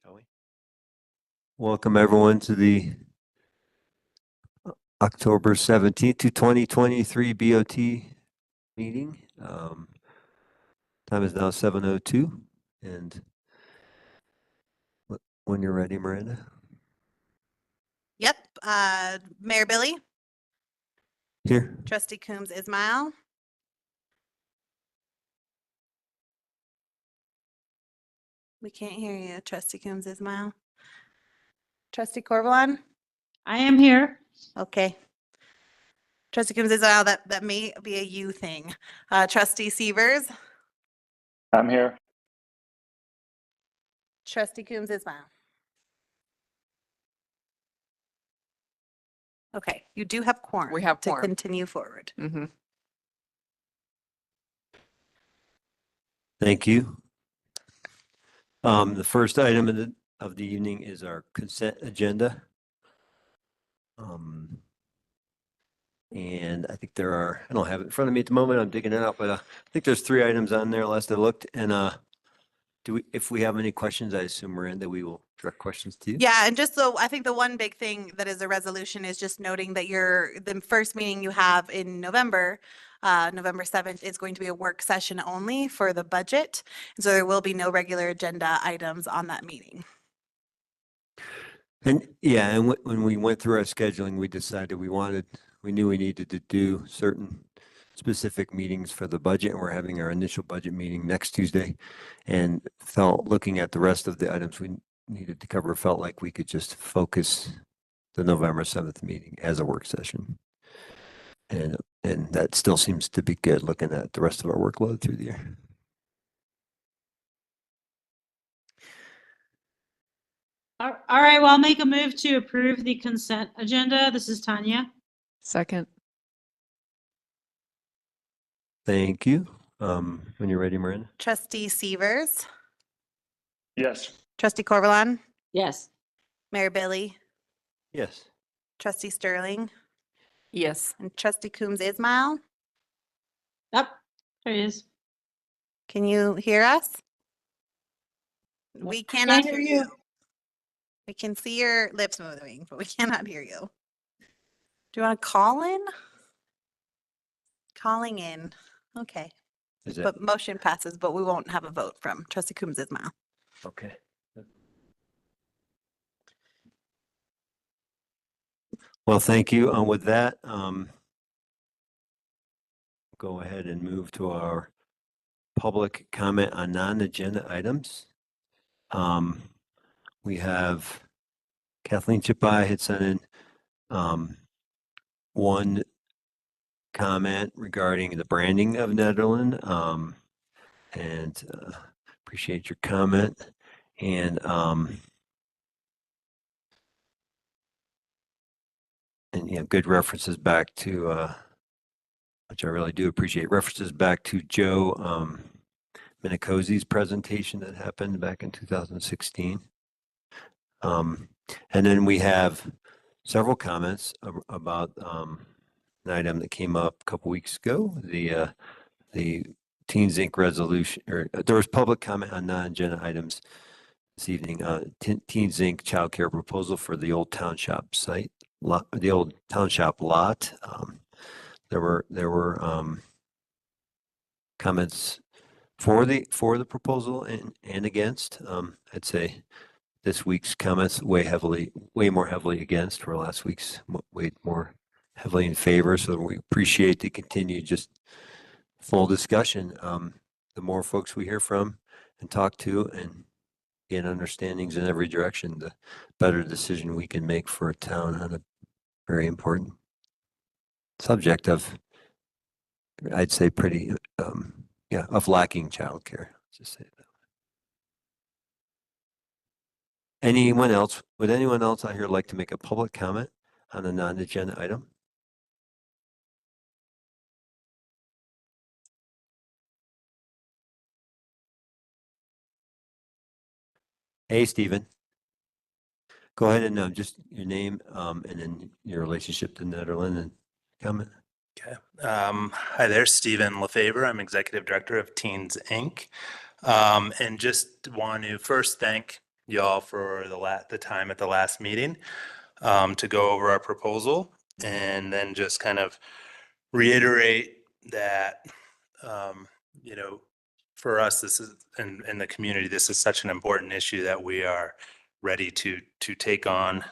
Shall we? Welcome everyone to the October 17th to 2023 BOT meeting. Time is now 7:02, and when you're ready, Miranda. Yep. Mayor Billy, Here. Trustee Coombs Ismail. We can't hear you, Trustee Coombs Ismail. Trustee Corvalon? I am here. Okay. Trustee Coombs Ismail, that may be a you thing. Trustee Severs? I'm here. Trustee Coombs Ismail. Okay, you do have quorum. We have to quorum. continue forward. Mm-hmm. Thank you. The first item of the evening is our consent agenda. And I think there are, I don't have it in front of me at the moment, I'm digging it out, but I think there's 3 items on there last I looked. And if we have any questions, I assume, Miranda, we will direct questions to you. Yeah, and just so I think the one big thing that is a resolution is just noting that the first meeting you have in November, November 7th, is going to be a work session only for the budget. And so there will be no regular agenda items on that meeting. And yeah, and when we went through our scheduling, we decided we knew we needed to do certain specific meetings for the budget, and we're having our initial budget meeting next Tuesday, and looking at the rest of the items we needed to cover, felt like we could just focus the November 7th meeting as a work session. And that still seems to be good, looking at the rest of our workload through the year. All right, well, I'll make a move to approve the consent agenda. This is Tanya. Second. Thank you. When you're ready, Miranda. Trustee Severs, Yes. Trustee Corvalon, Yes. Mayor Billy, Yes. Trustee Sterling, Yes. and Trustee Coombs Ismail. Up. There it is. Can you hear us? We cannot hear you. We can see your lips moving, but we cannot hear you. Do you want to call in? Calling in. Okay. Is that But motion passes, but we won't have a vote from Trustee Coombs Ismail. okay? Well, thank you. With that, go ahead and move to our public comment on non-agenda items. We have Kathleen Chipai had sent in one comment regarding the branding of Nederland, and appreciate your comment. And good references back to, which I really do appreciate, references back to Joe Minicozzi's presentation that happened back in 2016. And then we have several comments about an item that came up a couple weeks ago, the Teens Inc. resolution, or there was public comment on non-agenda items this evening. Teens Inc. childcare proposal for the old town shop site, the old town shop lot. There were comments for the proposal and against. I'd say this week's comments way more heavily against, where last week's way more heavily in favor. So we appreciate the continued just full discussion. The more folks we hear from and talk to and get understandings in every direction, the better decision we can make for a town on a very important subject of, I'd say, pretty, of lacking childcare. Just say that. Anyone else? Would anyone else out here like to make a public comment on a non-agenda item? Hey, Stephen. Go ahead and just your name and then your relationship to Nederland and comment. Okay. Hi there, Stephen Lefebvre. I'm Executive Director of Teens Inc. And just want to first thank y'all for the time at the last meeting to go over our proposal, and then just kind of reiterate that, you know, for us, this is, in the community, this is such an important issue that we are ready to take on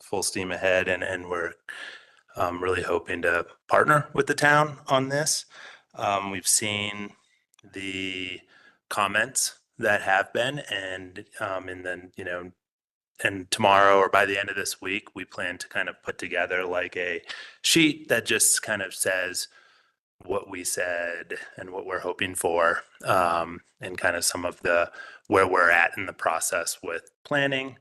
full steam ahead, and we're really hoping to partner with the town on this. We've seen the comments that have been, and then, you know, and tomorrow or by the end of this week, we plan to kind of put together like a sheet that just kind of says what we said and what we're hoping for, and kind of some of the where we're at in the process with planning,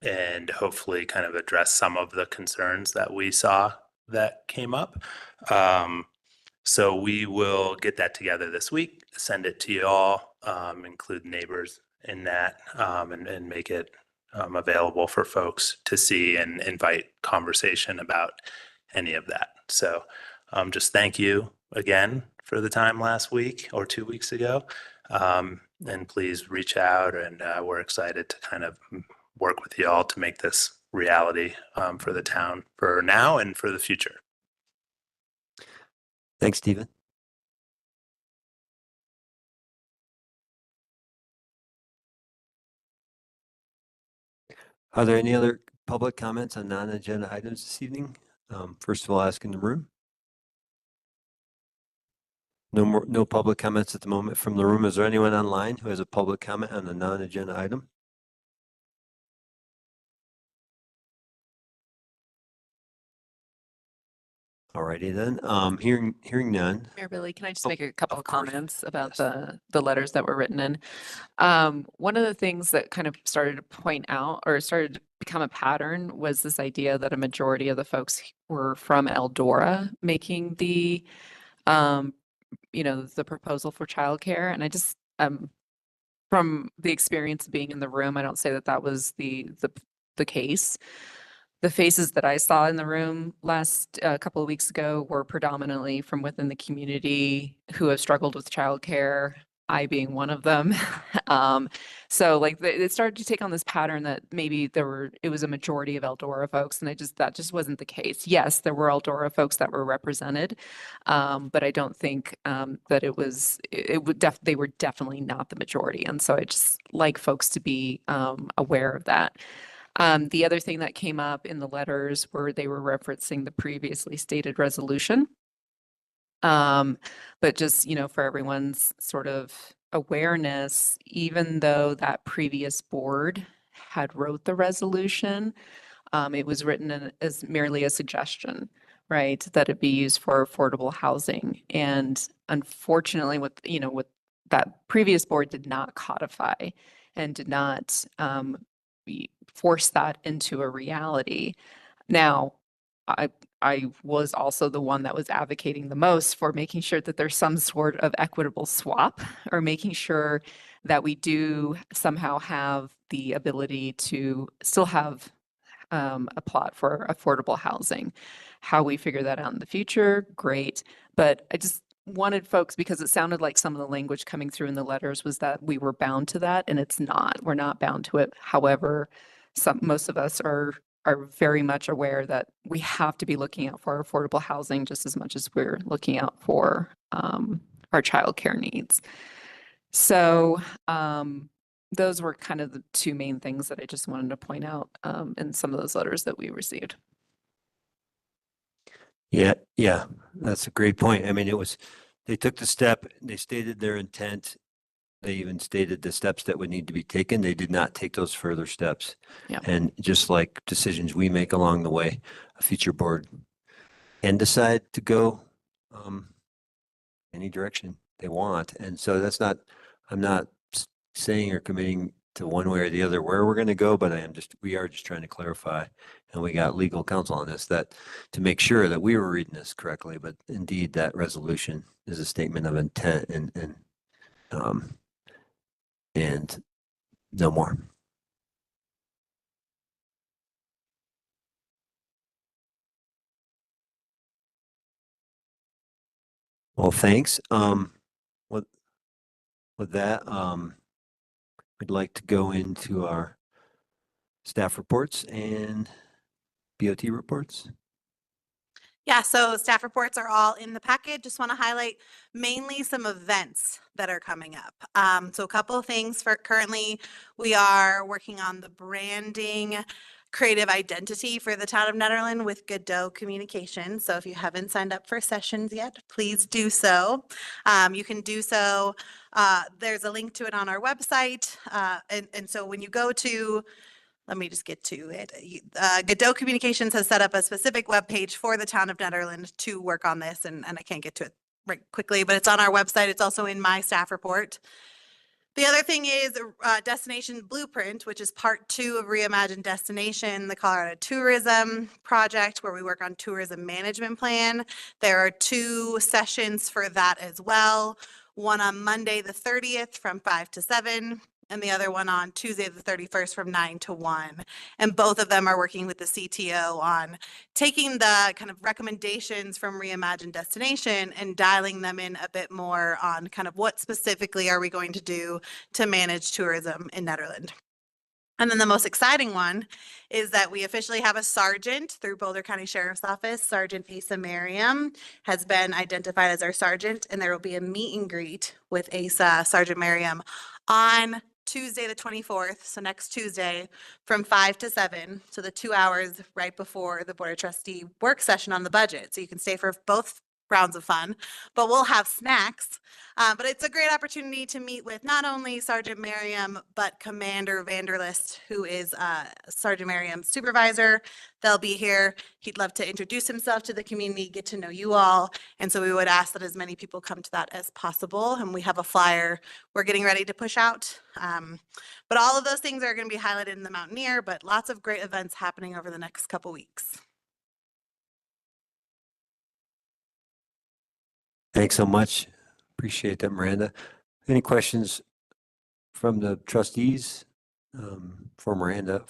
and hopefully kind of address some of the concerns that we saw that came up. So we will get that together this week, send it to you all, include neighbors in that, and make it available for folks to see and invite conversation about any of that. So just thank you again for the time last week or 2 weeks ago. And please reach out, and we're excited to kind of work with you all to make this reality for the town for now and for the future. Thanks, Stephen. Are there any other public comments on non-agenda items this evening? First of all, ask in the room. No public comments at the moment from the room. Is there anyone online who has a public comment on a non-agenda item? Alrighty then, hearing none. Mayor Billy, can I just Oh, make a couple of of course. comments about Yes. the letters that were written in? One of the things that kind of started to point out or started to become a pattern was this idea that a majority of the folks were from Eldora making the, you know, the proposal for childcare. And I just, from the experience of being in the room, I don't say that that was the case. The faces that I saw in the room last couple of weeks ago were predominantly from within the community who have struggled with childcare, I being one of them. So like it started to take on this pattern that maybe it was a majority of Eldora folks, and that just wasn't the case. Yes, there were Eldora folks that were represented, but I don't think that they were definitely not the majority. And so I just like folks to be aware of that. The other thing that came up in the letters were they were referencing the previously stated resolution. But just, you know, for everyone's sort of awareness, even though that previous board had wrote the resolution, it was written as merely a suggestion, right? That it be used for affordable housing. And unfortunately, what that previous board did not codify and did not force that into a reality. Now, I was also the one that was advocating the most for making sure that there's some sort of equitable swap, or making sure that we do somehow have the ability to still have a plot for affordable housing. How we figure that out in the future, great. But I just wanted folks, because it sounded like some of the language coming through in the letters was that we were bound to that, and it's not. We're not bound to it. However, most of us are very much aware that we have to be looking out for affordable housing just as much as we're looking out for our childcare needs. So those were kind of the two main things that I just wanted to point out in some of those letters that we received. Yeah, that's a great point. I mean, they took the step, they stated their intent. They even stated the steps that would need to be taken. They did not take those further steps. Yeah. And just like decisions we make along the way, a future board can decide to go any direction they want. And so I'm not saying or committing to one way or the other where we're going to go, but we are just trying to clarify, and we got legal counsel on this, that to make sure that we were reading this correctly. But indeed, that resolution is a statement of intent and no more. Well, thanks. With that, would we'd like to go into our staff reports and BOT reports. Yeah, so staff reports are all in the packet. Just want to highlight mainly some events that are coming up. So a couple of things for currently, we are working on the branding, creative identity for the town of Nederland with Godot Communications. So if you haven't signed up for sessions yet, please do so. You can do so. There's a link to it on our website. And so when you go to, let me just get to it. Godot Communications has set up a specific web page for the town of Nederland to work on this, and I can't get to it right quickly, but it's on our website. It's also in my staff report. The other thing is Destination Blueprint, which is part 2 of Reimagine Destination, the Colorado Tourism Project, where we work on tourism management plan. There are 2 sessions for that as well. One on Monday, the 30th from 5 to 7, and the other one on Tuesday, the 31st from 9 to 1. And both of them are working with the CTO on taking the kind of recommendations from Reimagine Destination and dialing them in a bit more on kind of what specifically are we going to do to manage tourism in Nederland. And then the most exciting one is that we officially have a sergeant through Boulder County Sheriff's Office. Sergeant Asa Merriam has been identified as our sergeant, and there will be a meet and greet with Asa, Sergeant Merriam, on Tuesday, the 24th, so next Tuesday, from 5 to 7, so the 2 hours right before the Board of Trustee work session on the budget. So you can stay for both rounds of fun, but we'll have snacks. But it's a great opportunity to meet with not only Sergeant Merriam, but Commander Vanderlist, who is Sergeant Merriam's supervisor. They'll be here. He'd love to introduce himself to the community, get to know you all. And so we would ask that as many people come to that as possible. And we have a flyer we're getting ready to push out. But all of those things are going to be highlighted in the Mountaineer, but lots of great events happening over the next couple weeks. Thanks so much. Appreciate that, Miranda. Any questions from the trustees for Miranda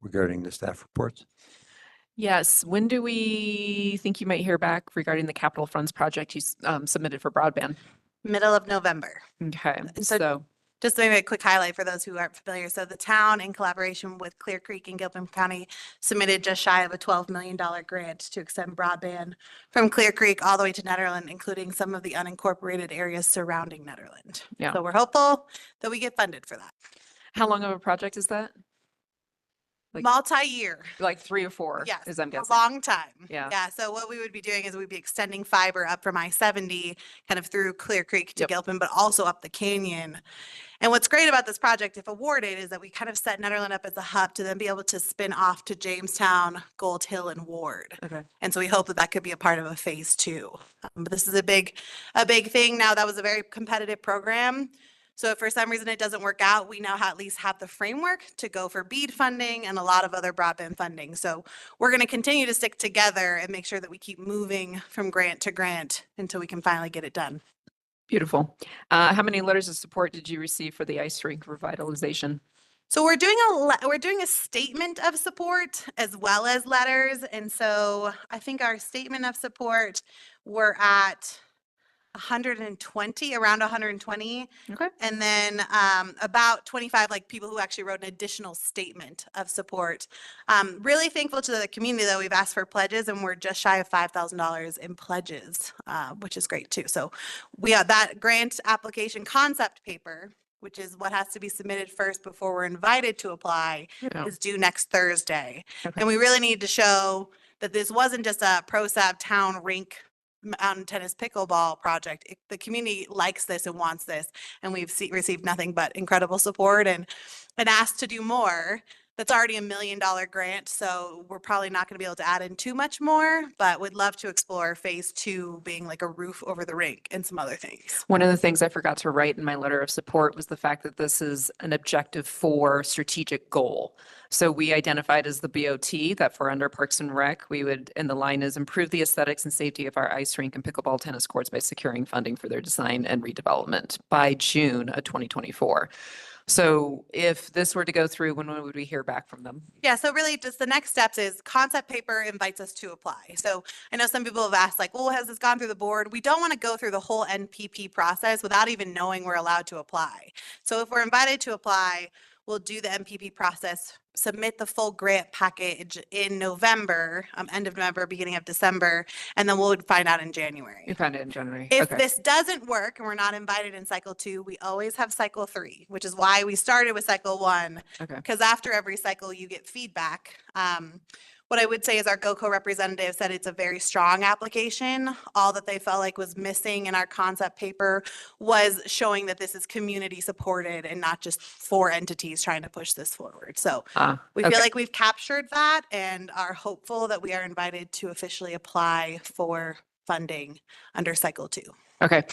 regarding the staff reports? Yes. When do we think you might hear back regarding the capital funds project you submitted for broadband? Middle of November. Okay. So- So Just maybe a quick highlight for those who aren't familiar. So the town, in collaboration with Clear Creek and Gilpin County, submitted just shy of a $12 million grant to extend broadband from Clear Creek all the way to Nederland, including some of the unincorporated areas surrounding Nederland. Yeah. So we're hopeful that we get funded for that. how long of a project is that? Like- Multi-year. Like 3 or 4, Yes, as I'm a guessing. long time. Yeah. Yeah. So what we would be doing is we'd be extending fiber up from I-70 kind of through Clear Creek to Yep. Gilpin, but also up the canyon. And what's great about this project, if awarded, is that we kind of set Nederland up as a hub to then be able to spin off to Jamestown, Gold Hill, and Ward. Okay. And so we hope that that could be a part of a phase 2. But this is a big thing. Now, that was a very competitive program. So if for some reason it doesn't work out, we now at least have the framework to go for BEAD funding and a lot of other broadband funding. So we're going to continue to stick together and make sure that we keep moving from grant to grant until we can finally get it done. Beautiful. How many letters of support did you receive for the ice rink revitalization? So we're doing a statement of support as well as letters. And so I think our statement of support, we're at 120, around 120. Okay. And then about 25 like people who actually wrote an additional statement of support. Really thankful to the community though. We've asked for pledges and we're just shy of $5,000 in pledges, which is great too. So we have that grant application concept paper, which is what has to be submitted first before we're invited to apply, Yeah. is due next Thursday. Okay. And we really need to show that this wasn't just a ProSab town rink mountain tennis pickleball project. The community likes this and wants this, and we've received nothing but incredible support and asked to do more. That's already $1 million grant, so we're probably not going to be able to add in too much more, but would love to explore phase 2 being like a roof over the rink and some other things. One of the things I forgot to write in my letter of support was the fact that this is an objective 4 strategic goal. So we identified as the BOT that for under Parks and Rec, we would, and the line is improve the aesthetics and safety of our ice rink and pickleball tennis courts by securing funding for their design and redevelopment by June of 2024. So if this were to go through, when would we hear back from them? Yeah, so really just the next steps is concept paper invites us to apply. So I know some people have asked like, well, has this gone through the board? We don't want to go through the whole NPP process without even knowing we're allowed to apply. So if we're invited to apply, we'll do the NPP process, submit the full grant package in November, end of November, beginning of December, and then we'll find out in January. You found it in January. If Okay. this doesn't work and we're not invited in cycle 2, we always have cycle 3, which is why we started with cycle 1. Okay. Because after every cycle, you get feedback. What I would say is our GOCO representative said it's a very strong application. All that they felt like was missing in our concept paper was showing that this is community supported and not just 4 entities trying to push this forward. So we Okay. feel like we've captured that and are hopeful that we are invited to officially apply for funding under cycle 2. Okay.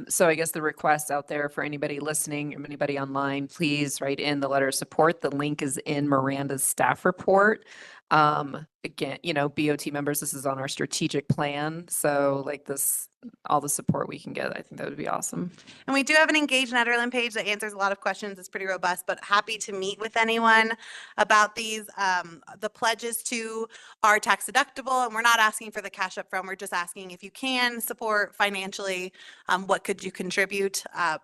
So I guess the request out there for anybody listening, or anybody online, please write in the letter of support. The link is in Miranda's staff report. Again, BOT members, this is on our strategic plan. So like this, all the support we can get, I think that would be awesome. And we do have an Engage Nederland page that answers a lot of questions. It's pretty robust, but happy to meet with anyone about these. The pledges to are tax deductible, and we're not asking for the cash up front. We're just asking if you can support financially, what could you contribute?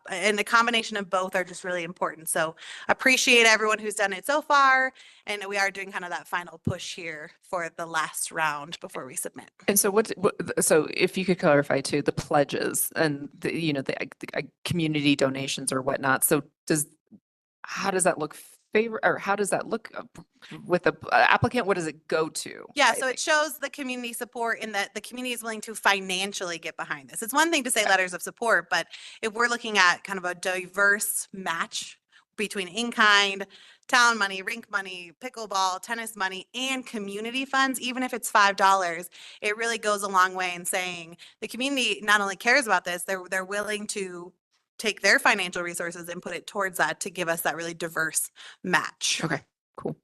And the combination of both are just really important. So appreciate everyone who's done it so far. And we are doing kind of that final push here for the last round before we submit. And so so if you could clarify too, the pledges and the community donations or whatnot. So how does that look how does that look with the applicant? What does it go to? Yeah, so it shows the community support in that the community is willing to financially get behind this. It's one thing to say letters of support, but if we're looking at kind of a diverse match between in-kind, town money, rink money, pickleball, tennis money, and community funds, even if it's $5, it really goes a long way in saying the community not only cares about this, they're willing to take their financial resources and put it towards that to give us that really diverse match. Okay, cool.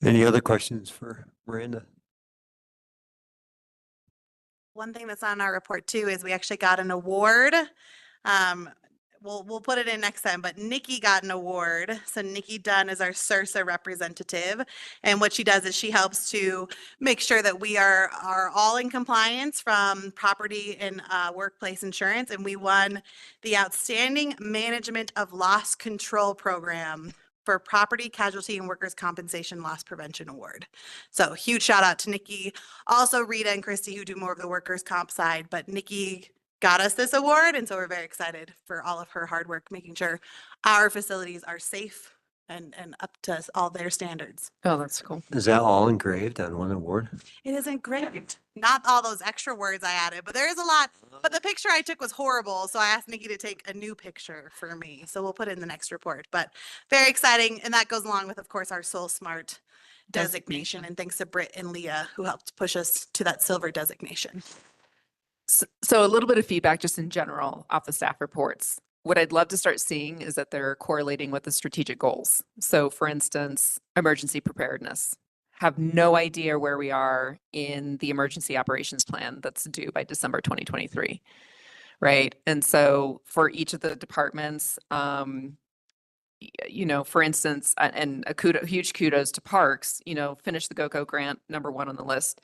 Any other questions for Miranda? One thing that's on our report too is we actually got an award. We'll put it in next time, but Nikki got an award. So Nikki Dunn is our SURSA representative. And what she does is she helps to make sure that we are all in compliance from property and workplace insurance. And we won the Outstanding Management of Loss Control Program for Property, Casualty, and Workers' Compensation Loss Prevention Award. So huge shout out to Nikki. Also Rita and Christy who do more of the workers' comp side, but Nikki got us this award. And so we're very excited for all of her hard work, making sure our facilities are safe and up to all their standards. Oh, that's cool. Is that all engraved on one award? It is engraved. Not all those extra words I added, but there is a lot. But the picture I took was horrible. So I asked Nikki to take a new picture for me. So we'll put it in the next report, but very exciting. And that goes along with, of course, our Soul Smart designation. And thanks to Britt and Leah who helped push us to that silver designation. So a little bit of feedback just in general off the staff reports. What I'd love to start seeing is that they're correlating with the strategic goals. So for instance, emergency preparedness. Have no idea where we are in the emergency operations plan that's due by December 2023, right? And so for each of the departments, for instance, and huge kudos to Parks, finish the GOCO grant, #1 on the list.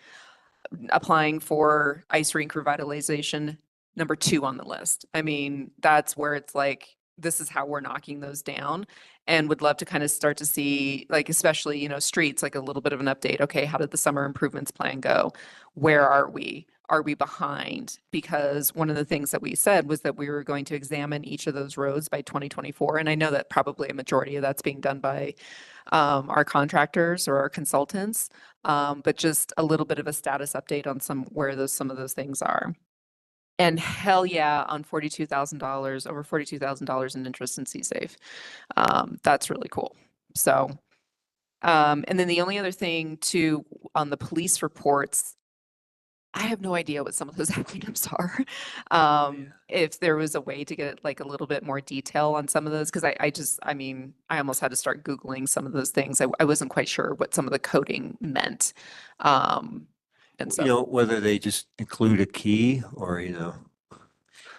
Applying for ice rink revitalization, #2 on the list. I mean, that's where it's like, this is how we're knocking those down, and would love to kind of start to see, like, especially, streets, like a little bit of an update. Okay, how did the summer improvements plan go? Where are we? Are we behind? Because one of the things that we said was that we were going to examine each of those roads by 2024. And I know that probably a majority of that's being done by our contractors or our consultants, but just a little bit of a status update on some of those things are. And hell yeah, on $42,000, over $42,000 in interest in CSAFE. That's really cool. So, and then the only other thing too, on the police reports, I have no idea what some of those acronyms are. If there was a way to get like a little bit more detail on some of those, because I almost had to start Googling some of those things. I wasn't quite sure what some of the coding meant. And so, Whether they just include a key or,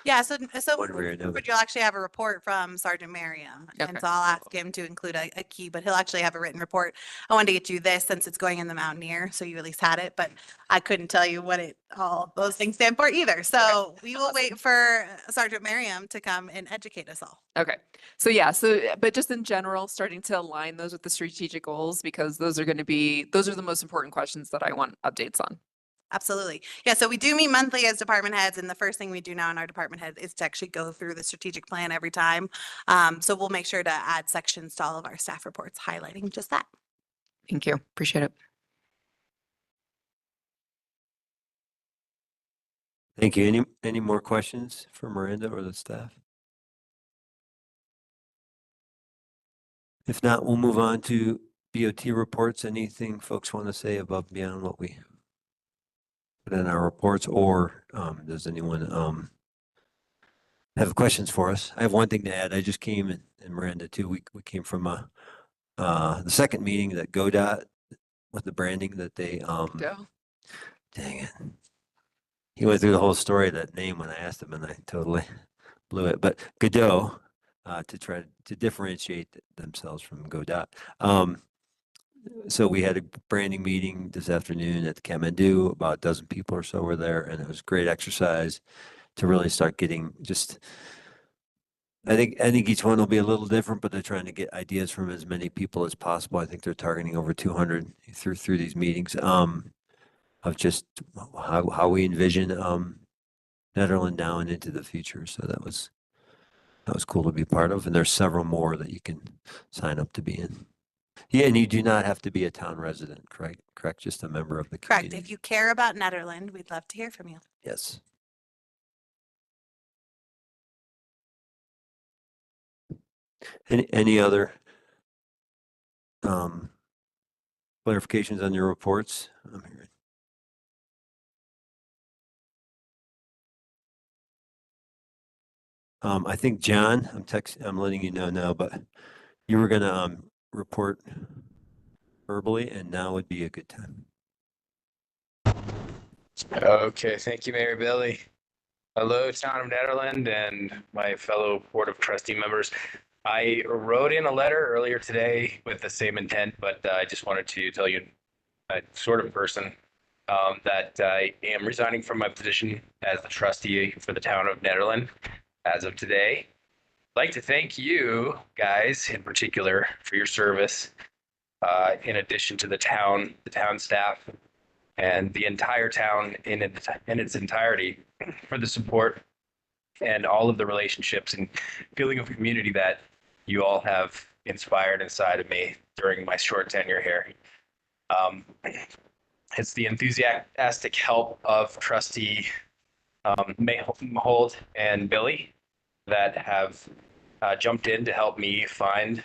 Yeah, so One way or another. but you'll actually have a report from Sergeant Merriam. And Okay. so I'll ask him to include a key, but he'll actually have a written report. I wanted to get you this since it's going in the Mountaineer, so you at least had it, but I couldn't tell you what all those things stand for either. So we will wait for Sergeant Merriam to come and educate us all. Okay. So yeah, but just in general, starting to align those with the strategic goals, because those are the most important questions that I want updates on. Absolutely. Yeah, so we do meet monthly as department heads, and the first thing we do now in our department head is to actually go through the strategic plan every time. So we'll make sure to add sections to all of our staff reports highlighting just that. Thank you. Appreciate it. Thank you. Any more questions for Miranda or the staff? If not, we'll move on to BOT reports. Anything folks want to say above and beyond what we put in our reports, or does anyone have questions for us? I have one thing to add. I just came and Miranda too. We came from the second meeting that GoDot with the branding that they Yeah. dang it. He went through the whole story of that name when I asked him, and I totally blew it. But Godot, to try to differentiate themselves from GoDot. So we had a branding meeting this afternoon at the Kathmandu. About a dozen people or so were there, and it was a great exercise to really start getting just. I think each one will be a little different, but they're trying to get ideas from as many people as possible. I think they're targeting over 200 through these meetings. Of just how we envision Nederland now and into the future. So that was cool to be part of. And there's several more that you can sign up to be in. Yeah, and you do not have to be a town resident, correct? Correct, just a member of the Correct. community. If you care about Nederland, we'd love to hear from you. Yes. Any other clarifications on your reports? I'm hearing. I think John, I'm letting you know now, but you were gonna report verbally, and now would be a good time. Okay, thank you, Mayor Billy. Hello, Town of Nederland and my fellow Board of Trustee members. I wrote in a letter earlier today with the same intent, but I just wanted to tell you, sort of person, that I am resigning from my position as the trustee for the Town of Nederland as of today. I'd like to thank you guys in particular for your service, in addition to the town staff, and the entire town in its entirety for the support and all of the relationships and feeling of community that you all have inspired inside of me during my short tenure here. It's the enthusiastic help of Trustee Mayhold and Billy that have jumped in to help me find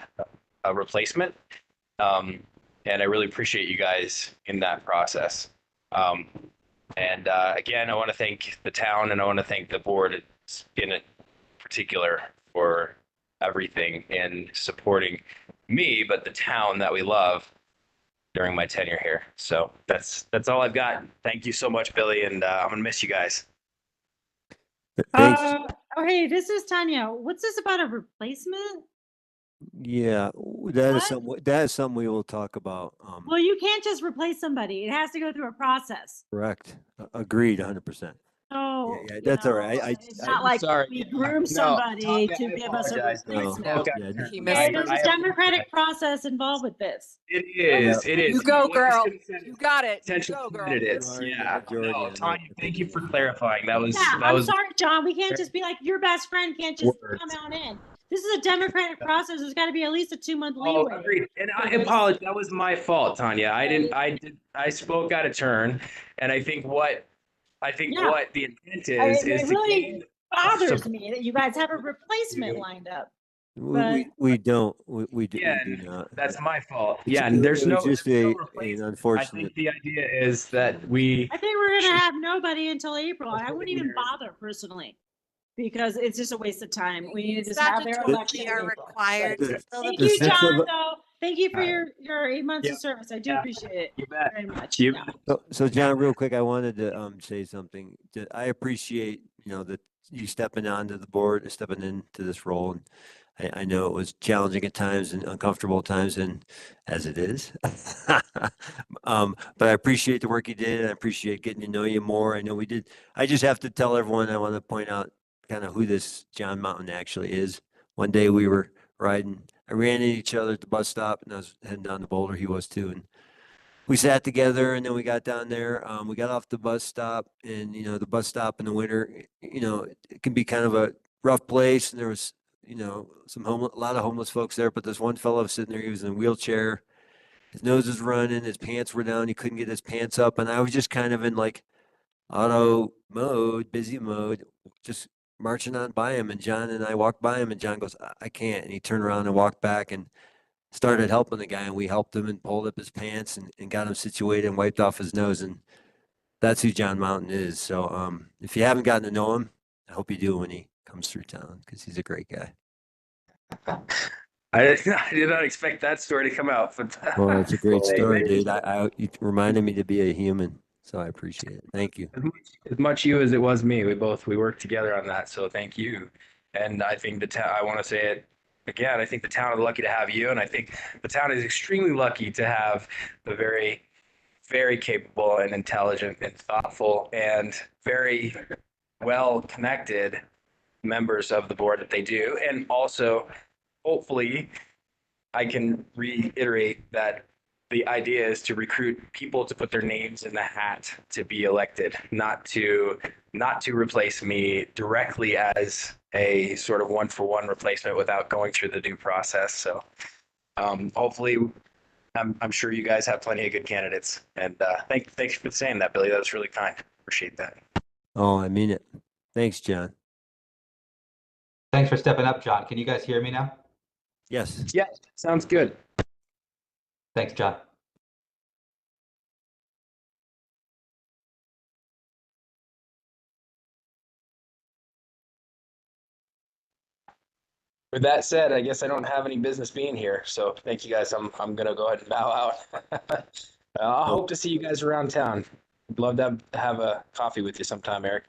a replacement. And I really appreciate you guys in that process. And again, I want to thank the town, and I want to thank the board in particular for everything in supporting me, but the town that we love during my tenure here. So that's all I've got. Thank you so much, Billy, and I'm gonna miss you guys. Thanks. Oh, hey, this is Tanya. What's this about a replacement? Yeah, that is something we will talk about. Well, you can't just replace somebody. It has to go through a process. Correct. Agreed, 100%. So, Yeah, you that's all know, right. it's not like sorry. we groom No, somebody Tanya, to I give us a apologize. replacement. No. Yeah, He Okay, missed there's a democratic process involved with this. It is. It is. You go, Voice girl. consent, You got it. You Potential go, girl. candidates. You are in the Yeah. majority No, on that Tanya, thank you for opinion. clarifying. That was Yeah, that I'm was sorry, John. We can't just be like, your best friend can't just Words. come out in. This is a democratic process. There's got to be at least a 2-month Oh, leeway. agreed. And I apologize. That was my fault, Tanya. I spoke out of turn. And I think what Yeah. the intent It is to really gain bothers support. me that you guys have a replacement lined up. We don't. We do Yeah, not. that's my fault. It's- Yeah, and there's it no, was just there's no an replacement. I unfortunate. think the idea is that we I think we're gonna have nobody until April. I wouldn't even bother personally, because it's just a waste of time. We need to just have their Statutorily election. in are April. required But- to fill the Thank The you, sixth John, of- though. Thank you for All right. your 8 months Yeah. of service. I do Yeah. appreciate it You bet. very much. You- Yeah. So John, real quick, I wanted to say something. I appreciate, that you stepping onto the board, stepping into this role. And I know it was challenging at times and uncomfortable at times, and as it is. But I appreciate the work you did. I appreciate getting to know you more. I know we did. I just have to tell everyone, I want to point out kind of who this John Mountain actually is. One day we were riding, I ran into each other at the bus stop, and I was heading down to Boulder. He was too, and we sat together, and then we got down there. We got off the bus stop, and the bus stop in the winter, it can be kind of a rough place. And there was, a lot of homeless folks there. But this one fellow was sitting there. He was in a wheelchair. His nose was running. His pants were down. He couldn't get his pants up. And I was just kind of in like auto mode, busy mode, just marching on by him. And John and I walked by him, and John goes, I can't. And he turned around and walked back and started helping the guy, and we helped him and pulled up his pants and got him situated and wiped off his nose. And that's who John Mountain is. So if you haven't gotten to know him, I hope you do when he comes through town, because he's a great guy. I did not expect that story to come out. But Well, it's a great Well, story, hey, dude. You reminded me to be a human, so I appreciate it. Thank you. as much you as it was me. We worked together on that. So thank you. And I think the town, I want to say it again, I think the town is lucky to have you. And I think the town is extremely lucky to have the very, very capable and intelligent and thoughtful and very well connected members of the board that they do. And also, hopefully, I can reiterate that the idea is to recruit people to put their names in the hat to be elected, not to replace me directly as a sort of one-for-one replacement without going through the due process. So hopefully, I'm sure you guys have plenty of good candidates. And thanks for saying that, Billy. That was really kind. Appreciate that. Oh, I mean it. Thanks, John. Thanks for stepping up, John. Can you guys hear me now? Yes. Yeah, sounds good. Thanks, John. With that said, I guess I don't have any business being here. So thank you guys. I'm gonna go ahead and bow out. I hope to see you guys around town. I'd love to have a coffee with you sometime, Eric.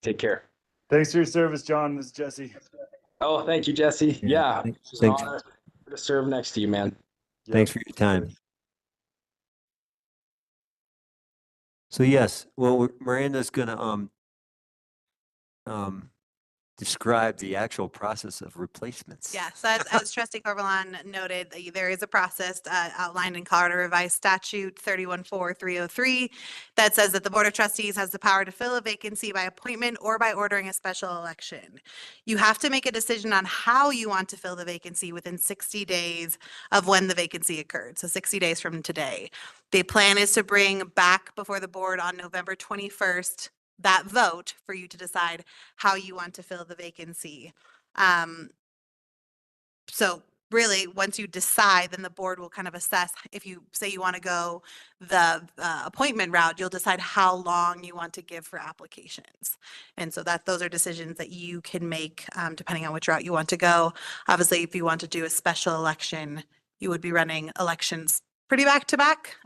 Take care. Thanks for your service, John. This is Jesse. Oh, thank you, Jesse. Yeah, Thanks. it's an honor to serve next to you, man. Thanks for your time. So yes, well, Miranda's gonna describe the actual process of replacements. Yes, as Trustee Corvalon noted, there is a process outlined in Colorado Revised Statute 314303 that says that the Board of Trustees has the power to fill a vacancy by appointment or by ordering a special election. You have to make a decision on how you want to fill the vacancy within 60 days of when the vacancy occurred, so 60 days from today. The plan is to bring back before the board on November 21st that vote for you to decide how you want to fill the vacancy. So really, once you decide, then the board will kind of assess. If you say you want to go the appointment route, you'll decide how long you want to give for applications. And so those are decisions that you can make depending on which route you want to go. Obviously, if you want to do a special election, you would be running elections pretty back to back.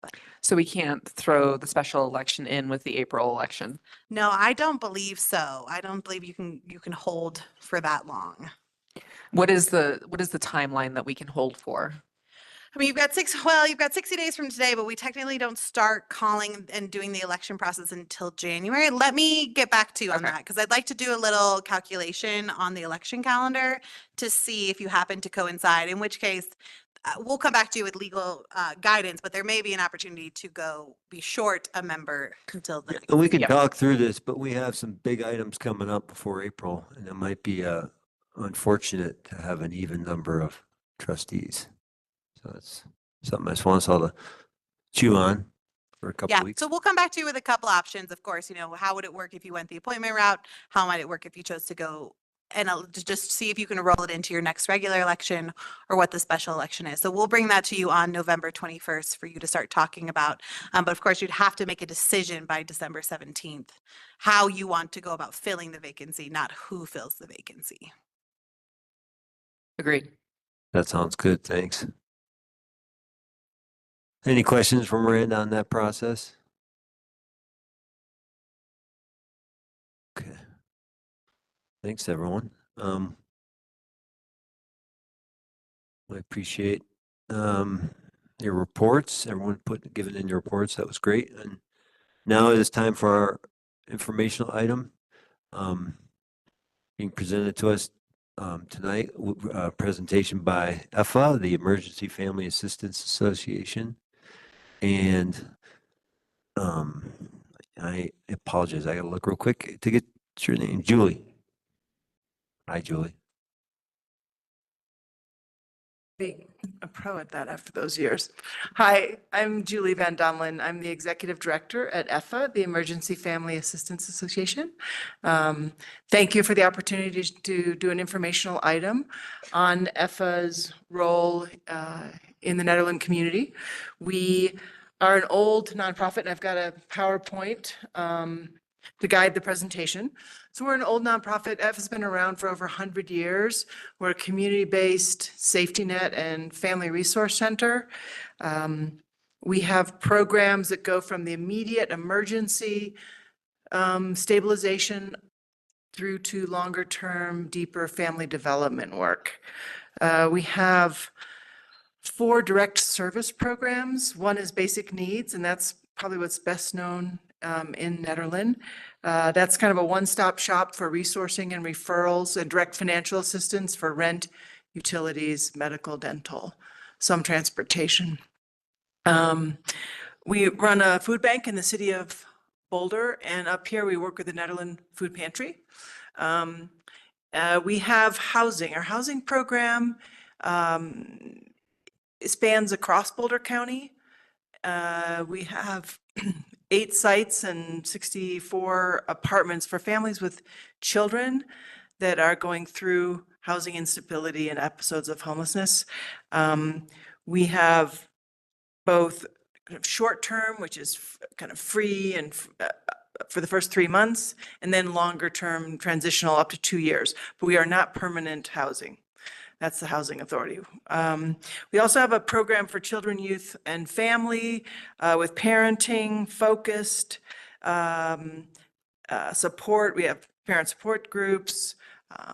But So we can't throw the special election in with the April election. no, I don't believe so. I don't believe you can hold for that long. What is the timeline that we can hold for? I mean, you've got 60 days from today, but we technically don't start calling and doing the election process until January. Let me get back to you on Okay. that, because I'd like to do a little calculation on the election calendar to see if you happen to coincide, in which case we'll come back to you with legal guidance, but there may be an opportunity to go be short a member until the. And we can Yep. talk through this, but we have some big items coming up before April, and it might be unfortunate to have an even number of trustees. So it's something I just want us all to chew on for a couple Yeah, weeks. so we'll come back to you with a couple options, of course. How would it work if you went the appointment route? How might it work if you chose to go and just see if you can roll it into your next regular election, or what the special election is. So we'll bring that to you on November 21st for you to start talking about. But of course, you'd have to make a decision by December 17th, how you want to go about filling the vacancy, not who fills the vacancy. Agreed. That sounds good. Thanks. Any questions from Miranda on that process? Okay. Thanks, everyone. I appreciate your reports. Everyone given in your reports. That was great. And now it is time for our informational item being presented to us tonight. Presentation by EFA, the Emergency Family Assistance Association, and I apologize. I got to look real quick to get your name, Julie. Hi, Julie. Be a pro at that after those years. Hi, I'm Julie Van Domlin. I'm the Executive Director at EFA, the Emergency Family Assistance Association. Thank you for the opportunity to do an informational item on EFA's role in the Nederland community. We are an old nonprofit, and I've got a PowerPoint to guide the presentation. So we're an old nonprofit. EFA's been around for over 100 years. We're a community-based safety net and family resource center. We have programs that go from the immediate emergency stabilization through to longer-term, deeper family development work. We have 4 direct service programs. One is basic needs, and that's probably what's best known in Nederland. That's kind of a one-stop shop for resourcing and referrals and direct financial assistance for rent, utilities, medical, dental, some transportation. We run a food bank in the city of Boulder, and up here we work with the Nederland Food Pantry. We have housing. Our housing program spans across Boulder County. We have 8 sites and 64 apartments for families with children that are going through housing instability and episodes of homelessness. We have both kind of short-term, which is kind of free and for the first 3 months, and then longer-term transitional up to 2 years. But we are not permanent housing. That's the Housing Authority. We also have a program for children, youth, and family with parenting focused support. We have parent support groups.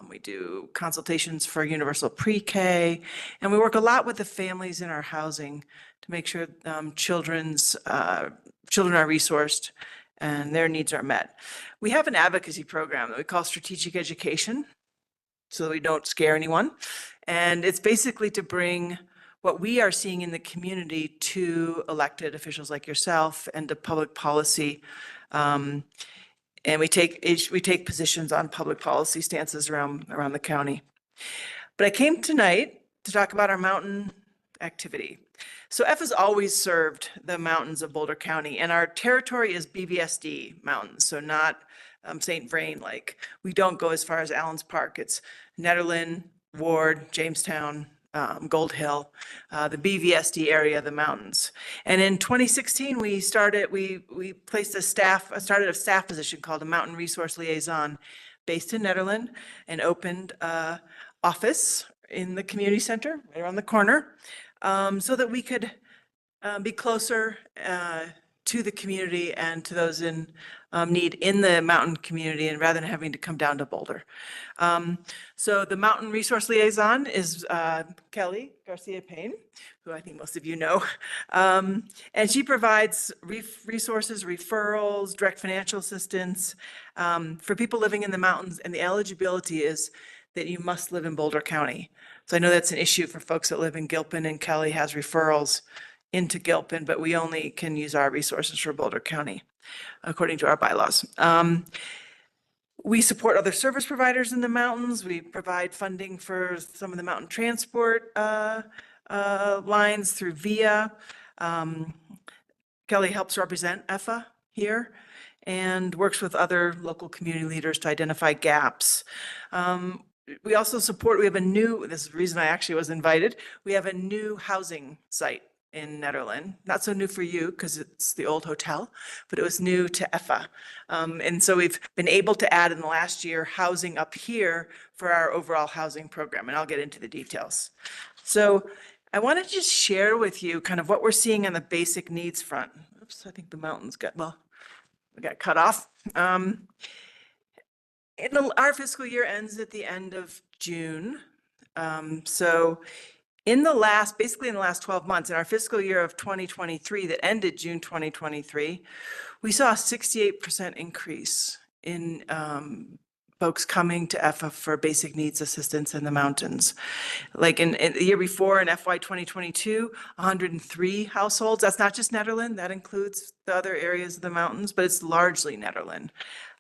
We do consultations for universal pre-K, and we work a lot with the families in our housing to make sure children are resourced and their needs are met. We have an advocacy program that we call Strategic Education, so that we don't scare anyone. And it's basically to bring what we are seeing in the community to elected officials like yourself and to public policy. And we take positions on public policy stances around the county. But I came tonight to talk about our mountain activity. So EFA's always served the mountains of Boulder County, and our territory is BVSD mountains, so not St. Vrain Lake. We don't go as far as Allen's Park. It's Nederland, Ward, Jamestown, Gold Hill, the BVSD area of the mountains. And in 2016, we started a staff position called a Mountain Resource Liaison based in Nederland, and opened an office in the community center right around the corner, so that we could be closer to the community and to those in need in the mountain community, and rather than having to come down to Boulder. So the Mountain Resource Liaison is Kelly Garcia Payne, who I think most of you know. And she provides resources, referrals, direct financial assistance for people living in the mountains, and the eligibility is that you must live in Boulder County. So I know that's an issue for folks that live in Gilpin, and Kelly has referrals into Gilpin, but we only can use our resources for Boulder County, according to our bylaws. We support other service providers in the mountains. We provide funding for some of the mountain transport lines through VIA. Kelly helps represent EFA here and works with other local community leaders to identify gaps. We also support, this is the reason I actually was invited, we have a new housing site in Nederland. Not so new for you because it's the old hotel, but it was new to EFA. And so we've been able to add in the last year housing up here for our overall housing program, and I'll get into the details. So I want to just share with you kind of what we're seeing on the basic needs front. Oops, I think the mountains got, well, we got cut off. Our fiscal year ends at the end of June. So basically in the last 12 months, in our fiscal year of 2023 that ended June 2023, we saw a 68% increase in folks coming to EFA for basic needs assistance in the mountains. Like in the year before, in FY 2022, 103 households. That's not just Nederland, that includes the other areas of the mountains, but it's largely Nederland.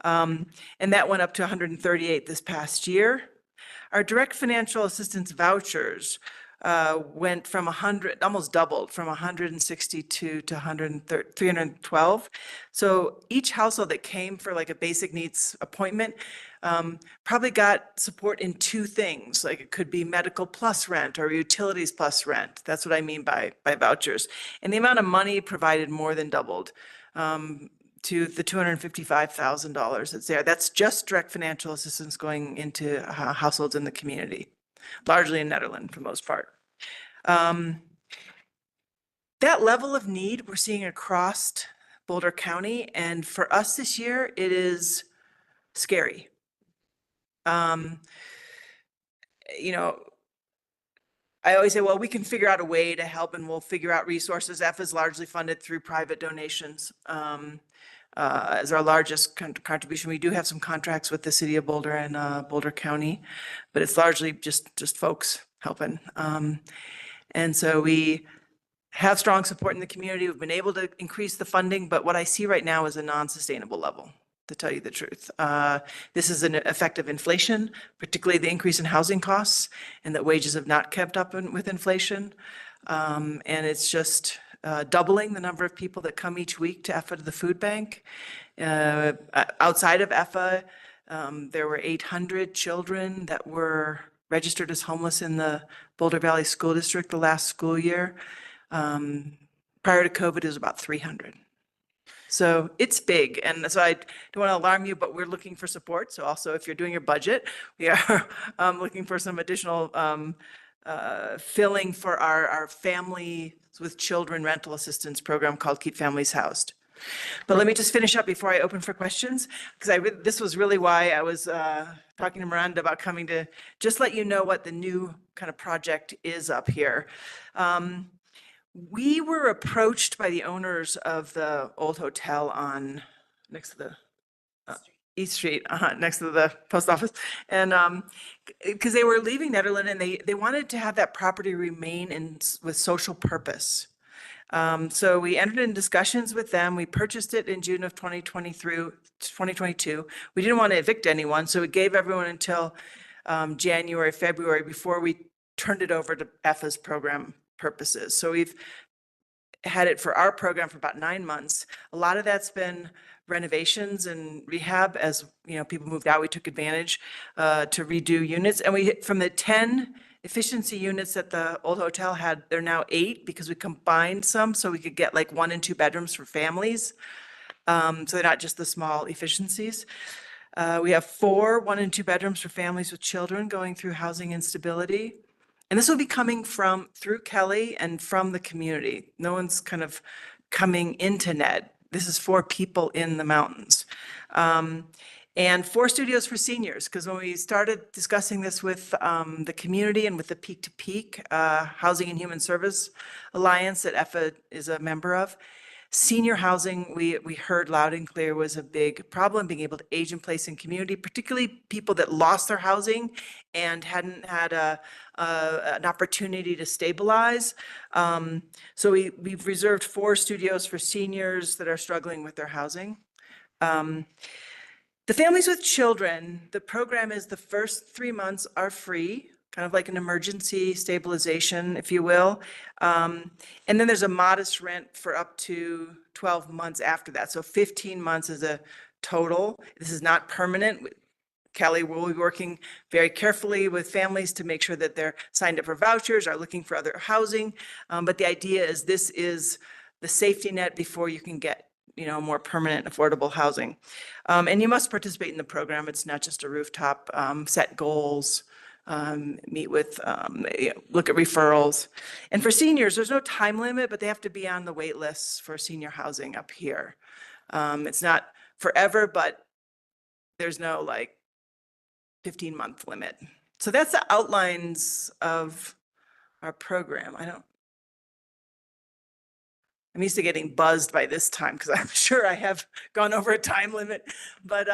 And that went up to 138 this past year. Our direct financial assistance vouchers went from 100, almost doubled from 162 to 312. So each household that came for like a basic needs appointment probably got support in two things. Like it could be medical plus rent or utilities plus rent. That's what I mean by vouchers. And the amount of money provided more than doubled to the $255,000 that's there. That's just direct financial assistance going into households in the community, largely in Nederland for the most part. That level of need we're seeing across Boulder County, and for us this year, it is scary. You know, I always say, well, we can figure out a way to help and we'll figure out resources. EFA is largely funded through private donations. As our largest contribution, we do have some contracts with the city of Boulder and Boulder County, but it's largely just folks helping. And so we have strong support in the community. We've been able to increase the funding, but what I see right now is a non-sustainable level, to tell you the truth. This is an effect of inflation, particularly the increase in housing costs, and that wages have not kept up with inflation. And it's just doubling the number of people that come each week to EFA to the food bank. Outside of EFA, there were 800 children that were registered as homeless in the Boulder Valley School District the last school year. Prior to COVID, it was about 300. So it's big. And so I don't want to alarm you, but we're looking for support. So also if you're doing your budget, we are looking for some additional filling for our family with children rental assistance program called Keep Families Housed. But let me just finish up before I open for questions, because this was really why I was talking to Miranda about coming to just let you know what the new kind of project is up here. We were approached by the owners of the old hotel on next to the East Street, next to the post office, and because they were leaving Nederland and they wanted to have that property remain with social purpose. So we entered in discussions with them. We purchased it in June of 2022. We didn't want to evict anyone, so we gave everyone until January, February before we turned it over to EFA's program purposes. So we've had it for our program for about 9 months. A lot of that's been renovations and rehab. As you know, people moved out, we took advantage to redo units. And we, from the 10 efficiency units that the old hotel had, they're now 8 because we combined some so we could get like 1 and 2 bedrooms for families. So they're not just the small efficiencies. We have 4 1 and 2 bedrooms for families with children going through housing instability. And this will be coming through Kelly and from the community. No one's kind of coming into Ned. This is for people in the mountains. And 4 studios for seniors, because when we started discussing this with the community and with the Peak to Peak Housing and Human Service Alliance that EFA is a member of, senior housing, we heard loud and clear, was a big problem, being able to age in place in community, particularly people that lost their housing and hadn't had an opportunity to stabilize. So we've reserved 4 studios for seniors that are struggling with their housing. The families with children, the program is the first 3 months are free, kind of like an emergency stabilization, if you will. And then there's a modest rent for up to 12 months after that. So 15 months is a total. This is not permanent. Kelly will be working very carefully with families to make sure that they're signed up for vouchers, are looking for other housing. But the idea is this is the safety net before you can get more permanent, affordable housing. And you must participate in the program. It's not just a rooftop, set goals, meet with, look at referrals. And for seniors, there's no time limit, but they have to be on the wait lists for senior housing up here. It's not forever, but there's no like 15-month limit. So that's the outlines of our program. I'm used to getting buzzed by this time because I'm sure I have gone over a time limit, but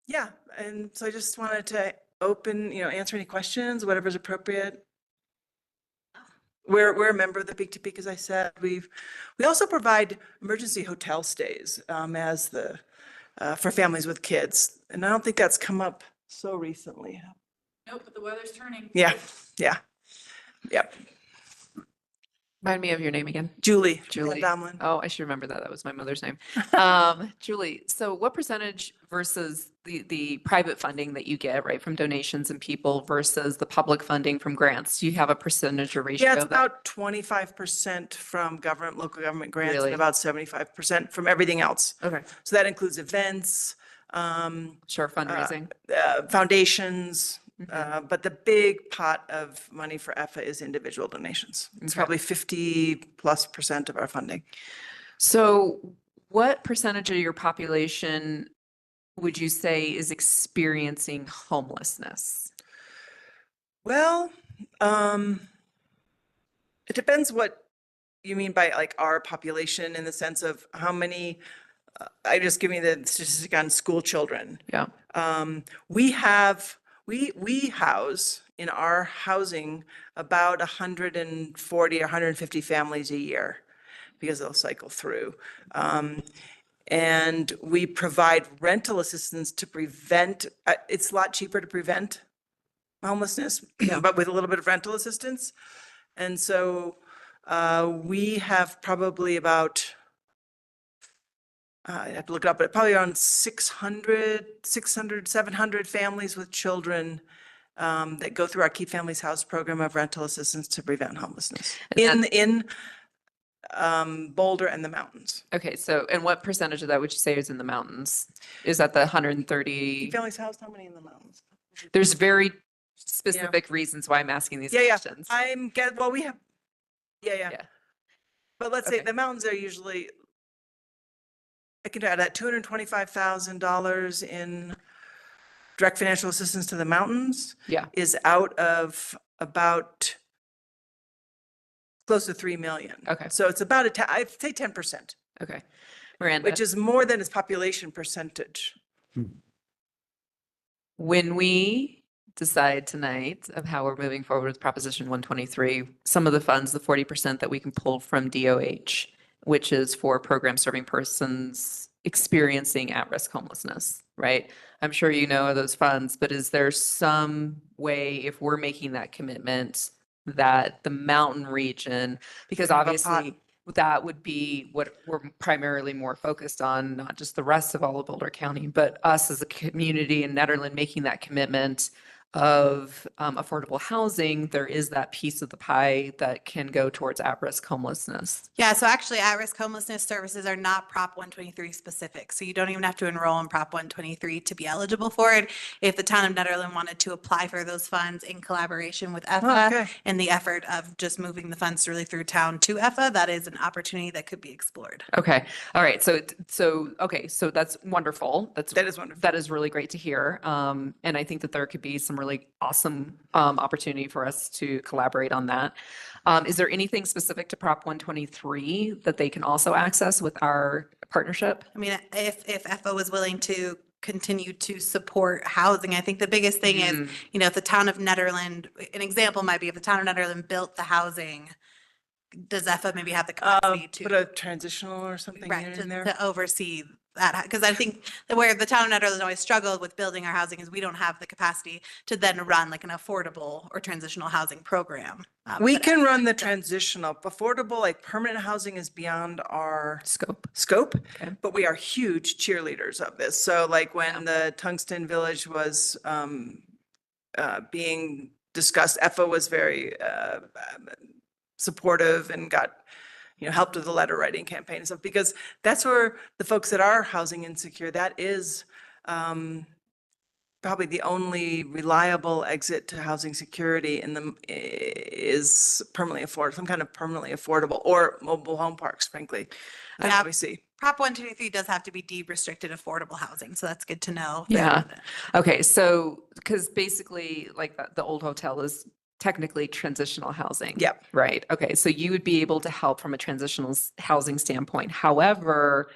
yeah. And so I just wanted to open, answer any questions, whatever's appropriate. We're a member of the Peak to Peak, as I said. We also provide emergency hotel stays for families with kids. And I don't think that's come up so recently. Nope, but the weather's turning. Yeah. Remind me of your name again. Julie. Julie. Domlin. Oh, I should remember that. That was my mother's name. Julie, so what percentage versus the private funding that you get, right, from donations and people versus the public funding from grants? Do you have a percentage or ratio? Yeah, it's of that? about 25% from local government grants, Really? and about 75% from everything else. Okay, So that includes events, sure, fundraising. foundations, Mhm. but the big pot of money for EFA is individual donations. It's Okay. probably 50+% of our funding. So what percentage of your population would you say is experiencing homelessness? Well, it depends what you mean by like our population, in the sense of how many, I just give me the statistic on school children. Yeah. We house in our housing about 140 or 150 families a year, because they'll cycle through. And we provide rental assistance to prevent, it's a lot cheaper to prevent homelessness, but with a little bit of rental assistance. And so we have probably about, I have to look it up, but probably around 600, 700 families with children that go through our Keep Families House program of rental assistance to prevent homelessness in Boulder and the mountains. Okay, so, and what percentage of that would you say is in the mountains? Is that the 130? Keep Families House, how many in the mountains? There's very specific reasons why I'm asking these Yeah. questions. Well, we have, yeah. Yeah. But let's say Okay. the mountains are usually, I can add that $225,000 in direct financial assistance to the mountains. Yeah. Is out of about close to 3 million. Okay. So it's about I'd say 10%, Okay. Miranda, which is more than its population percentage. when we decide tonight of how we're moving forward with Proposition 123, some of the funds, the 40% that we can pull from DOH, which is for programs serving persons experiencing at-risk homelessness, right? I'm sure you know those funds, but is there some way, if we're making that commitment, that the mountain region, because Have a pot. obviously that would be what we're primarily more focused on, not just the rest of all of Boulder County, but us as a community in Nederland making that commitment of affordable housing, there is that piece of the pie that can go towards at-risk homelessness. Yeah, so actually at-risk homelessness services are not Prop 123 specific. So you don't even have to enroll in Prop 123 to be eligible for it. If the town of Nederland wanted to apply for those funds in collaboration with EFA okay. in the effort of just moving the funds really through town to EFA, that is an opportunity that could be explored. Okay, all right, okay, so that's wonderful. That is wonderful. That is really great to hear. And I think that there could be some really awesome opportunity for us to collaborate on that. Is there anything specific to Prop 123 that they can also access with our partnership? I mean, if EFA was willing to continue to support housing, I think the biggest thing is, if the town of Nederland, an example might be if the town of Nederland built the housing, does EFA maybe have the capacity to? Put a transitional or something Right, here in there. to oversee that, because I think that where the town of Nederland always struggled with building our housing is we don't have the capacity to then run like an affordable or transitional housing program. We but can EFA run the does. transitional. Affordable, like permanent housing is beyond our Scope. scope, Okay. but we are huge cheerleaders of this. So like when the Tungsten Village was being discussed, EFA was very supportive and got, helped with the letter writing campaign and stuff, because that's where the folks that are housing insecure, that is probably the only reliable exit to housing security in the, is permanently affordable, some kind of permanently affordable, or mobile home parks, frankly. That's Yeah. what we see. Prop 123 does have to be deed restricted affordable housing, so that's good to know. Yeah. Okay, so, because basically, like, the old hotel is technically transitional housing. Yep. Right, okay, so you would be able to help from a transitional housing standpoint. However,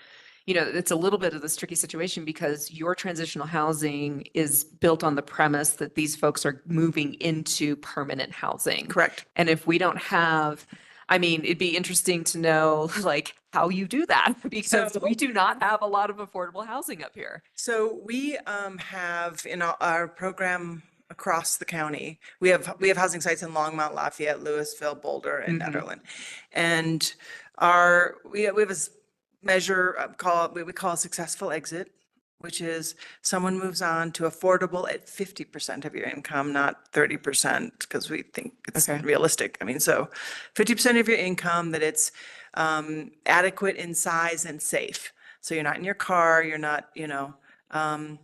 you know, it's a little bit of this tricky situation because your transitional housing is built on the premise that these folks are moving into permanent housing. Correct. And if we don't have, I mean, it'd be interesting to know like how you do that because So- we do not have a lot of affordable housing up here. So we have in our program across the county, we have housing sites in Longmont, Lafayette, Louisville, Boulder, and Mhm. Nederland. And we have a measure, we call a successful exit, which is someone moves on to affordable at 50% of your income, not 30%, because we think it's Okay. realistic. I mean, so 50% of your income, that it's adequate in size and safe. So you're not in your car, you're not, and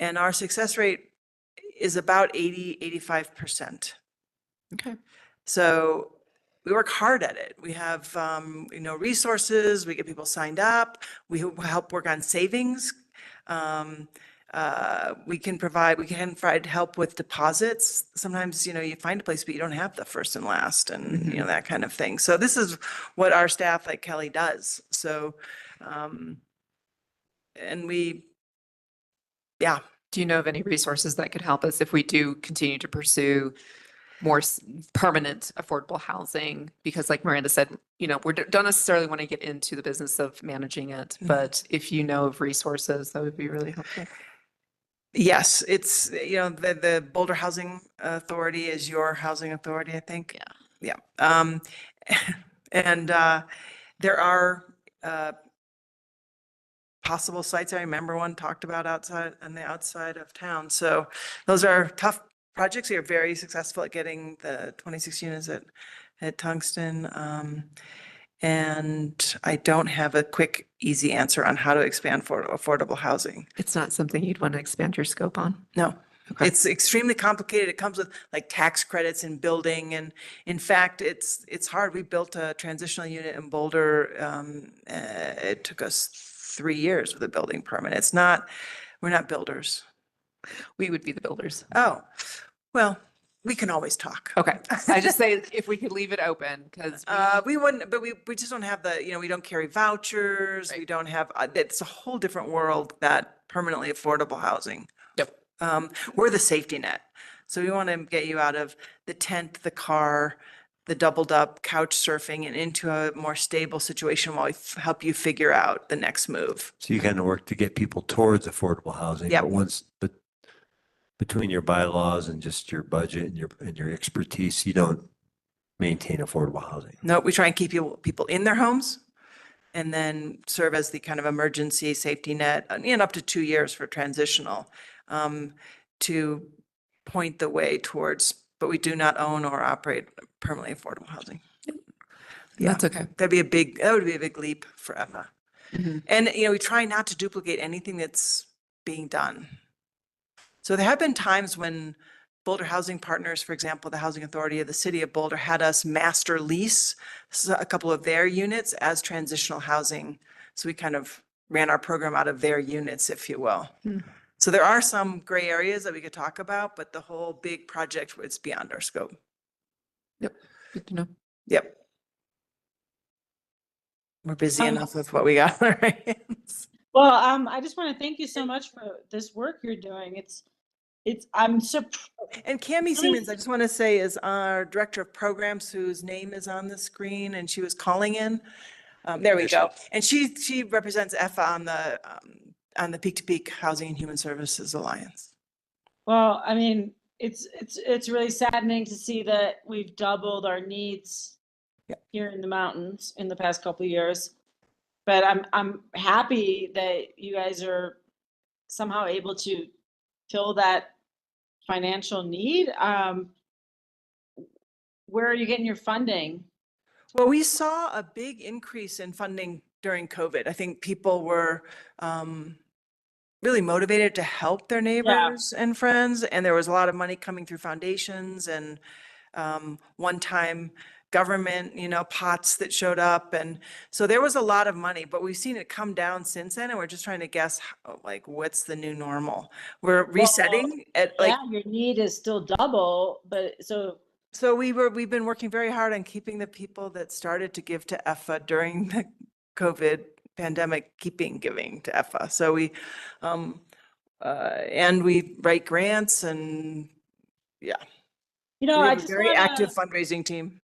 our success rate is about 85%. Okay. So we work hard at it. We have, resources, we get people signed up, we help work on savings. We can provide help with deposits. Sometimes, you find a place, but you don't have the first and last and, that kind of thing. So this is what our staff like Kelly does. So, and yeah. Do you know of any resources that could help us if we do continue to pursue more permanent affordable housing? Because like Miranda said, we don't necessarily want to get into the business of managing it, but if you know of resources, that would be really helpful. Yes, it's, the Boulder Housing Authority is your housing authority, I think. Yeah. Yeah. And there are possible sites. I remember one talked about on the outside of town. So those are tough projects. We are very successful at getting the 26 units at Tungsten. And I don't have a quick, easy answer on how to expand for affordable housing. It's not something you'd want to expand your scope on. No. Okay. It's extremely complicated. It comes with like tax credits and building. And in fact, it's hard. We built a transitional unit in Boulder. It took us 3 years with a building permit. We're not builders. We would be the builders. Oh, well, we can always talk. Okay. I just say if we could leave it open because We wouldn't, but we just don't have we don't carry vouchers. We don't have, it's a whole different world, that permanently affordable housing. Yep. We're the safety net. So we want to get you out of the tent, the car, the doubled up couch surfing and into a more stable situation while we help you figure out the next move. So you kind of work to get people towards affordable housing. Yep. But between your bylaws and just your budget and your expertise, you don't maintain affordable housing. No, we try and keep people in their homes and then serve as the kind of emergency safety net, and up to 2 years for transitional, to point the way towards, but we do not own or operate permanently affordable housing. Yeah. that's okay. That would be a big leap for EFA. Mhm. And, we try not to duplicate anything that's being done. So there have been times when Boulder Housing Partners, for example, the Housing Authority of the City of Boulder, had us master lease a couple of their units as transitional housing. So we kind of ran our program out of their units, if you will. Hmm. So there are some gray areas that we could talk about, but the whole big project was beyond our scope. Yep. Good to know. Yep. We're busy enough with what we got on our hands. Well, I just want to thank you so much for this work you're doing. I'm surprised. And Cami Siemens, I just want to say, is our director of programs, whose name is on the screen, and she was calling in. There we go. And she represents EFA on the Peak to Peak Housing and Human Services Alliance. Well, I mean, it's really saddening to see that we've doubled our needs here in the mountains in the past couple of years. But I'm happy that you guys are somehow able to fill that financial need. Where are you getting your funding? Well, we saw a big increase in funding during COVID. I think people were really motivated to help their neighbors and friends. And there was a lot of money coming through foundations and one-time government, pots that showed up. And so there was a lot of money, but we've seen it come down since then. And we're just trying to guess like, what's the new normal? We're resetting at like, Yeah, your need is still double, but so we've been working very hard on keeping the people that started to give to EFA during the COVID pandemic, keeping giving to EFA. So and we write grants and yeah. We I have a just very want active to, fundraising team.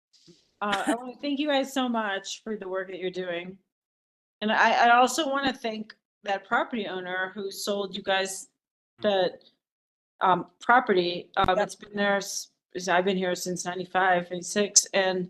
I want to thank you guys so much for the work that you're doing. And I also want to thank that property owner who sold you guys that property. It's been there, I've been here since 95, 96, and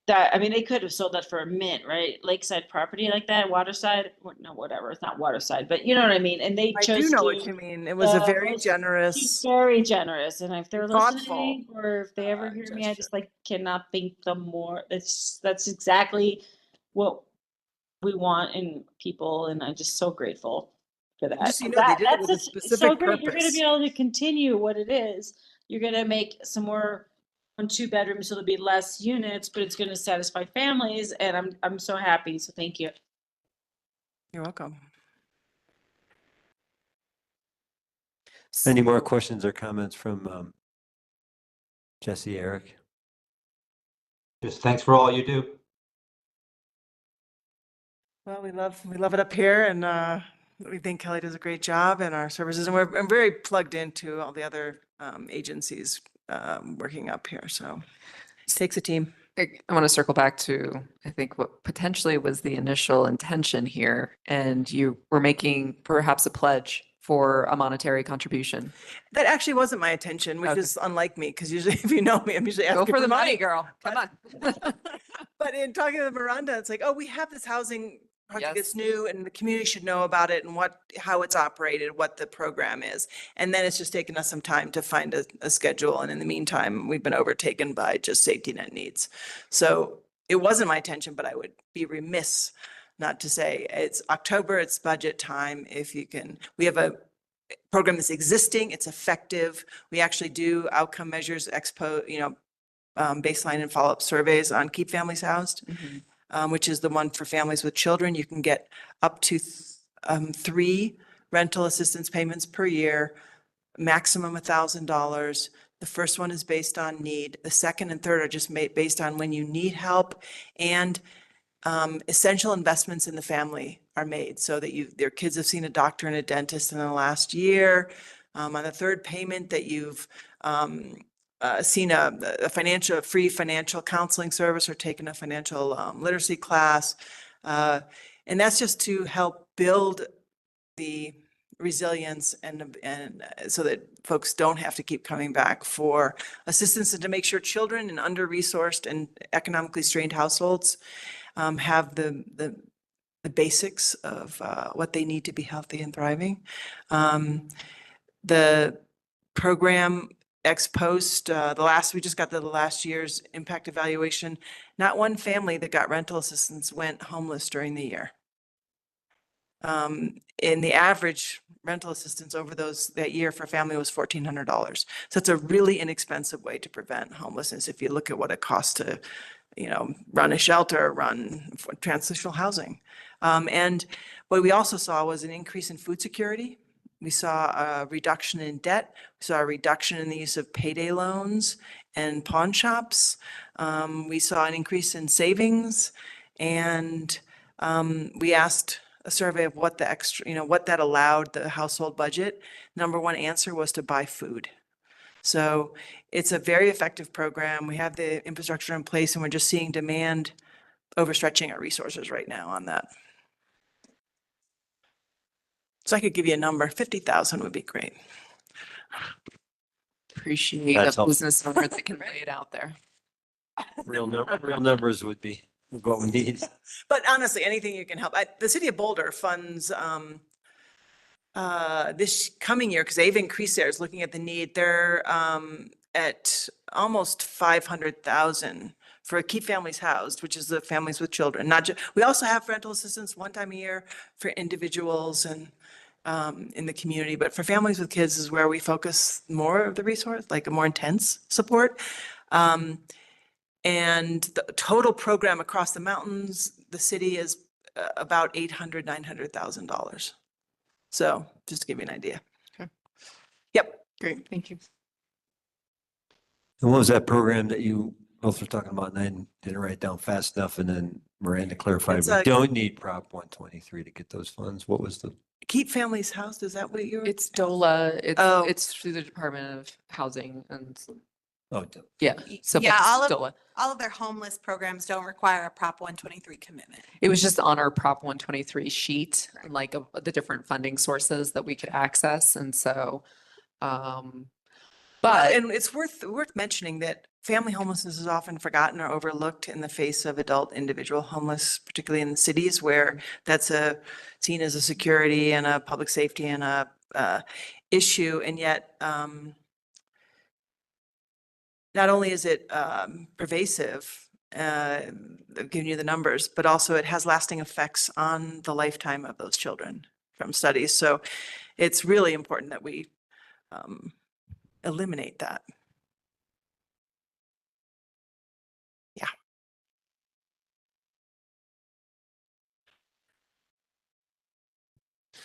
that, I mean, they could have sold that for a mint, right? Lakeside property like that, waterside, no, whatever, it's not waterside, but you know what I mean? And they I chose do know to. what you mean. It was a very She's generous, very generous, and if they're thoughtful, listening, or if they ever hear me, I gesture. just like cannot thank them more. That's exactly what we want in people, and I'm just so grateful for that. Just so you know, they did it That's with a so specific great. You're gonna purpose. be able to continue what it is. You're gonna make some more 1-2 bedrooms, so there'll be less units, but it's gonna satisfy families, and I'm so happy. So thank you. You're welcome. Any more questions or comments from Jesse, Eric? Just thanks for all you do. Well, we love it up here, and we think Kelly does a great job in our services, and I'm very plugged into all the other agencies working up here. So it takes a team. I want to circle back to, I think, what potentially was the initial intention here, and you were making perhaps a pledge for a monetary contribution. That actually wasn't my intention, which Okay. is unlike me, because usually if you know me, I'm usually asking Go for the money, money. girl. Come on. But in talking to Miranda, it's like, oh, we have this housing project that's Yes. new, and the community should know about it and how it's operated, what the program is. And then it's just taken us some time to find a schedule. And in the meantime, we've been overtaken by just safety net needs. So it wasn't my intention, but I would be remiss not to say it's October, it's budget time. If you can, we have a program that's existing, it's effective. We actually do outcome measures, baseline and follow-up surveys on Keep Families Housed, which is the one for families with children. You can get up to 3 rental assistance payments per year, maximum $1,000. The first one is based on need. The second and third are just based on when you need help, and essential investments in the family are made so that their kids have seen a doctor and a dentist in the last year. On the third payment, that you've seen a free financial counseling service or taken a financial literacy class. And that's just to help build the resilience and so that folks don't have to keep coming back for assistance, and to make sure children in under-resourced and economically strained households have the basics of what they need to be healthy and thriving. The program ex post, we just got the last year's impact evaluation. Not one family that got rental assistance went homeless during the year. In the average rental assistance over that year for a family was $1,400. So it's a really inexpensive way to prevent homelessness if you look at what it costs to run a shelter, run transitional housing. And what we also saw was an increase in food security. We saw a reduction in debt. We saw a reduction in the use of payday loans and pawn shops. We saw an increase in savings, and we asked a survey of what the extra, what that allowed the household budget. Number one answer was to buy food. So it's a very effective program. We have the infrastructure in place, and we're just seeing demand overstretching our resources right now on that. So I could give you a number, 50,000 would be great. Appreciate That's a helpful. business owner that can lay it out there. Real numbers would be what we need. But honestly, anything you can help. The city of Boulder funds this coming year, because they've increased theirs, looking at the need, they're at almost 500,000 for Keep Families Housed, which is the families with children. Not just, we also have rental assistance one time a year for individuals, and in the community. But for families with kids is where we focus more of the resource, like a more intense support. And the total program across the mountains, the city is about $900,000. So just to give you an idea. Okay. Yep. Great, thank you. And what was that program that you both were talking about? And I didn't write it down fast enough. And then Miranda clarified, It's we a- don't need Prop 123 to get those funds. What was the? Keep Families Housed, is that what you're? It's DOLA, Oh. it's through the Department of Housing and, Oh, yeah. So Yeah, it's all of, DOLA. all of their homeless programs don't require a Prop 123 commitment. It was just on our Prop 123 sheet, like of the different funding sources that we could access. And so, but And it's worth mentioning that family homelessness is often forgotten or overlooked in the face of adult individual homeless, particularly in the cities where that's seen as a security and a public safety and a issue. And yet, not only is it pervasive, I've given you the numbers, but also it has lasting effects on the lifetime of those children from studies. So it's really important that we eliminate that. Yeah.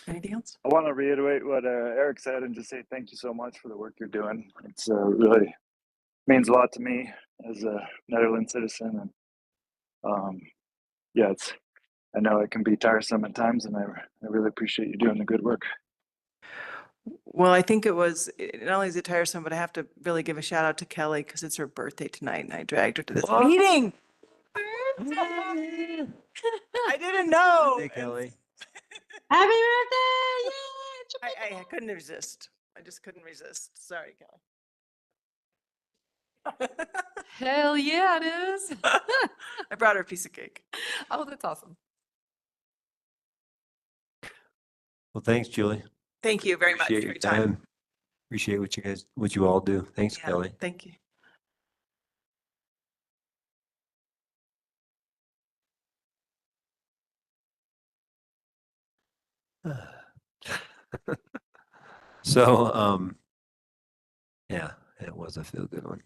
Anything else? I want to reiterate what Eric said and just say thank you so much for the work you're doing. It's really means a lot to me as a Netherlands citizen. And yeah, I know it can be tiresome at times, and I really appreciate you doing the good work. Well, I think not only is it tiresome, but I have to really give a shout out to Kelly because it's her birthday tonight and I dragged her to this meeting. I didn't know. Hey, Kelly. Happy birthday! I couldn't resist. I just couldn't resist. Sorry, Kelly. hell yeah, it is. I brought her a piece of cake. Oh, that's awesome. Well, thanks, Julie. Thank you very much for Appreciate your time. Appreciate what you all do. Thanks, Yeah, Kelly. Thank you. So, yeah, it was a feel good one.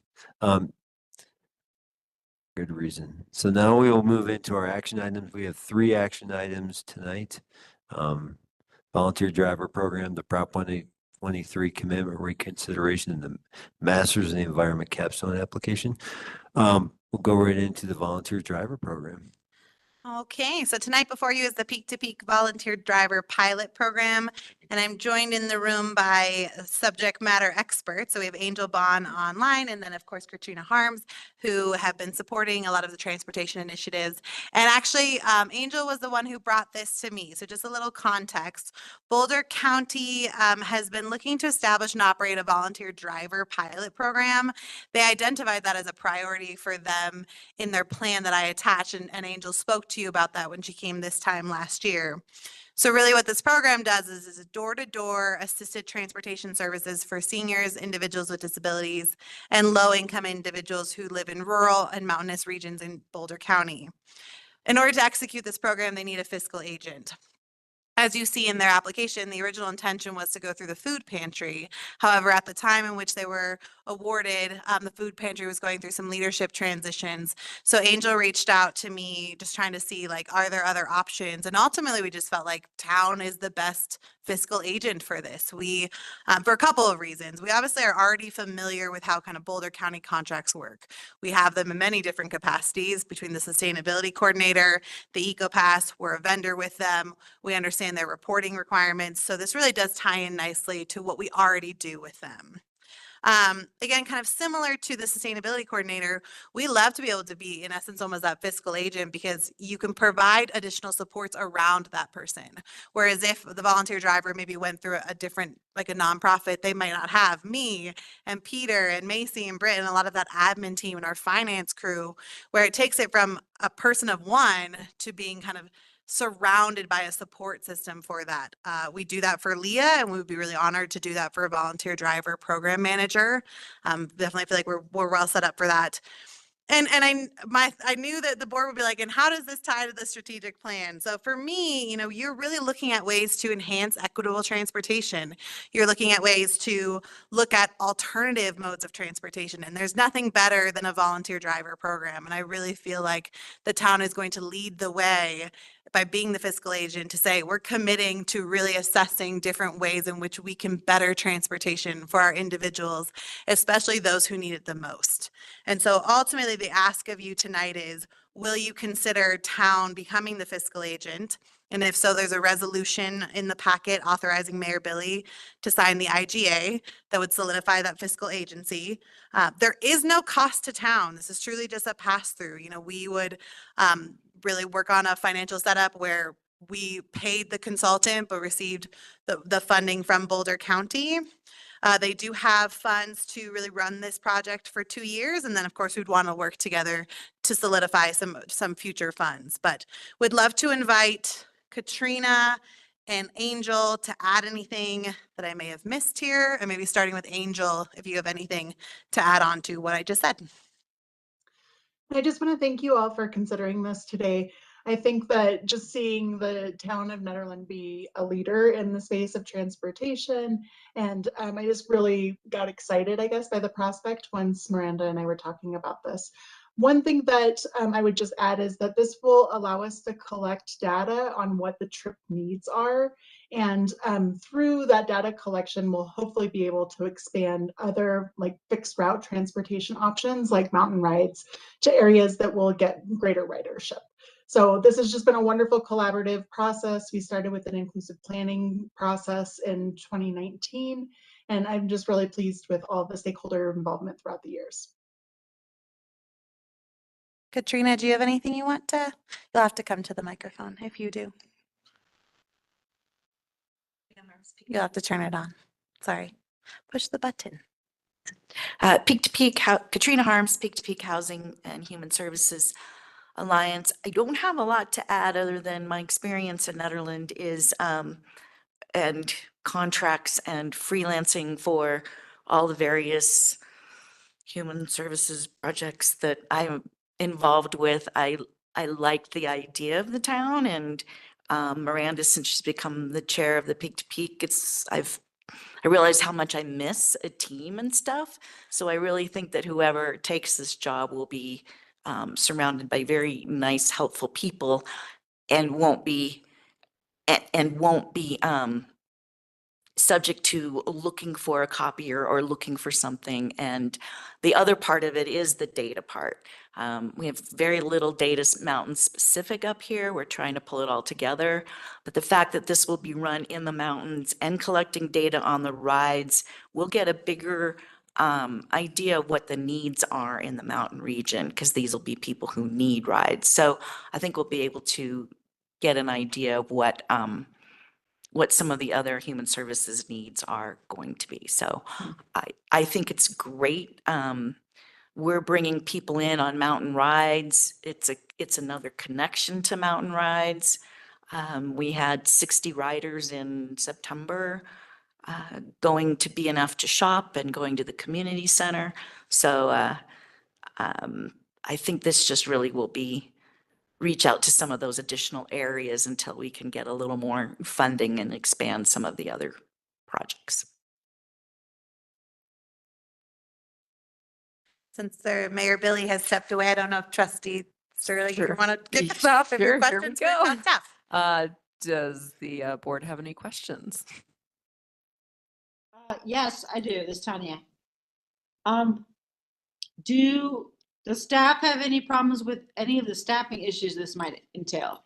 Good reason. So now we will move into our action items. We have 3 action items tonight. Volunteer driver program, the Prop 123 commitment reconsideration, and the Masters in the Environment capstone application. We'll go right into the volunteer driver program. Okay, so tonight before you is the Peak to Peak Volunteer Driver Pilot Program, and I'm joined in the room by subject matter experts. So we have Angel Bond online, and then of course Katrina Harms, who have been supporting a lot of the transportation initiatives. And actually, Angel was the one who brought this to me. So just a little context. Boulder County has been looking to establish and operate a volunteer driver pilot program. They identified that as a priority for them in their plan that I attached, and Angel spoke to you about that when she came this time last year. So really what this program does is a door-to-door assisted transportation services for seniors, individuals with disabilities, and low-income individuals who live in rural and mountainous regions in Boulder County. In order to execute this program, they need a fiscal agent. As you see in their application, the original intention was to go through the food pantry. However, at the time in which they were awarded, the food pantry was going through some leadership transitions. So Angel reached out to me just trying to see, like, are there other options? And ultimately, we just felt like town is the best fiscal agent for this. We, for a couple of reasons. We obviously are already familiar with how kind of Boulder County contracts work. We have them in many different capacities between the sustainability coordinator, the EcoPass, we're a vendor with them. We understand their reporting requirements. So this really does tie in nicely to what we already do with them. Again, kind of similar to the sustainability coordinator, we love to be able to be, in essence, almost that fiscal agent because you can provide additional supports around that person. Whereas if the volunteer driver maybe went through a different, like a nonprofit, they might not have me and Peter and Macy and Britt and a lot of that admin team and our finance crew, where it takes it from a person of one to being kind of surrounded by a support system for that. We do that for Leah, and we would be really honored to do that for a volunteer driver program manager. Definitely feel like we're well set up for that. And I knew that the board would be like, and how does this tie to the strategic plan? So for me, you're really looking at ways to enhance equitable transportation. You're looking at ways to look at alternative modes of transportation. And there's nothing better than a volunteer driver program. And I really feel like the town is going to lead the way by being the fiscal agent to say we're committing to really assessing different ways in which we can better transportation for our individuals, especially those who need it the most. And so ultimately the ask of you tonight is, will you consider town becoming the fiscal agent? And if so, there's a resolution in the packet authorizing Mayor Billy to sign the IGA that would solidify that fiscal agency. There is no cost to town. This is truly just a pass through. We would really work on a financial setup where we paid the consultant but received the funding from Boulder County. They do have funds to really run this project for 2 years. And then of course we'd want to work together to solidify some future funds, but would love to invite Katrina and Angel to add anything that I may have missed here, and maybe starting with Angel, if you have anything to add on to what I just said. I just want to thank you all for considering this today. I think that just seeing the town of Nederland be a leader in the space of transportation, and I just really got excited, I guess, by the prospect once Miranda and I were talking about this. One thing that I would just add is that this will allow us to collect data on what the trip needs are. And through that data collection, we'll hopefully be able to expand other like fixed route transportation options like mountain rides to areas that will get greater ridership. So this has just been a wonderful collaborative process. We started with an inclusive planning process in 2019, and I'm just really pleased with all the stakeholder involvement throughout the years. Katrina, do you have anything you want to? You'll have to come to the microphone if you do. You'll have to turn it on. Sorry. Push the button. Peak to Peak, Katrina Harms, Peak to Peak Housing and Human Services Alliance. I don't have a lot to add other than my experience in Nederland is and contracts and freelancing for all the various human services projects that I'm involved with. I like the idea of the town, and Miranda, since she's become the chair of the Peak to Peak, I realize how much I miss a team and stuff. So I really think that whoever takes this job will be surrounded by very nice, helpful people, and won't be subject to looking for a copier or looking for something. And the other part of it is the data part. We have very little data mountain specific up here. We're trying to pull it all together. But the fact that this will be run in the mountains and collecting data on the rides, we'll get a bigger idea of what the needs are in the mountain region, because these will be people who need rides. So I think we'll be able to get an idea of what some of the other human services needs are going to be. So I think it's great. We're bringing people in on mountain rides. It's another connection to mountain rides. We had 60 riders in September, going to be enough to shop and going to the community center. So I think this just really will reach out to some of those additional areas until we can get a little more funding and expand some of the other projects. Since Mayor Billy has stepped away, I don't know if Trustee Sterling, Sure. you want to kick this off if your Sure, here we questions go. for staff. Does the board have any questions? Yes, I do. This is Tanya. Do the staff have any problems with any of the staffing issues this might entail?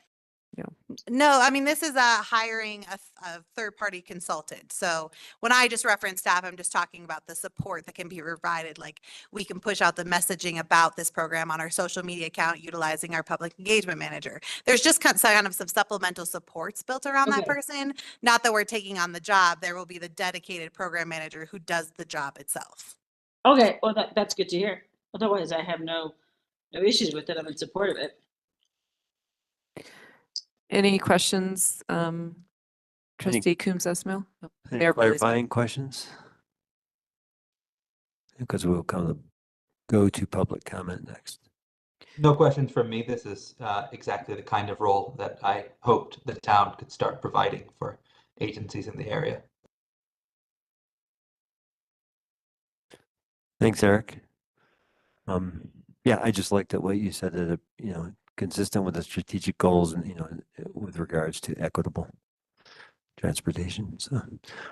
No, I mean, this is hiring a third-party consultant. So when I just reference staff, I'm just talking about the support that can be provided. Like, we can push out the messaging about this program on our social media account utilizing our public engagement manager. There's just kind of some supplemental supports built around that person. Not that we're taking on the job. There will be the dedicated program manager who does the job itself. Okay, well, that's good to hear. Otherwise, I have no issues with it. I'm in support of it. Any questions, Trustee Coombs Esmail? Any Mayor Billy's- clarifying questions? Because we'll go to public comment next. No questions from me. This is exactly the kind of role that I hoped the town could start providing for agencies in the area. Thanks, Eric. Yeah, I just liked it what you said that, consistent with the strategic goals and, with regards to equitable transportation. So,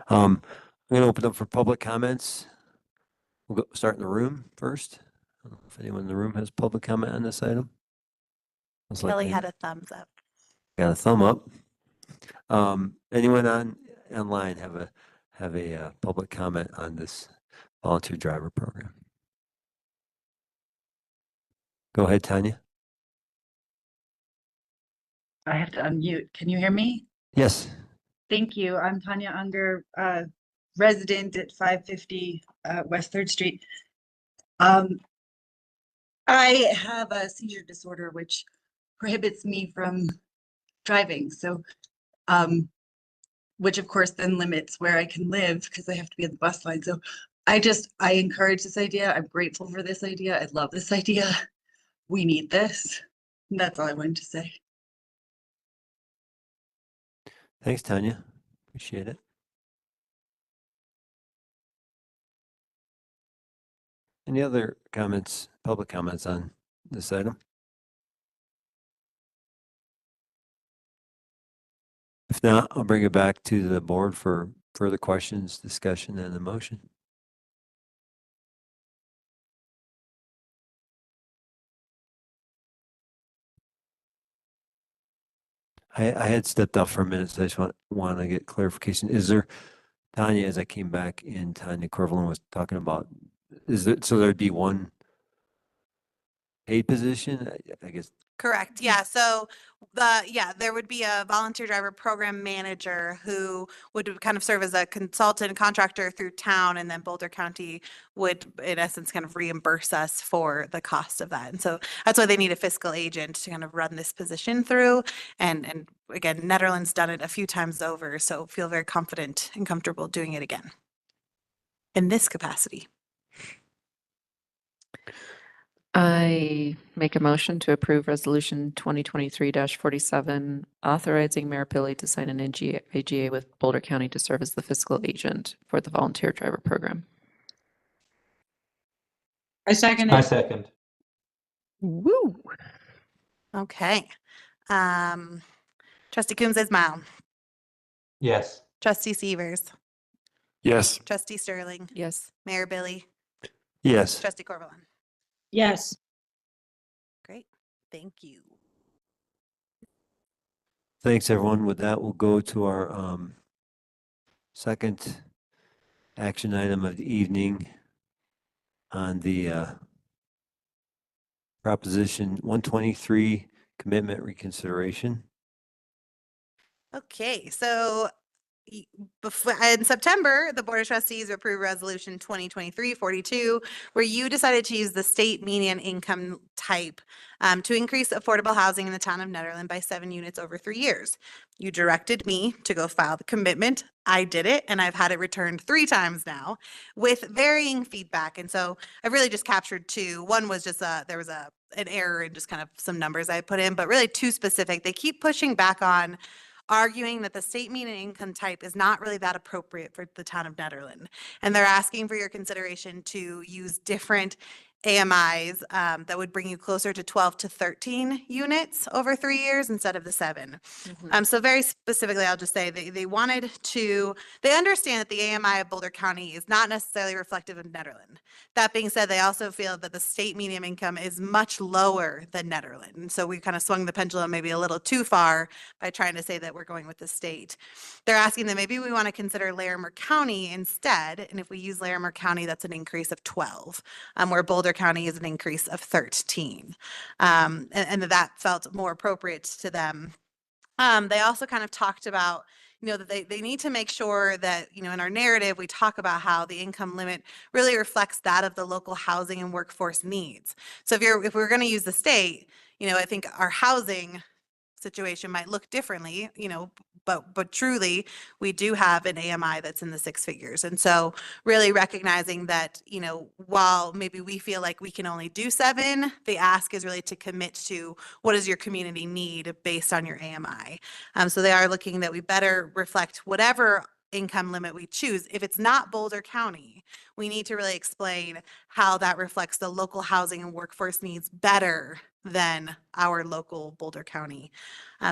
I'm going to open up for public comments. We'll start in the room first. I don't know if anyone in the room has public comment on this item. Looks like Kelly they had a thumbs up. got a thumb up. Anyone online have a public comment on this volunteer driver program? Go ahead, Tanya. I have to unmute. Can you hear me? Yes. Thank you. I'm Tanya Unger, resident at 550 West 3rd Street. I have a seizure disorder which prohibits me from driving. So, which of course then limits where I can live because I have to be at the bus line. So I encourage this idea. I'm grateful for this idea. I love this idea. We need this. And that's all I wanted to say. Thanks, Tanya. Appreciate it. Any other comments, public comments on this item? If not, I'll bring it back to the board for further questions, discussion, and a motion. I had stepped out for a minute, so I just want to get clarification. Is there, Tanya, as I came back in, Tanya Corvalin was talking about, so there'd be one paid position? I guess. Correct. Yeah. So there would be a volunteer driver program manager who would kind of serve as a consultant contractor through town, and then Boulder County would, in essence, kind of reimburse us for the cost of that. And so that's why they need a fiscal agent to kind of run this position through. And again, Nederland's done it a few times over, so feel very confident and comfortable doing it again in this capacity. I make a motion to approve resolution 2023-47, authorizing Mayor Billy to sign an AGA with Boulder County to serve as the fiscal agent for the volunteer driver program. I second I it. second. Woo! Okay. Trustee Coombs Ismail, Yes. Trustee Severs, Yes. Trustee Sterling, Yes. Mayor Billy, Yes. Trustee Corvalin. Yes. Great. Thank you. Thanks, everyone. With that, we'll go to our second action item of the evening on the Proposition 123 commitment reconsideration. Okay, so before, in September, the Board of Trustees approved Resolution 2023-42, where you decided to use the state median income type to increase affordable housing in the town of Nederland by 7 units over 3 years. You directed me to go file the commitment. I did it, and I've had it returned 3 times now with varying feedback. And so I've really just captured 2. One was just there was an error in just kind of some numbers I put in, but really 2 specific. They keep pushing back on arguing that the state median income type is not really that appropriate for the town of Nederland. And they're asking for your consideration to use different AMIs that would bring you closer to 12 to 13 units over 3 years instead of the 7. So very specifically, I'll just say they understand that the AMI of Boulder County is not necessarily reflective of Nederland. That being said, they also feel that the state median income is much lower than Nederland. And so we kind of swung the pendulum maybe a little too far by trying to say that we're going with the state. They're asking that maybe we want to consider Larimer County instead. And if we use Larimer County, that's an increase of 12, where Boulder County is an increase of 13. And that felt more appropriate to them. They also kind of talked about, that they need to make sure that, in our narrative, we talk about how the income limit really reflects that of the local housing and workforce needs. So if we're going to use the state, I think our housing situation might look differently, but truly we do have an AMI that's in the six figures. And so really recognizing that, while maybe we feel like we can only do 7, the ask is really to commit to what does your community need based on your AMI. So they are looking that we better reflect whatever income limit we choose. If it's not Boulder County, we need to really explain how that reflects the local housing and workforce needs better than our local Boulder County.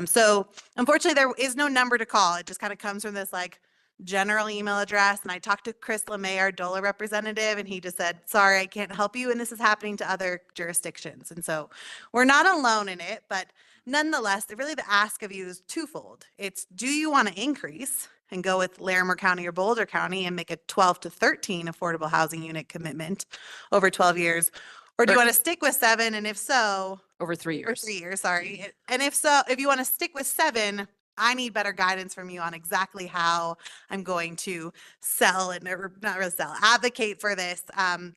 So unfortunately, there is no number to call. It just kind of comes from this like general email address. And I talked to Chris LeMay, our DOLA representative, and he just said, sorry, I can't help you. And this is happening to other jurisdictions. And so we're not alone in it, but nonetheless, really the ask of you is twofold. It's, do you want to increase and go with Larimer County or Boulder County and make a 12 to 13 affordable housing unit commitment over 12 years? Or do you want to stick with 7? And if so, Over 3 or years. 3 years, sorry. And if so, if you want to stick with 7, I need better guidance from you on exactly how I'm going to sell it, or not really sell, advocate for this.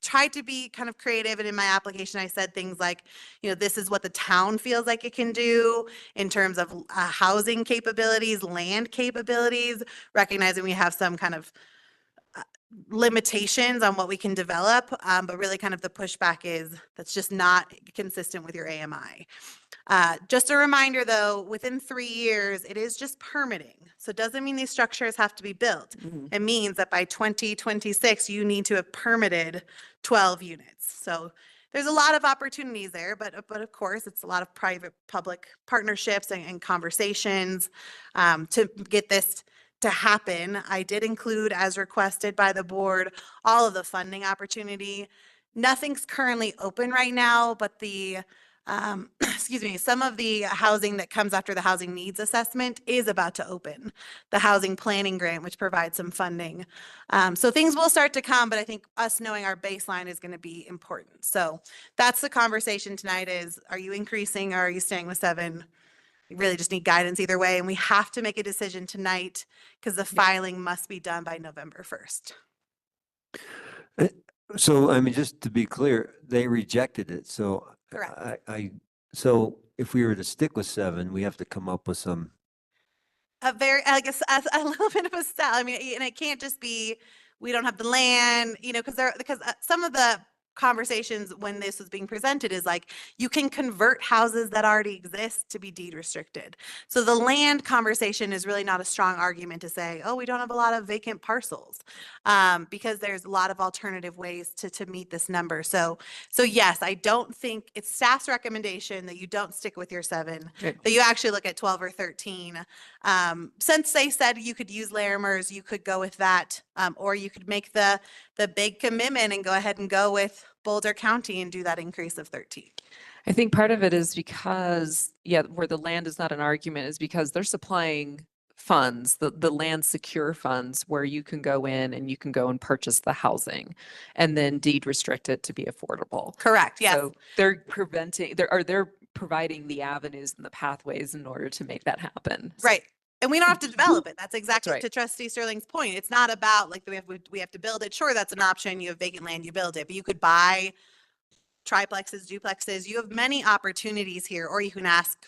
Try to be kind of creative. And in my application, I said things like, this is what the town feels like it can do in terms of housing capabilities, land capabilities, recognizing we have some kind of limitations on what we can develop, but really kind of the pushback is that's just not consistent with your AMI. Just a reminder though, within 3 years, it is just permitting. So it doesn't mean these structures have to be built. It means that by 2026, you need to have permitted 12 units. So there's a lot of opportunities there, but of course, it's a lot of private-public partnerships and conversations to get this to happen. I did include, as requested by the board, all of the funding opportunity. Nothing's currently open right now, but the excuse me, some of the housing that comes after the housing needs assessment is about to open. The housing planning grant, which provides some funding. So things will start to come, but I think us knowing our baseline is going to be important. So that's the conversation tonight is, are you increasing or are you staying with 7? We really just need guidance either way. And we have to make a decision tonight because the filing must be done by November 1st. So, I mean, just to be clear, they rejected it. So Correct. So if we were to stick with 7, we have to come up with some. I guess a little bit of a style. I mean, and it can't just be, we don't have the land, because some of the conversations when this was being presented is like, you can convert houses that already exist to be deed restricted. So the land conversation is really not a strong argument to say, oh, we don't have a lot of vacant parcels, because there's a lot of alternative ways to meet this number. So yes, I don't think it's staff's recommendation that you don't stick with your 7, that you actually look at 12 or 13. Since they said you could use Larimer's, you could go with that, or you could make the big commitment and go ahead and go with Boulder County and do that increase of 13. I think part of it is because, where the land is not an argument is because they're supplying funds, the land secure funds where you can go in and you can go and purchase the housing and then deed restrict it to be affordable. Correct. Yes. So they're providing the avenues and the pathways in order to make that happen. Right. And we don't have to develop it. That's exactly right. to Trustee Sterling's point. It's not about like we have to build it. Sure, that's an option. You have vacant land, you build it, but you could buy triplexes, duplexes. You have many opportunities here, or you can ask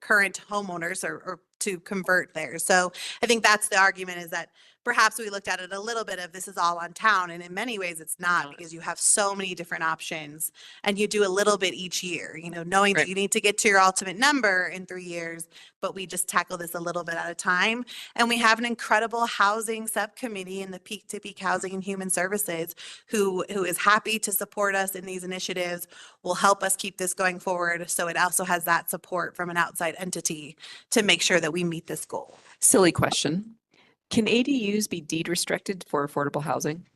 current homeowners or to convert theirs. So I think that's the argument, is that perhaps we looked at it a little bit of this is all on town, and in many ways it's not, because you have so many different options and you do a little bit each year, knowing that you need to get to your ultimate number in 3 years, but we just tackle this a little bit at a time. And we have an incredible housing subcommittee in the Peak to Peak Housing and Human Services who is happy to support us in these initiatives, will help us keep this going forward. So it also has that support from an outside entity to make sure that we meet this goal. Silly question. Can ADUs be deed restricted for affordable housing?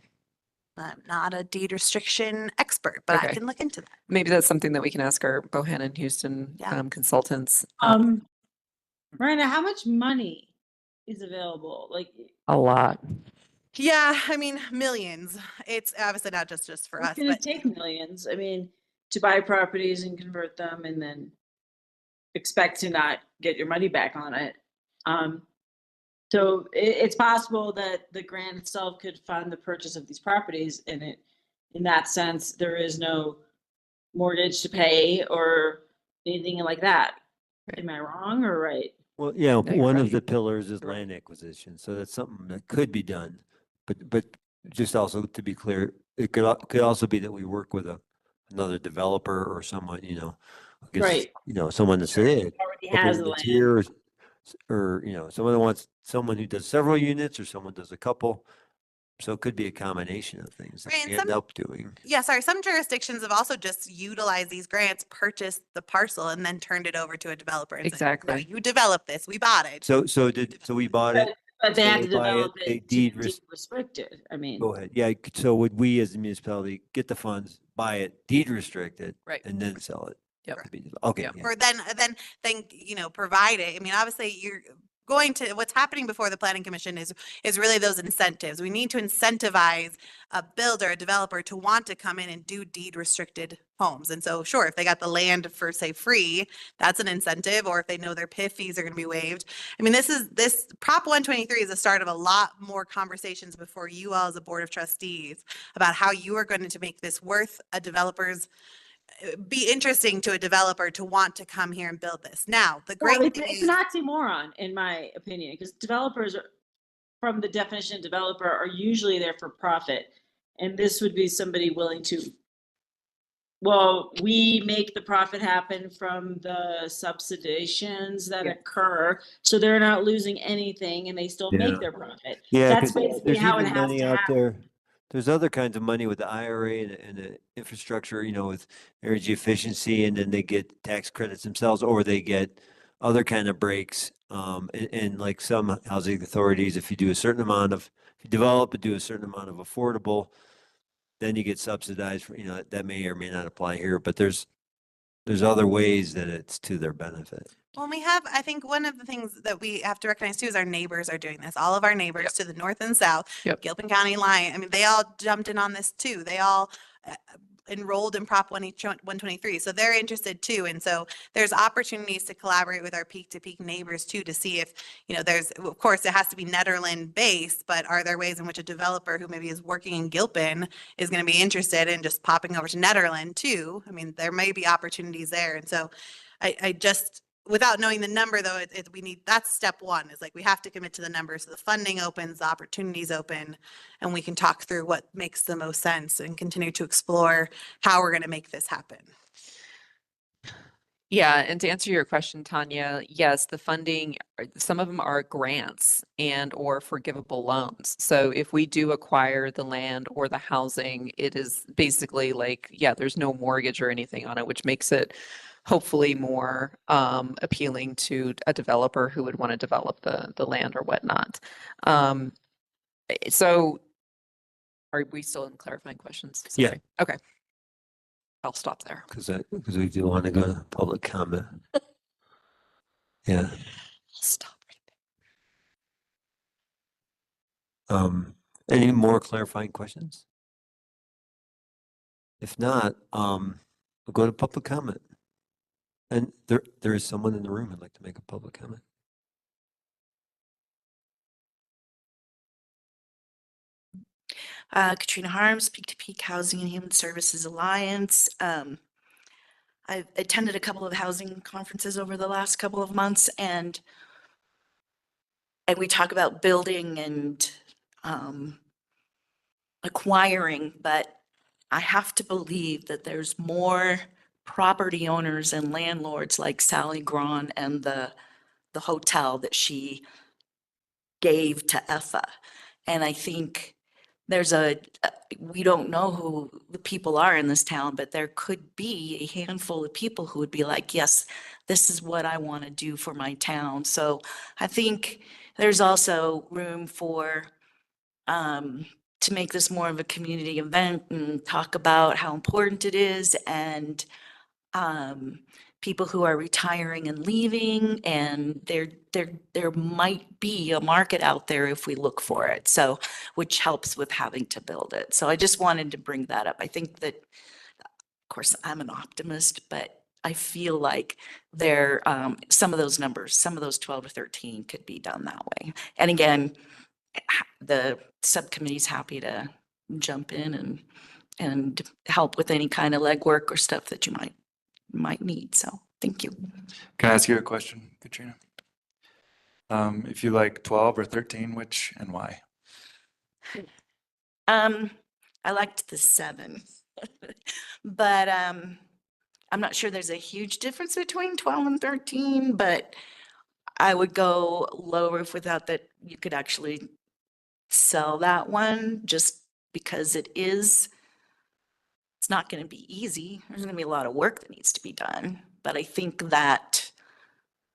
I'm not a deed restriction expert, but I Okay. can look into that. Maybe that's something that we can ask our Bohannon Houston Yeah. Consultants. Miranda, how much money is available? Like, A lot. Yeah, I mean, millions. It's obviously not just for it's us, going but to take millions. I mean, to buy properties and convert them and then expect to not get your money back on it. So it's possible that the grant itself could fund the purchase of these properties, and in that sense, there is no mortgage to pay or anything like that. Am I wrong or right? Well, yeah, No, you're one of right. the pillars is You're right. land acquisition, so that's something that could be done. But just also to be clear, it could also be that we work with another developer or someone, who gives, Right. someone that's Already has the units land. here, or, someone that wants, someone who does several units or someone does a couple. So it could be a combination of things that Right, and we end some- up doing. Yeah, sorry, some jurisdictions have also just utilized these grants, purchased the parcel and then turned it over to a developer and said, "No, Exactly. you develop this, we bought it." So we bought it. But they So had they to buy it, develop they it to deed deed res- restricted. I mean, Go ahead. Yeah, so would we as a municipality get the funds, buy it, deed restrict it, Right. and then sell it? Yep. to be- Okay, Yep. yeah. Or then provide it. I mean, obviously you're going to, what's happening before the planning commission is really those incentives. We need to incentivize a builder, a developer to want to come in and do deed restricted homes. And so sure, if they got the land for say free, that's an incentive, or if they know their PIF fees are going to be waived. I mean, this Prop 123 is the start of a lot more conversations before you all as a board of trustees about how you are going to make this worth a developer's be interesting to a developer to want to come here and build this. Now, the well, great it's, thing it's is, an oxymoron, in my opinion, because developers are, from the definition of developer, are usually there for profit. And this would be somebody willing to, well, we make the profit happen from the subsidizations that occur. So they're not losing anything and they still Yeah. make their profit. Yeah, That's 'cause basically there's how it even has money to out happen. there. There's other kinds of money with the IRA and the infrastructure, with energy efficiency, and then they get tax credits themselves, or they get other kind of breaks. And like some housing authorities, if you develop and do a certain amount of affordable, then you get subsidized for, that may or may not apply here, but there's other ways that it's to their benefit. well, I think one of the things that we have to recognize too is our neighbors are doing this. All of our neighbors Yep. to the north and south, Yep. Gilpin County line, I mean, they all jumped in on this too. They all enrolled in Prop 123. So they're interested too. And so there's opportunities to collaborate with our peak to peak neighbors too, to see if, of course, it has to be Nederland based, but are there ways in which a developer who maybe is working in Gilpin is going to be interested in just popping over to Nederland too? I mean, there may be opportunities there. And so I just, without knowing the number though, that's step one, is like, we have to commit to the number. So the funding opens, the opportunities open, and we can talk through what makes the most sense and continue to explore how we're going to make this happen. Yeah, and to answer your question, Tanya, yes, the funding, some of them are grants and or forgivable loans. So if we do acquire the land or the housing, it is basically like, yeah, there's no mortgage or anything on it, which makes it hopefully more appealing to a developer who would want to develop the land or whatnot. So are we still in clarifying questions? Yeah. Sorry. Okay. I'll stop there. Because we do want to go to public comment. Yeah. Stop. Any more clarifying questions? If not, we'll go to public comment. And there is someone in the room who'd like to make a public comment. Katrina Harms, Peak to Peak Housing and Human Services Alliance. I've attended a couple of housing conferences over the last couple of months, and we talk about building and acquiring, but I have to believe that there's more property owners and landlords like Sally Braun and the hotel that she gave to EFA. And I think there's we don't know who the people are in this town, but there could be a handful of people who would be like, yes, this is what I want to do for my town. So I think there's also room for, to make this more of a community event and talk about how important it is, and people who are retiring and leaving, and there might be a market out there if we look for it. So, which helps with having to build it. So I just wanted to bring that up. I think that, of course, I'm an optimist, but I feel like there, some of those numbers, some of those 12 to 13 could be done that way. And again, the subcommittee's happy to jump in and help with any kind of legwork or stuff that you might need. So Thank you. Can I ask you a question, Katrina? If you like 12 or 13, which and why? I liked the 7, but I'm not sure there's a huge difference between 12 and 13, but I would go lower if without that you could actually sell that one just because it's not going to be easy. There's going to be a lot of work that needs to be done. But I think that,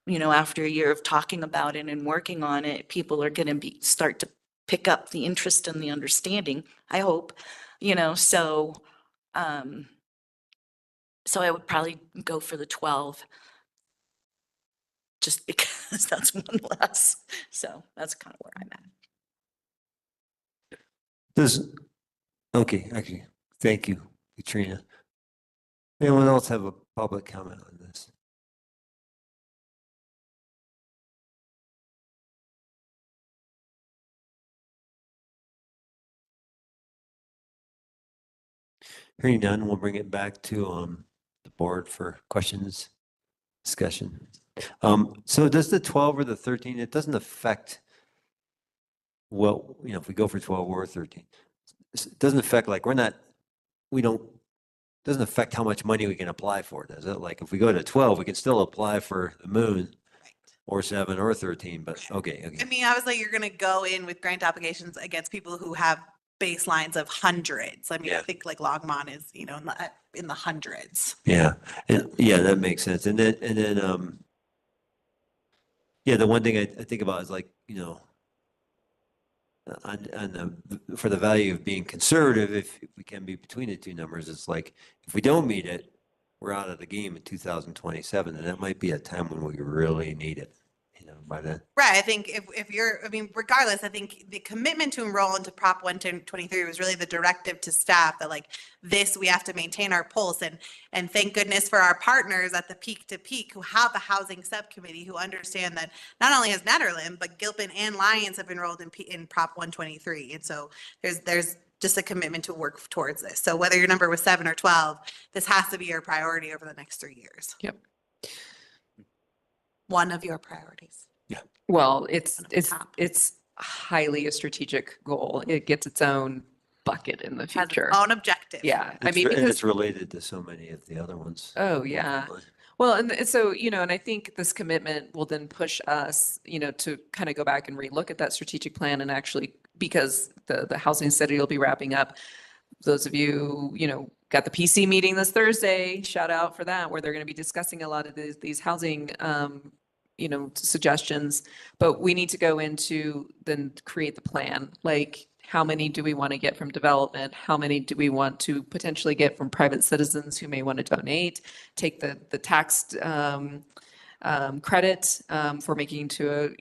after a year of talking about it and working on it, people are going to start to pick up the interest and the understanding, I hope, so I would probably go for the 12 just because that's one less. So that's kind of where I'm at. Okay, actually, thank you, Katrina. Anyone else have a public comment on this? Hearing none, we'll bring it back to the board for questions, discussion. So does the 12 or the 13, it doesn't affect if we go for 12 or 13, it doesn't affect doesn't affect how much money we can apply for, does it? Like if we go to 12, we can still apply for the moon or 7 or 13, but okay. I mean, obviously you're going to go in with grant applications against people who have baselines of hundreds. I mean, I think like Longmont is, in the hundreds. Yeah. That makes sense. And then, the one thing I think about is like, for the value of being conservative, if we can be between the two numbers, it's like, if we don't meet it, we're out of the game in 2027, and that might be a time when we really need it, by then. Right. I think regardless, I think the commitment to enroll into Prop 123 was really the directive to staff that we have to maintain our pulse, and thank goodness for our partners at the Peak to Peak who have a housing subcommittee who understand that not only has Nederland, but Gilpin and Lyons have enrolled in Prop 123. And so there's just a commitment to work towards this. So whether your number was 7 or 12, this has to be your priority over the next 3 years. Yep. One of your priorities. Well, it's highly a strategic goal. It gets its own bucket in the Has future. its own objective. Yeah. And it's related to so many of the other ones. Oh, yeah. Well, and so, and I think this commitment will then push us, to kind of go back and relook at that strategic plan, and actually, because the housing study will be wrapping up. Those of you, got the PC meeting this Thursday, shout out for that, where they're going to be discussing a lot of these housing, suggestions, but we need to go into then create the plan. Like, how many do we want to get from development? How many do we want to potentially get from private citizens who may want to donate? Take the tax credit for making to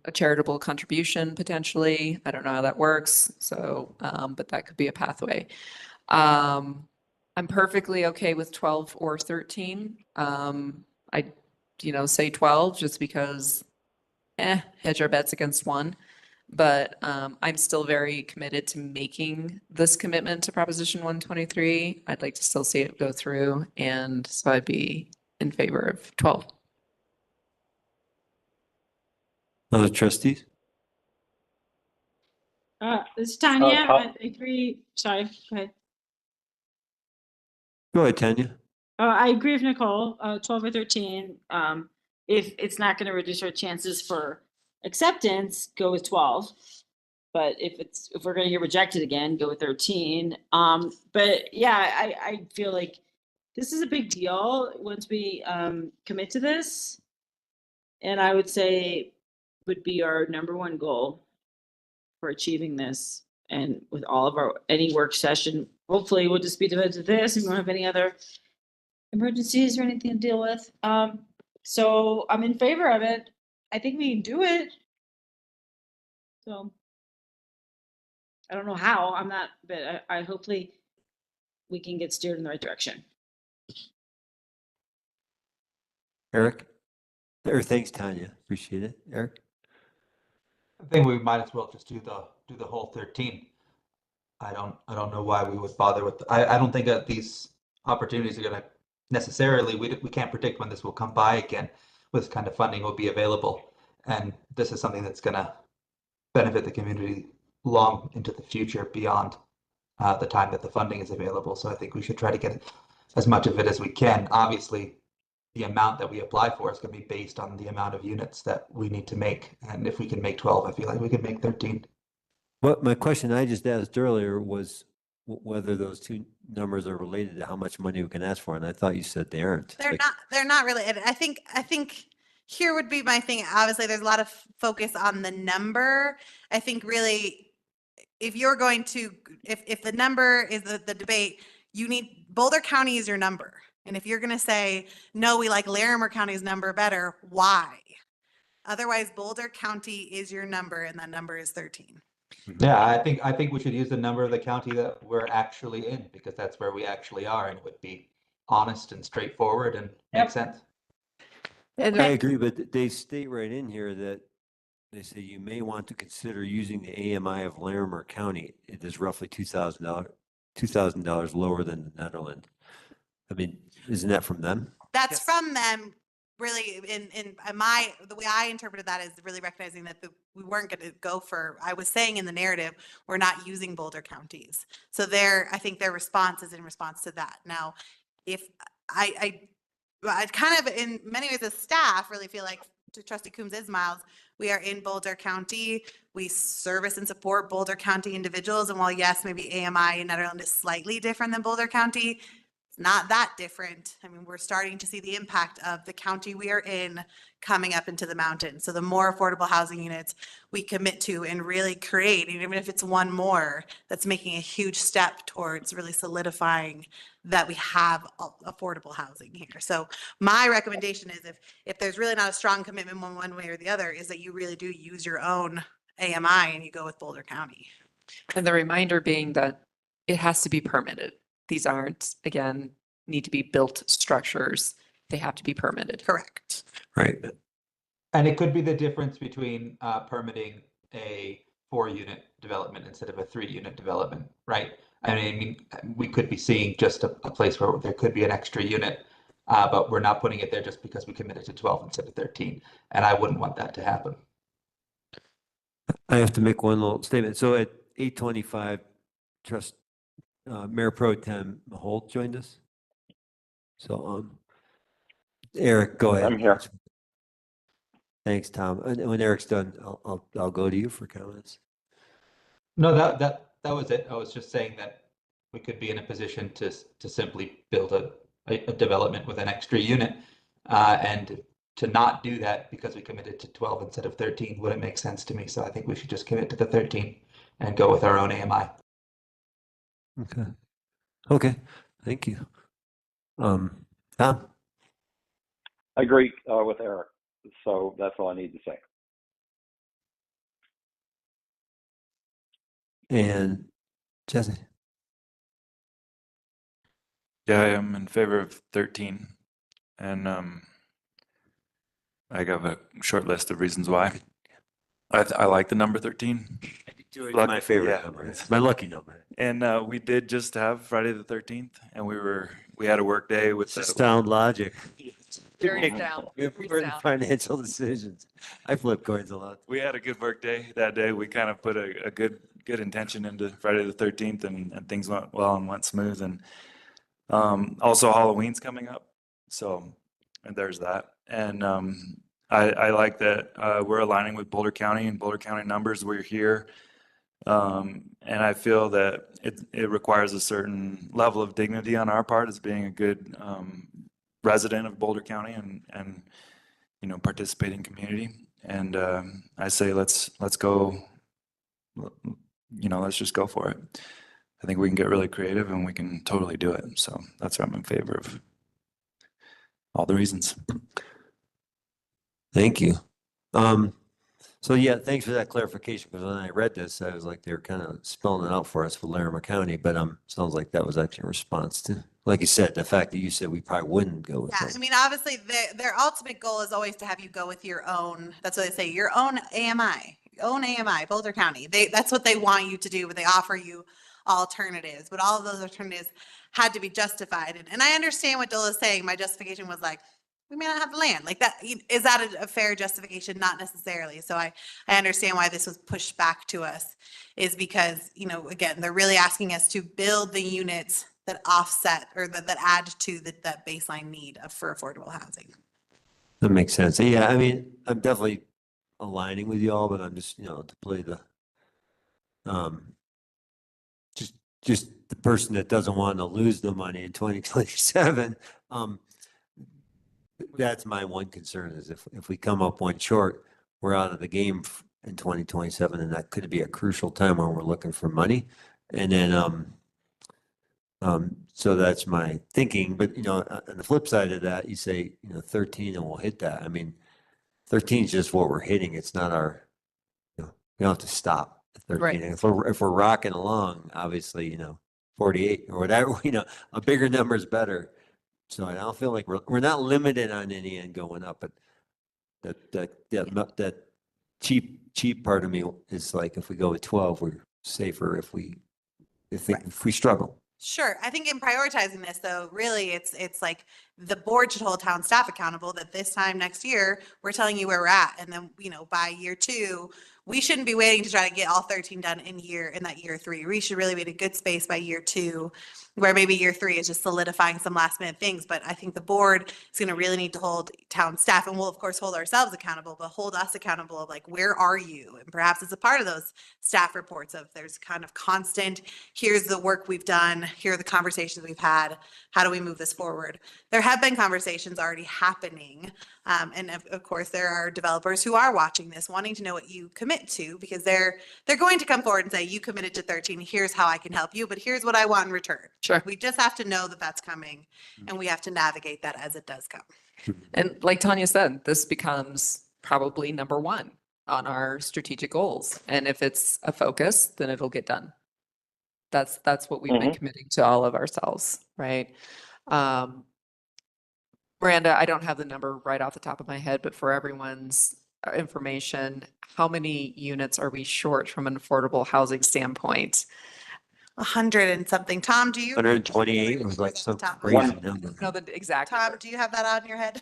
a charitable contribution potentially. I don't know how that works. So, but that could be a pathway. I'm perfectly okay with 12 or 13. I say 12 just because, hedge our bets against one. But I'm still very committed to making this commitment to Proposition 123. I'd like to still see it go through, and so I'd be in favor of 12. Other trustees? This is Tanya. I agree. Sorry, go ahead. Go ahead, Tanya. I agree with Nicole, 12 or 13. If it's not going to reduce our chances for acceptance, go with 12. But if we're going to get rejected again, go with 13. But yeah, I feel like this is a big deal once we commit to this. And I would say would be our number one goal for achieving this. And with all of any work session, hopefully we'll just be devoted to this and we won't have any other emergencies or anything to deal with. So I'm in favor of it. I think we can do it. So I don't know how, I'm not, but I hopefully we can get steered in the right direction. Eric? Thanks, Tanya. Appreciate it. Eric? I think we might as well just do the whole 13. I don't know why we would bother with I don't think that these opportunities are going to necessarily, we can't predict when this will come by again, what kind of funding will be available. And this is something that's going to benefit the community long into the future beyond the time that the funding is available. So I think we should try to get as much of it as we can. Obviously, the amount that we apply for is going to be based on the amount of units that we need to make. And if we can make 12, I feel like we could make 13. What my question I just asked earlier was whether those two numbers are related to how much money we can ask for, and I thought you said they aren't. They're Like, not, they're not really. And I think here would be my thing. Obviously, there's a lot of focus on the number. I think really, if you're going to, if the number is the debate, you need, Boulder County is your number. And if you're going to say, no, we like Larimer County's number better, why? Otherwise, Boulder County is your number, and that number is 13. Yeah, I think we should use the number of the county that we're actually in, because that's where we actually are, and it would be honest and straightforward and make sense. And I agree, but they state right in here that they say you may want to consider using the AMI of Larimer County. It is roughly $2,000 lower than the Netherlands. I mean, isn't that from them? That's from them. Really, the way I interpreted that is really recognizing that we weren't going to go for, I was saying in the narrative, we're not using Boulder counties. So I think their response is in response to that. Now, if I kind of, in many ways, as staff, really feel like, to Trustee Coombs' Miles, we are in Boulder County. We service and support Boulder County individuals. And while, yes, maybe AMI in Netherlands is slightly different than Boulder County, not that different. I mean, we're starting to see the impact of the county we are in coming up into the mountains. So the more affordable housing units we commit to and really create, and even if it's one more, that's making a huge step towards really solidifying that we have affordable housing here. So my recommendation is, if there's really not a strong commitment one way or the other, is that you really do use your own AMI and you go with Boulder County. And the reminder being that it has to be permitted. These aren't, again, need to be built structures. They have to be permitted. Correct. Right. And it could be the difference between permitting a 4-unit development instead of a 3-unit development, right? I mean, we could be seeing just a place where there could be an extra unit, but we're not putting it there just because we committed to 12 instead of 13. And I wouldn't want that to happen. I have to make one little statement. So at 8:25, Mayor Pro Tem Holt joined us. So, Eric, go ahead. I'm here. Thanks, Tom. And when Eric's done, I'll go to you for comments. No, that was it. I was just saying that we could be in a position to simply build a development with an extra unit, and to not do that because we committed to 12 instead of 13 wouldn't make sense to me. So I think we should just commit to the 13 and go with our own AMI. Okay. Thank you. Tom? I agree with Eric. So that's all I need to say. And Jesse? Yeah, I am in favor of 13. And I have a short list of reasons why. I like the number 13. It's my favorite number. It's my lucky number. And we did just have Friday the 13th, and we had a work day with sound logic. Very down. Financial decisions. I flip coins a lot. We had a good work day that day. We kind of put a good intention into Friday the 13th, and things went well and went smooth. And also Halloween's coming up, so and there's that. And I like that we're aligning with Boulder County and Boulder County numbers. We're here. And I feel that it requires a certain level of dignity on our part as being a good resident of Boulder County and participating community. And I say let's go. Let's just go for it. I think we can get really creative and we can totally do it. So that's why I'm in favor of all the reasons. Thank you. So yeah, thanks for that clarification, because when I read this, I was like, they were kind of spelling it out for us for Larimer County, but sounds like that was actually a response to, like you said, the fact that you said we probably wouldn't go with Yeah, that. I mean, obviously, their ultimate goal is always to have you go with your own, that's what they say, your own AMI, Boulder County. That's what they want you to do, but they offer you alternatives, but all of those alternatives had to be justified. And I understand what Dola's saying. My justification was like, we may not have the land. Like that, is that a fair justification? Not necessarily. So I understand why this was pushed back to us, is because, you know, again, they're really asking us to build the units that offset or that add to that baseline need for affordable housing. That makes sense. Yeah, I mean, I'm definitely aligning with you all, but I'm just, you know, to play the, just the person that doesn't want to lose the money in 2027. That's my one concern, is if we come up one short, we're out of the game in 2027, and that could be a crucial time when we're looking for money. And then, so that's my thinking. But, you know, on the flip side of that, you say, you know, 13 and we'll hit that. I mean, 13 is just what we're hitting. It's not our, you know, we don't have to stop at 13. Right. And if we're rocking along, obviously, you know, 48 or whatever, you know, a bigger number is better. So I don't feel like we're not limited on any end going up, but that cheap part of me is like, if we go with 12, we're safer if we struggle. Sure. I think in prioritizing this, though, really it's like the board should hold town staff accountable that this time next year, we're telling you where we're at. And then, you know, by year 2, we shouldn't be waiting to try to get all 13 done in that year 3. We should really be in a good space by year 2, where maybe year 3 is just solidifying some last minute things. But I think the board is going to really need to hold town staff, and we'll of course hold ourselves accountable, but hold us accountable of like, where are you? And perhaps it's a part of those staff reports of there's kind of constant, here's the work we've done, here are the conversations we've had, how do we move this forward? There have been conversations already happening. And of course, there are developers who are watching this, wanting to know what you commit to, because they're going to come forward and say, you committed to 13, here's how I can help you, but here's what I want in return. Sure. We just have to know that that's coming, and we have to navigate that as it does come. And like Tanya said, this becomes probably number 1 on our strategic goals. And if it's a focus, then it'll get done. That's what we've been committing to all of ourselves, right? Miranda, I don't have the number right off the top of my head, but for everyone's information, how many units are we short from an affordable housing standpoint? 100 and something. Tom, do you? 128 was like some Top. crazy number. No, the exact. Tom, number. do you have that out in your head?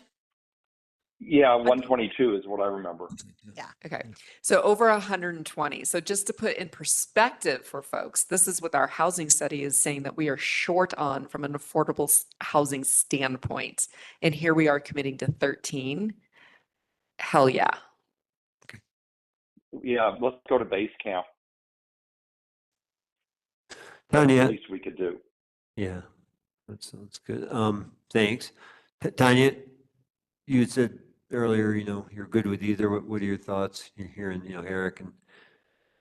Yeah, 122 is what I remember. Yeah. Okay. So over 120. So just to put in perspective for folks, this is what our housing study is saying that we are short on from an affordable housing standpoint. And here we are committing to 13. Hell yeah. Yeah, let's go to base camp. That's Tanya. the least we could do. Yeah, that sounds good. Thanks. Tanya, you had said earlier, you know, you're good with either. What are your thoughts? You're hearing, you know, Eric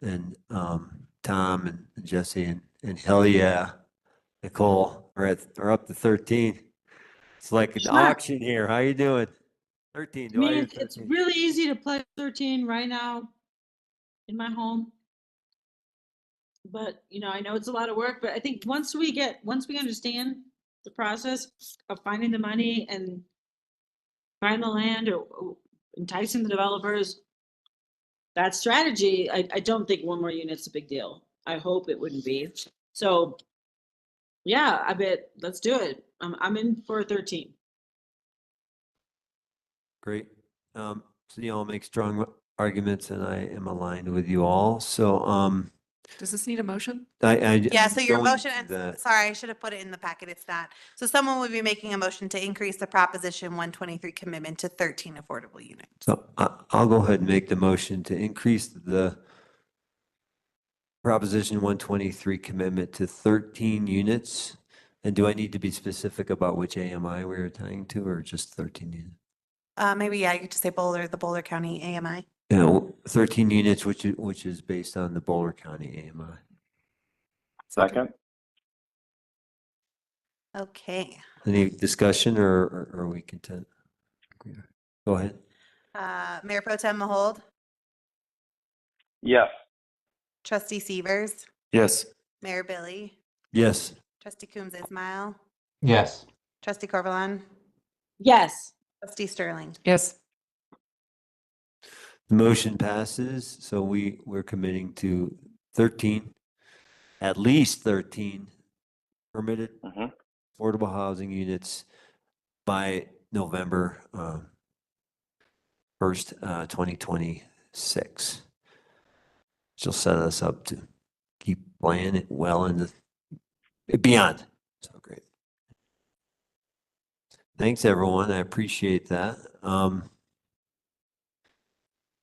and Tom and Jesse and hell yeah, Nicole are up to 13. It's like an auction here. How you doing? 13. I Do I mean, hear it's 13? really easy to play 13 right now in my home. But, you know, I know it's a lot of work, but I think once we understand the process of finding the money and finding the land or enticing the developers, that strategy, I don't think 1 more unit's a big deal. I hope it wouldn't be. So, yeah, I bet let's do it. I'm in for 13. Great. So you all make strong arguments, and I am aligned with you all. So, Does this need a motion? Yeah, so your going motion, to and that. sorry, I should have put it in the packet. It's not. So someone would be making a motion to increase the Proposition 123 commitment to 13 affordable units. So I'll go ahead and make the motion to increase the Proposition 123 commitment to 13 units. And do I need to be specific about which AMI we're tying to, or just 13 units? Maybe, yeah, you could just say the Boulder County AMI. You know, 13 units, which is based on the Boulder County AMI. Second. Okay. Any discussion, or are we content? Go ahead. Mayor Pro Tem Mahold, Yes. Trustee Severs, Yes. Mayor Billy, Yes. Trustee Coombs Ismail, Yes. Trustee Corvalon, Yes. Trustee Sterling. Yes. The motion passes, so we're committing to 13 at least 13 permitted Mhm. affordable housing units by November 1st, 2026. She'll set us up to keep playing it well in the beyond. So great. Thanks, everyone. I appreciate that.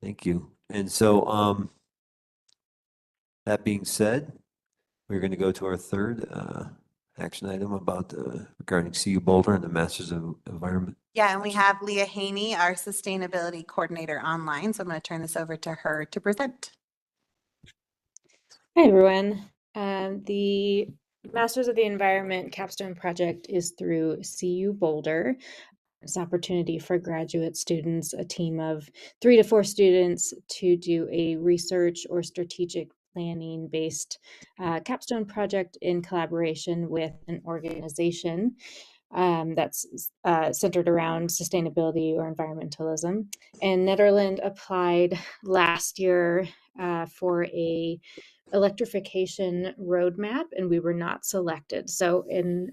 Thank you. And so, that being said, we're going to go to our third action item about regarding CU Boulder and the Masters of Environment. Yeah, and we have Leah Haney, our sustainability coordinator, online. So I'm going to turn this over to her to present. Hi, everyone. The Masters of the Environment capstone project is through CU Boulder. It's an opportunity for graduate students, a team of 3 to 4 students, to do a research or strategic planning based capstone project in collaboration with an organization that's centered around sustainability or environmentalism. And Nederland applied last year for a electrification roadmap, and we were not selected. So in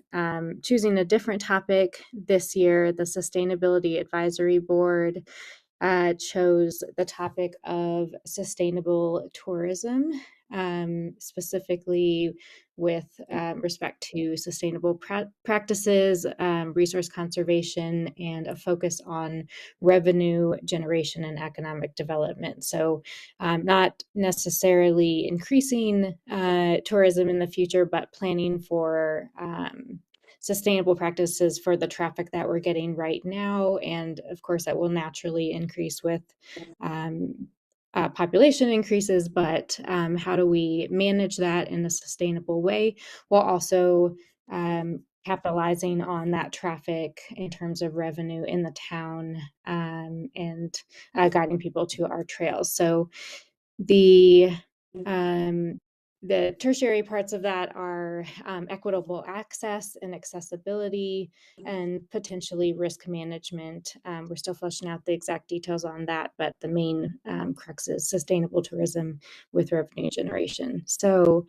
choosing a different topic this year, the Sustainability Advisory Board chose the topic of sustainable tourism, specifically with respect to sustainable practices, resource conservation, and a focus on revenue generation and economic development. So not necessarily increasing tourism in the future, but planning for sustainable practices for the traffic that we're getting right now. And of course, that will naturally increase with population increases, but how do we manage that in a sustainable way while also capitalizing on that traffic in terms of revenue in the town and guiding people to our trails. So the tertiary parts of that are equitable access and accessibility and potentially risk management. We're still fleshing out the exact details on that, but the main crux is sustainable tourism with revenue generation. So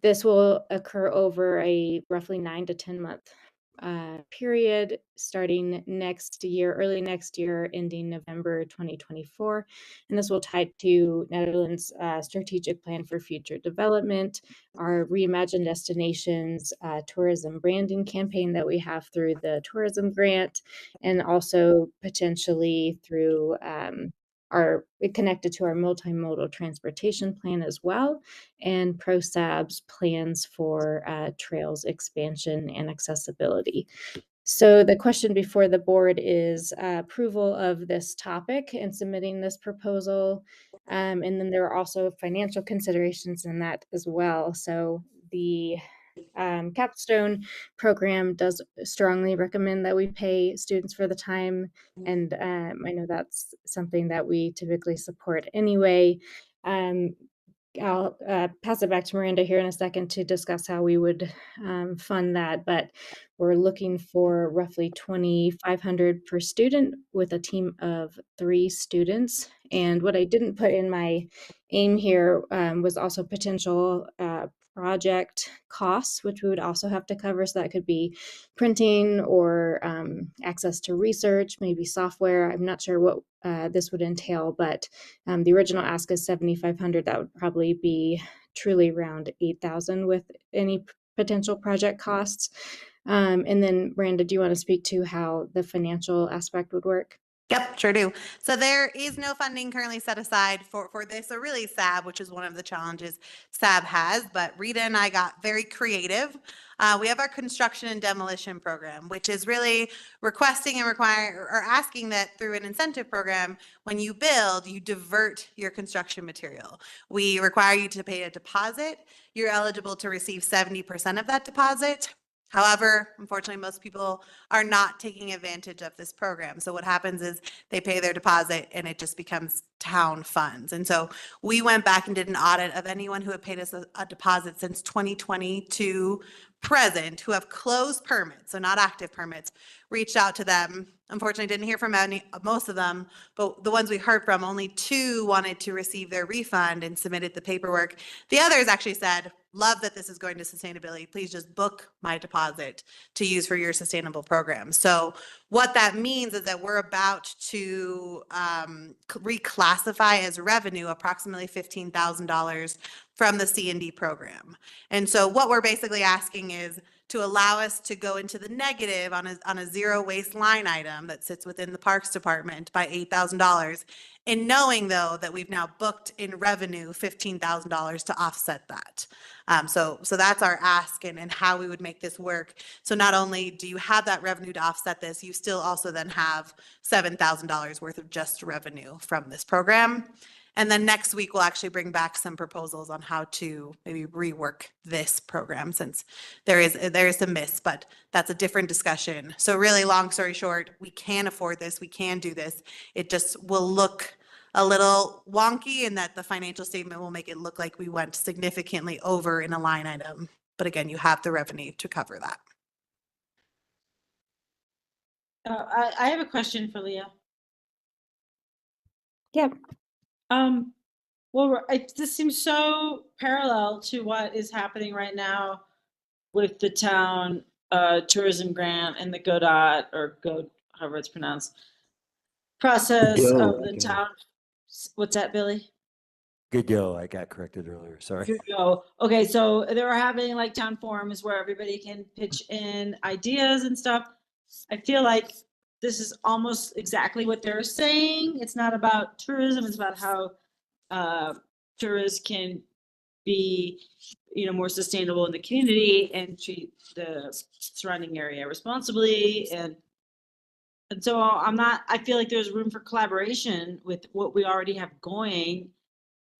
this will occur over a roughly 9 to 10 month period starting next year, early next year, ending November 2024. And this will tie to Netherlands' strategic plan for future development, our Reimagined Destinations tourism branding campaign that we have through the tourism grant, and also potentially through are connected to our multimodal transportation plan as well, and ProSab's plans for trails expansion and accessibility. So the question before the board is approval of this topic and submitting this proposal. And then there are also financial considerations in that as well. So the capstone program does strongly recommend that we pay students for the time. And I know that's something that we typically support anyway. I'll pass it back to Miranda here in a second to discuss how we would fund that, but we're looking for roughly $2,500 per student with a team of 3 students. And what I didn't put in my aim here was also potential project costs, which we would also have to cover. So that could be printing or access to research, maybe software. I'm not sure what this would entail, but the original ask is $7,500. That would probably be truly around $8,000 with any potential project costs. And then Miranda, do you want to speak to how the financial aspect would work? Yep, sure do. So there is no funding currently set aside for this, or really SAB, which is one of the challenges SAB has, but Rita and I got very creative. We have our construction and demolition program, which is really requesting and asking that through an incentive program, when you build, you divert your construction material. We require you to pay a deposit. You're eligible to receive 70% of that deposit. However, unfortunately, most people are not taking advantage of this program. So what happens is they pay their deposit and it just becomes town funds. And so we went back and did an audit of anyone who had paid us a deposit since 2020 to present, who have closed permits, so not active permits, reached out to them. unfortunately didn't hear from most of them, but the ones we heard from, only 2 wanted to receive their refund and submitted the paperwork. The others actually said, love that this is going to sustainability. Please just book my deposit to use for your sustainable program. So what that means is that we're about to reclassify as revenue approximately $15,000 from the C&D program. And so what we're basically asking is to allow us to go into the negative on a zero waste line item that sits within the Parks Department by $8,000. And knowing though that we've now booked in revenue $15,000 to offset that. So that's our ask and how we would make this work. So not only do you have that revenue to offset this, you still also then have $7,000 worth of just revenue from this program. And then next week, we'll actually bring back some proposals on how to maybe rework this program, since there is a miss, but that's a different discussion. So really, long story short, we can afford this, we can do this. It just will look a little wonky in that the financial statement will make it look like we went significantly over in a line item. But again, you have the revenue to cover that. I have a question for Leah. Yeah. Well, this seems so parallel to what is happening right now with the town tourism grant and the GODOT, or GO, however it's pronounced, process of the town. What's that, Billy? Good go. I got corrected earlier. Sorry. Good go. Okay, so they were having like town forums where everybody can pitch in ideas and stuff. I feel like this is almost exactly what they're saying. It's not about tourism, it's about how tourists can be, more sustainable in the community and treat the surrounding area responsibly. And so I feel like there's room for collaboration with what we already have going.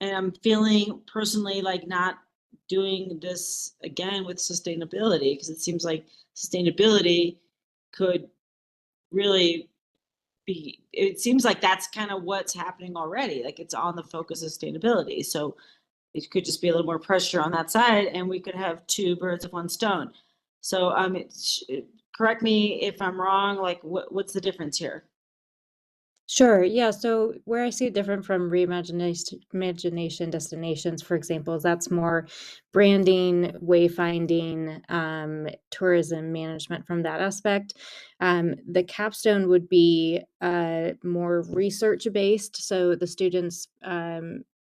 And I'm feeling personally like not doing this again with sustainability, because it seems like sustainability could really it seems like that's kind of what's happening already. Like it's on the focus of sustainability. So it could just be a little more pressure on that side and we could have 2 birds of one stone. So correct me if I'm wrong, like what's the difference here? Sure. Yeah. So where I see it different from reimagination destinations, for example, is that's more branding, wayfinding, tourism management from that aspect. The capstone would be more research based. So the students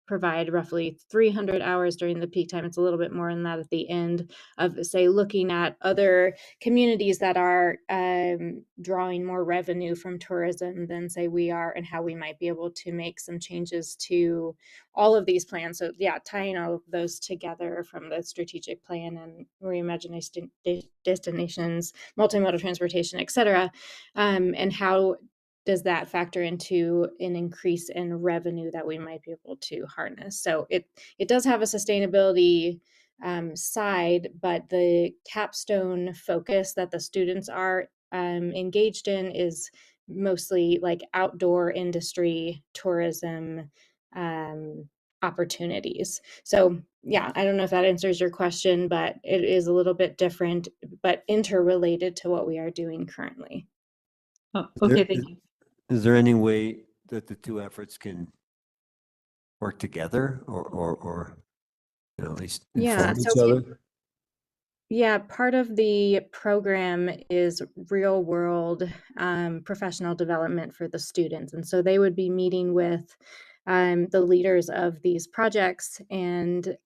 provide roughly 300 hours during the peak time. It's a little bit more than that at the end of, say, looking at other communities that are drawing more revenue from tourism than, say, we are, and how we might be able to make some changes to all of these plans. So yeah, tying all of those together from the strategic plan and reimagination destinations, multimodal transportation, et cetera, and how does that factor into an increase in revenue that we might be able to harness? So it does have a sustainability side, but the capstone focus that the students are engaged in is mostly like outdoor industry, tourism opportunities. So yeah, I don't know if that answers your question, but it is a little bit different, but interrelated to what we are doing currently. Oh, okay, thank you. Is there any way that the 2 efforts can work together or at least inform each other? Yeah, part of the program is real world professional development for the students. And so they would be meeting with the leaders of these projects and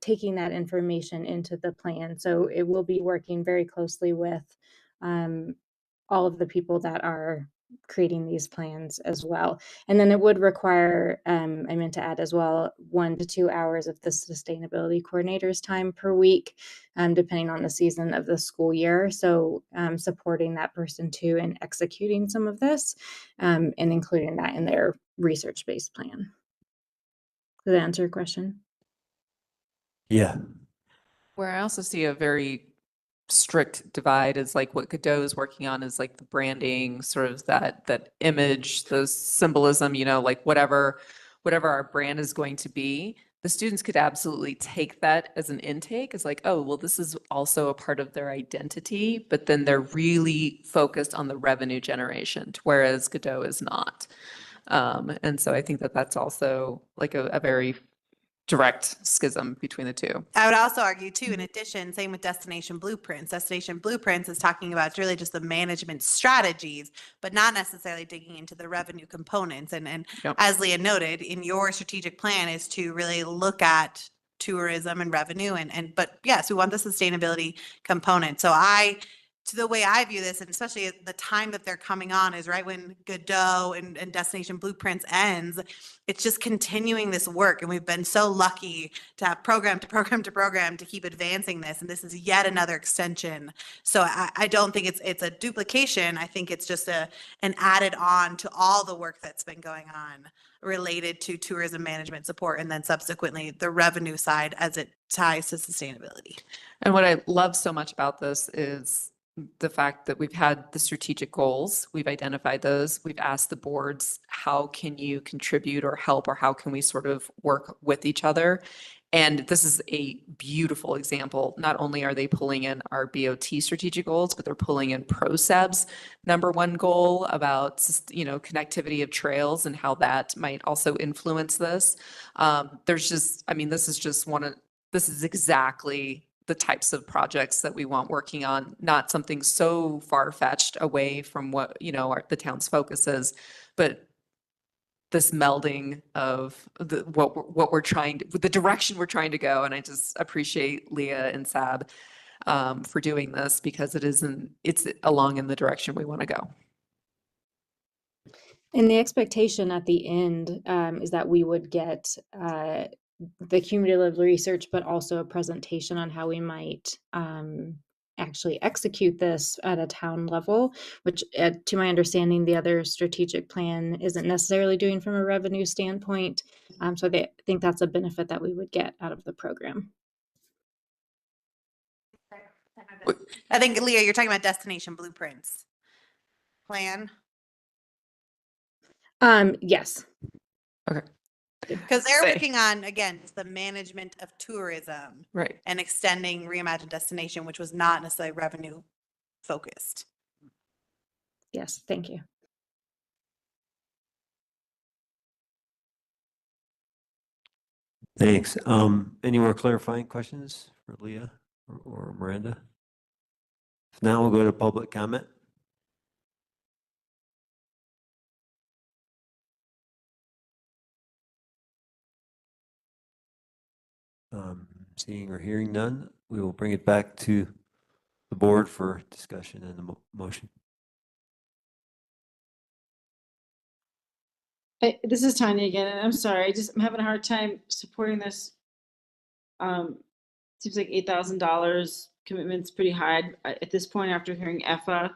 taking that information into the plan. So it will be working very closely with all of the people that are creating these plans as well. And then it would require, I meant to add as well, 1 to 2 hours of the sustainability coordinator's time per week, depending on the season of the school year. So supporting that person too and executing some of this and including that in their research-based plan. Does that answer your question? Yeah. Where I also see a very strict divide is like what Godot is working on is like the branding, sort of that image, the symbolism, like whatever our brand is going to be. the students could absolutely take that as an intake, as like, oh, well, this is also a part of their identity, but then they're really focused on the revenue generation, whereas Godot is not. And so I think that that's also like a very direct schism between the two. I would also argue too, in addition, same with Destination Blueprints. Destination Blueprints is talking about it's really just the management strategies, but not necessarily digging into the revenue components. And Yep. as Leah noted, in your strategic plan is to really look at tourism and revenue but yes, we want the sustainability component. So to the way I view this, and especially at the time that they're coming on is right when Godot and Destination Blueprints ends, it's just continuing this work. And we've been so lucky to have program to program to program to keep advancing this. And this is yet another extension. So I don't think it's a duplication. I think it's just an added on to all the work that's been going on related to tourism management support, and then subsequently the revenue side as it ties to sustainability. And what I love so much about this is the fact that we've had the strategic goals, we've identified those, we've asked the boards, how can you contribute or help, or how can we sort of work with each other? And this is a beautiful example. Not only are they pulling in our BOT strategic goals, but they're pulling in ProSEB's #1 goal about, connectivity of trails and how that might also influence this. This is exactly the types of projects that we want working on, not something so far-fetched away from what, the town's focus is, but this melding of what we're trying to, the direction we're trying to go. And I just appreciate Leah and Sab for doing this, because it's along in the direction we want to go. And the expectation at the end is that we would get the cumulative research, but also a presentation on how we might actually execute this at a town level, which to my understanding, the other strategic plan isn't necessarily doing from a revenue standpoint. So I think that's a benefit that we would get out of the program. I think, Leah, you're talking about Destination Blueprints plan. Yes. Okay. Because they're working on, again, the management of tourism. Right. And extending Reimagined Destination, which was not necessarily revenue focused. Yes, thank you. Thanks. Any more clarifying questions for Leah or Miranda? Now we'll go to public comment. Seeing or hearing none, we will bring it back to the board for discussion and the motion. This is Tanya again, and I'm sorry, I'm having a hard time supporting this. Seems like $8,000 commitment's pretty high. At this point, after hearing EFA,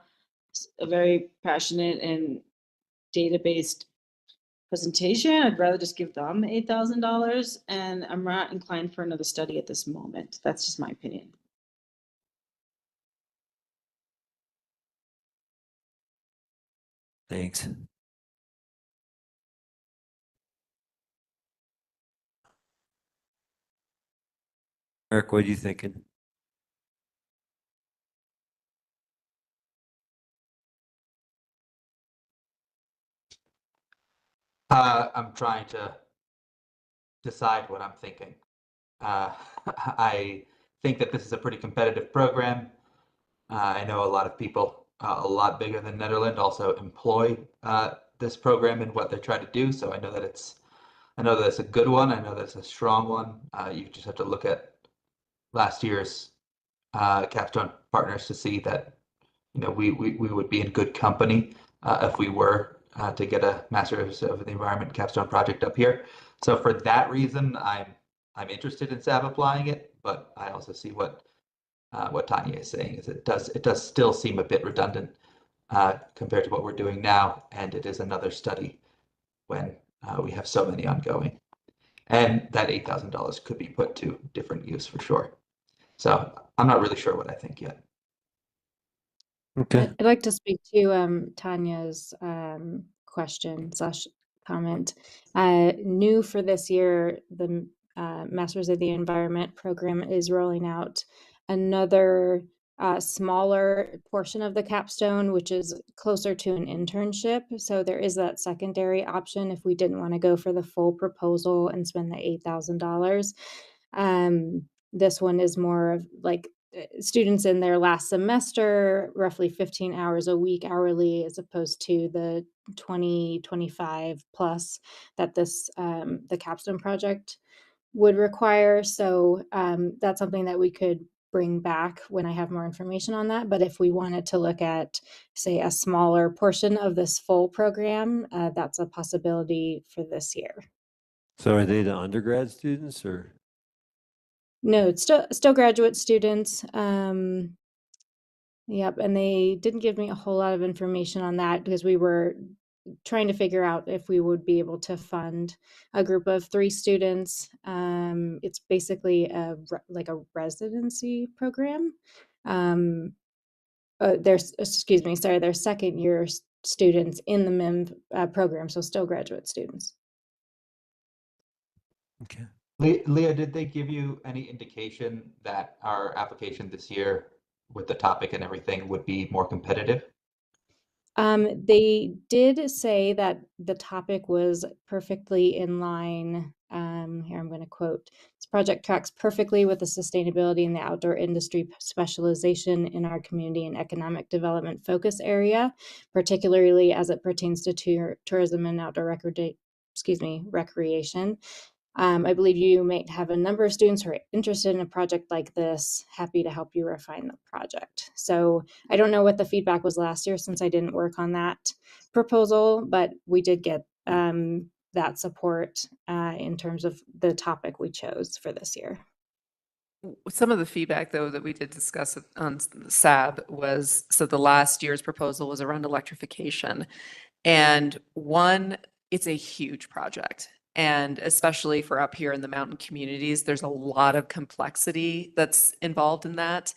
a very passionate and data-based presentation, I'd rather just give them $8,000, and I'm not inclined for another study at this moment. That's just my opinion. Thanks. Eric, what are you thinking? I'm trying to decide what I'm thinking. I think that this is a pretty competitive program. I know a lot of people, a lot bigger than Nederland, also employ this program in what they're trying to do. So I know that it's a good one. I know that it's a strong one. You just have to look at last year's capstone partners to see that we would be in good company if we were to get a Masters of the Environment capstone project up here. So for that reason, I'm interested in SAB applying it, but I also see what Tanya is saying is it does still seem a bit redundant compared to what we're doing now, and it is another study when we have so many ongoing, and that $8,000 could be put to different use for sure. So I'm not really sure what I think yet. Okay. I'd like to speak to Tanya's question / comment. New for this year, the Masters of the Environment program is rolling out another smaller portion of the capstone, which is closer to an internship. So there is that secondary option if we didn't want to go for the full proposal and spend the $8,000. This one is more of like students in their last semester, roughly 15 hours a week hourly, as opposed to the 20, 25 plus that this the capstone project would require. So that's something that we could bring back when I have more information on that. But if we wanted to look at, say, a smaller portion of this full program, that's a possibility for this year. So are they the undergrad students or? No, it's still graduate students. Yep, and they didn't give me a whole lot of information on that because we were trying to figure out if we would be able to fund a group of 3 students. It's basically like a residency program. They're second year students in the MIM program, so still graduate students. Okay. Leah, did they give you any indication that our application this year with the topic and everything would be more competitive? They did say that the topic was perfectly in line. Here I'm going to quote, "This project tracks perfectly with the sustainability in the outdoor industry specialization in our community and economic development focus area, particularly as it pertains to tourism and outdoor recreation. I believe you might have a number of students who are interested in a project like this. Happy to help you refine the project." So I don't know what the feedback was last year since I didn't work on that proposal, but we did get that support in terms of the topic we chose for this year. Some of the feedback, though, that we did discuss on SAB was, so the last year's proposal was around electrification. And one, it's a huge project. And especially for up here in the mountain communities, there's a lot of complexity that's involved in that.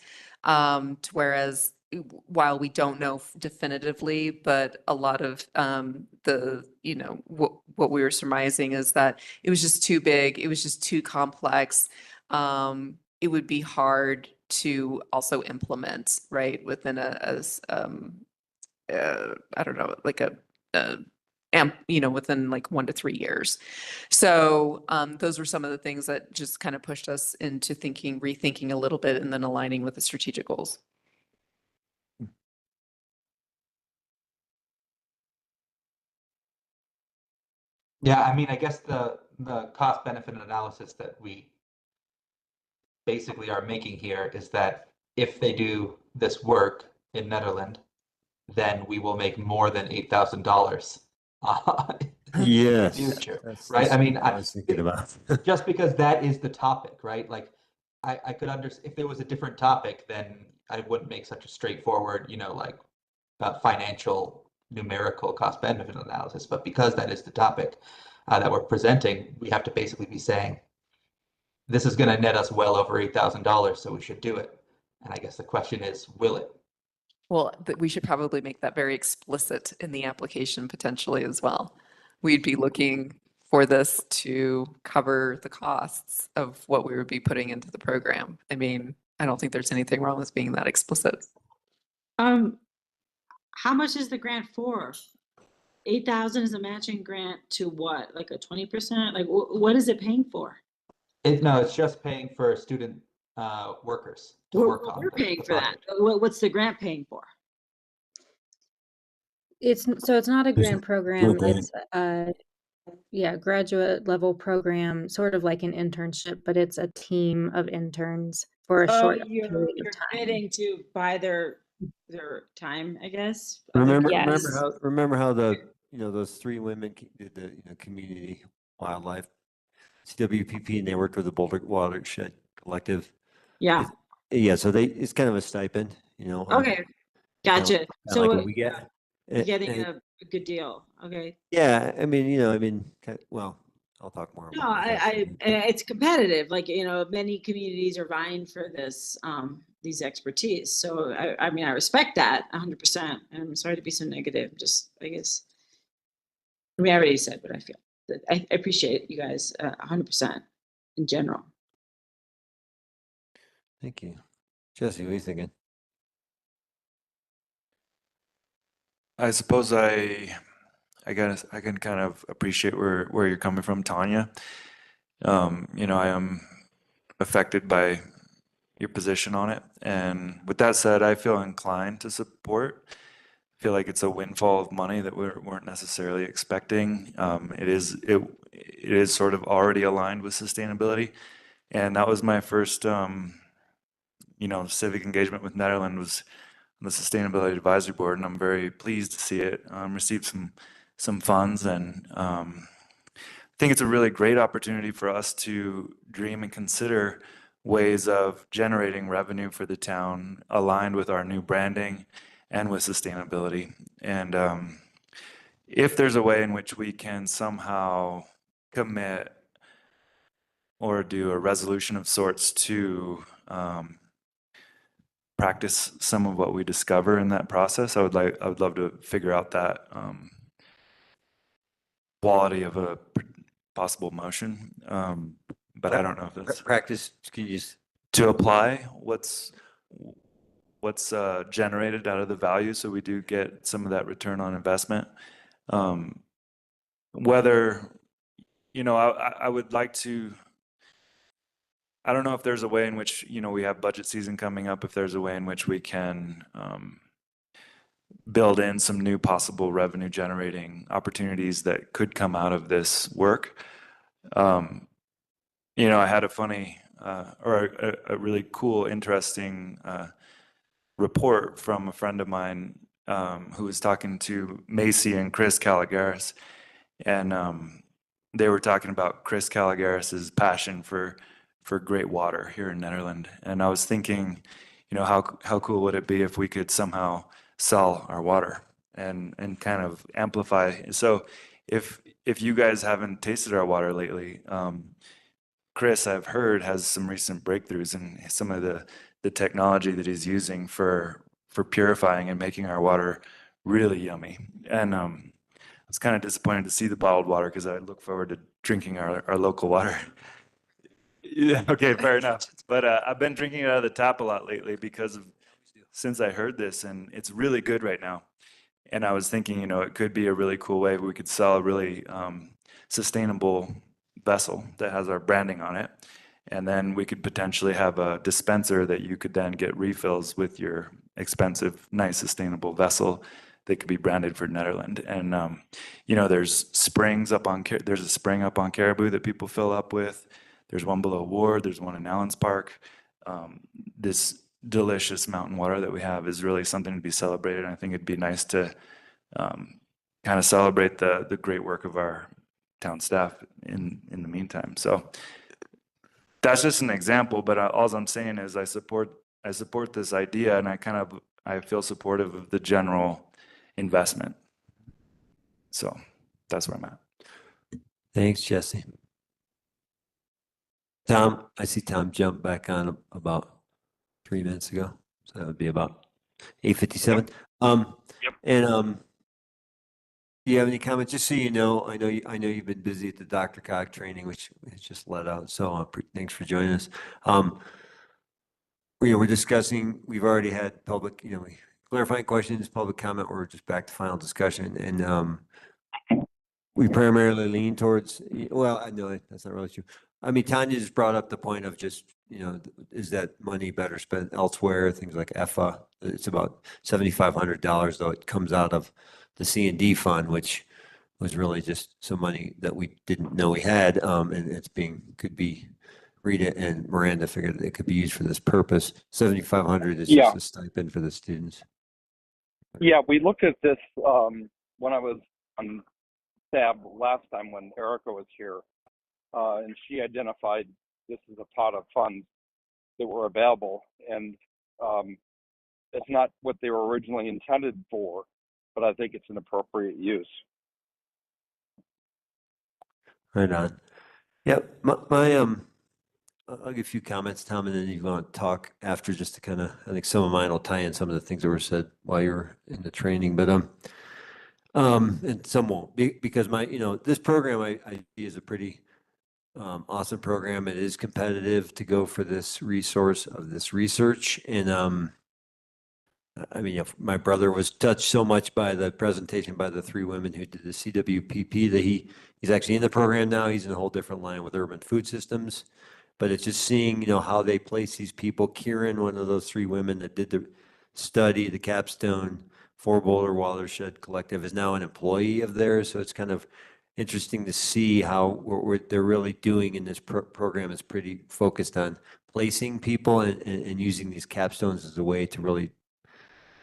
Whereas while we don't know definitively, but a lot of what we were surmising is that it was just too big. It was just too complex. It would be hard to also implement, right, within I don't know, like within like 1 to 3 years. So those were some of the things that just kind of pushed us into rethinking a little bit and then aligning with the strategic goals. Yeah, I mean, I guess the cost benefit analysis that we basically are making here is that if they do this work in Netherlands, then we will make more than $8,000 Yes, in the future, that's right? I mean, what I was thinking about. just because that is the topic, right? Like, I could understand if there was a different topic, then I wouldn't make such a straightforward, like financial numerical cost benefit analysis. But because that is the topic that we're presenting, we have to basically be saying, this is going to net us well over $8,000, so we should do it. And I guess the question is, will it? Well, we should probably make that very explicit in the application potentially as well. We'd be looking for this to cover the costs of what we would be putting into the program. I mean, I don't think there's anything wrong with being that explicit. How much is the grant for? 8,000 is a matching grant to what? Like a 20%? Like what is it paying for? No, it's just paying for student workers to work on We're the paying for that. project. What's the grant paying for? It's not a grant program. It's a graduate level program, sort of like an internship, but it's a team of interns for a short period of You're time. committing to buy their time, I guess. Remember how the those 3 women did the community wildlife CWPP, and they worked with the Boulder Watershed Collective. Yeah. Yeah, so it's kind of a stipend, Okay. Gotcha. So like what we get. Getting a good deal. Okay. Yeah, I mean, well, I'll talk more No, about that. it's competitive. Like, many communities are vying for this, these expertise. So I mean, I respect that 100%. And I'm sorry to be so negative. Just, I guess, I mean, I already said what I feel. I appreciate you guys 100%. in general. Thank you. Jesse, what are you thinking? I suppose I can kind of appreciate where you're coming from, Tanya. You know, I am affected by your position on it. And with that said, I feel inclined to support. I feel like it's a windfall of money that we weren't necessarily expecting. It is sort of already aligned with sustainability. And that was my first, you know, civic engagement with Nederland was on the Sustainability Advisory Board, and I'm very pleased to see it receive some funds. And I think it's a really great opportunity for us to dream and consider ways of generating revenue for the town aligned with our new branding and with sustainability. And if there's a way in which we can somehow commit or do a resolution of sorts to practice some of what we discover in that process, I would love to figure out that quality of a possible motion. But I don't know if that's Practice, can you just, to apply what's generated out of the value, so we do get some of that return on investment. Whether, you know, I would like to, I don't know if there's a way in which, you know, we have budget season coming up, if there's a way in which we can build in some new possible revenue generating opportunities that could come out of this work. You know, I had a funny or a really cool, interesting report from a friend of mine who was talking to Macy and Chris Caligaris, and they were talking about Chris Caligaris's passion for great water here in Nederland. And I was thinking, you know, how cool would it be if we could somehow sell our water and kind of amplify. So if you guys haven't tasted our water lately, Chris, I've heard, has some recent breakthroughs in some of the technology that he's using for purifying and making our water really yummy. And I was kind of disappointed to see the bottled water because I look forward to drinking our local water. Yeah, okay, fair enough. But I've been drinking it out of the tap a lot lately since I heard this, and it's really good right now. And I was thinking, you know, it could be a really cool way we could sell a really sustainable vessel that has our branding on it. And then we could potentially have a dispenser that you could then get refills with your expensive, nice, sustainable vessel that could be branded for Nederland. And, you know, there's a spring up on Caribou that people fill up with. There's one below Ward, there's one in Allen's Park. This delicious mountain water that we have is really something to be celebrated. And I think it'd be nice to kind of celebrate the great work of our town staff in the meantime. So that's just an example, but all I'm saying is I support this idea, and I feel supportive of the general investment. So that's where I'm at. thanks, Jesse. Tom, I see Tom jump back on about 3 minutes ago. So that would be about 8:57. Yep. And do you have any comments? Just so you know, I know you've been busy at the Dr. Cog training, which is just let out. So thanks for joining us. We're discussing, we've already had public, clarifying questions, public comment. We're just back to final discussion. And we primarily lean towards, well, I know that's not really true. I mean, Tanya just brought up the point of just, is that money better spent elsewhere? Things like EFA. It's about $7,500, though it comes out of the C&D fund, which was really just some money that we didn't know we had. And could be, Rita and Miranda figured it could be used for this purpose. $7,500 is just a stipend for the students. Yeah, we looked at this when I was on SAB last time when Erica was here, and she identified this as a pot of funds that were available, and it's not what they were originally intended for, but I think it's an appropriate use. Right on. Yep. I'll give a few comments, Tom, and then you want to talk after, just to kind of, I think some of mine will tie in some of the things that were said while you were in the training, but and some won't, because this program I see is a pretty Awesome program. It is competitive to go for this resource of this research. And I mean, if my brother was touched so much by the presentation by the three women who did the CWPP that he's actually in the program now. He's in a whole different line with urban food systems. But it's just seeing, how they place these people. Kieran, one of those three women that did the study, the capstone for Boulder Watershed Collective, is now an employee of theirs. So it's kind of interesting to see how what they're really doing in this program is pretty focused on placing people and using these capstones as a way to really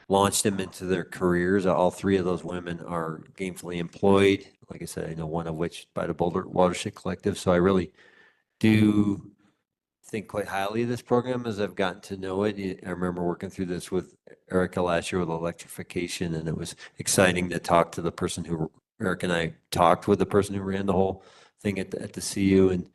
launch them into their careers. All three of those women are gainfully employed. Like I said, I know one of which by the Boulder Watershed Collective. So I really do think quite highly of this program as I've gotten to know it. I remember working through this with Erica last year with electrification, and it was exciting to talk to the person who, Eric and I talked with the person who ran the whole thing at the CU, and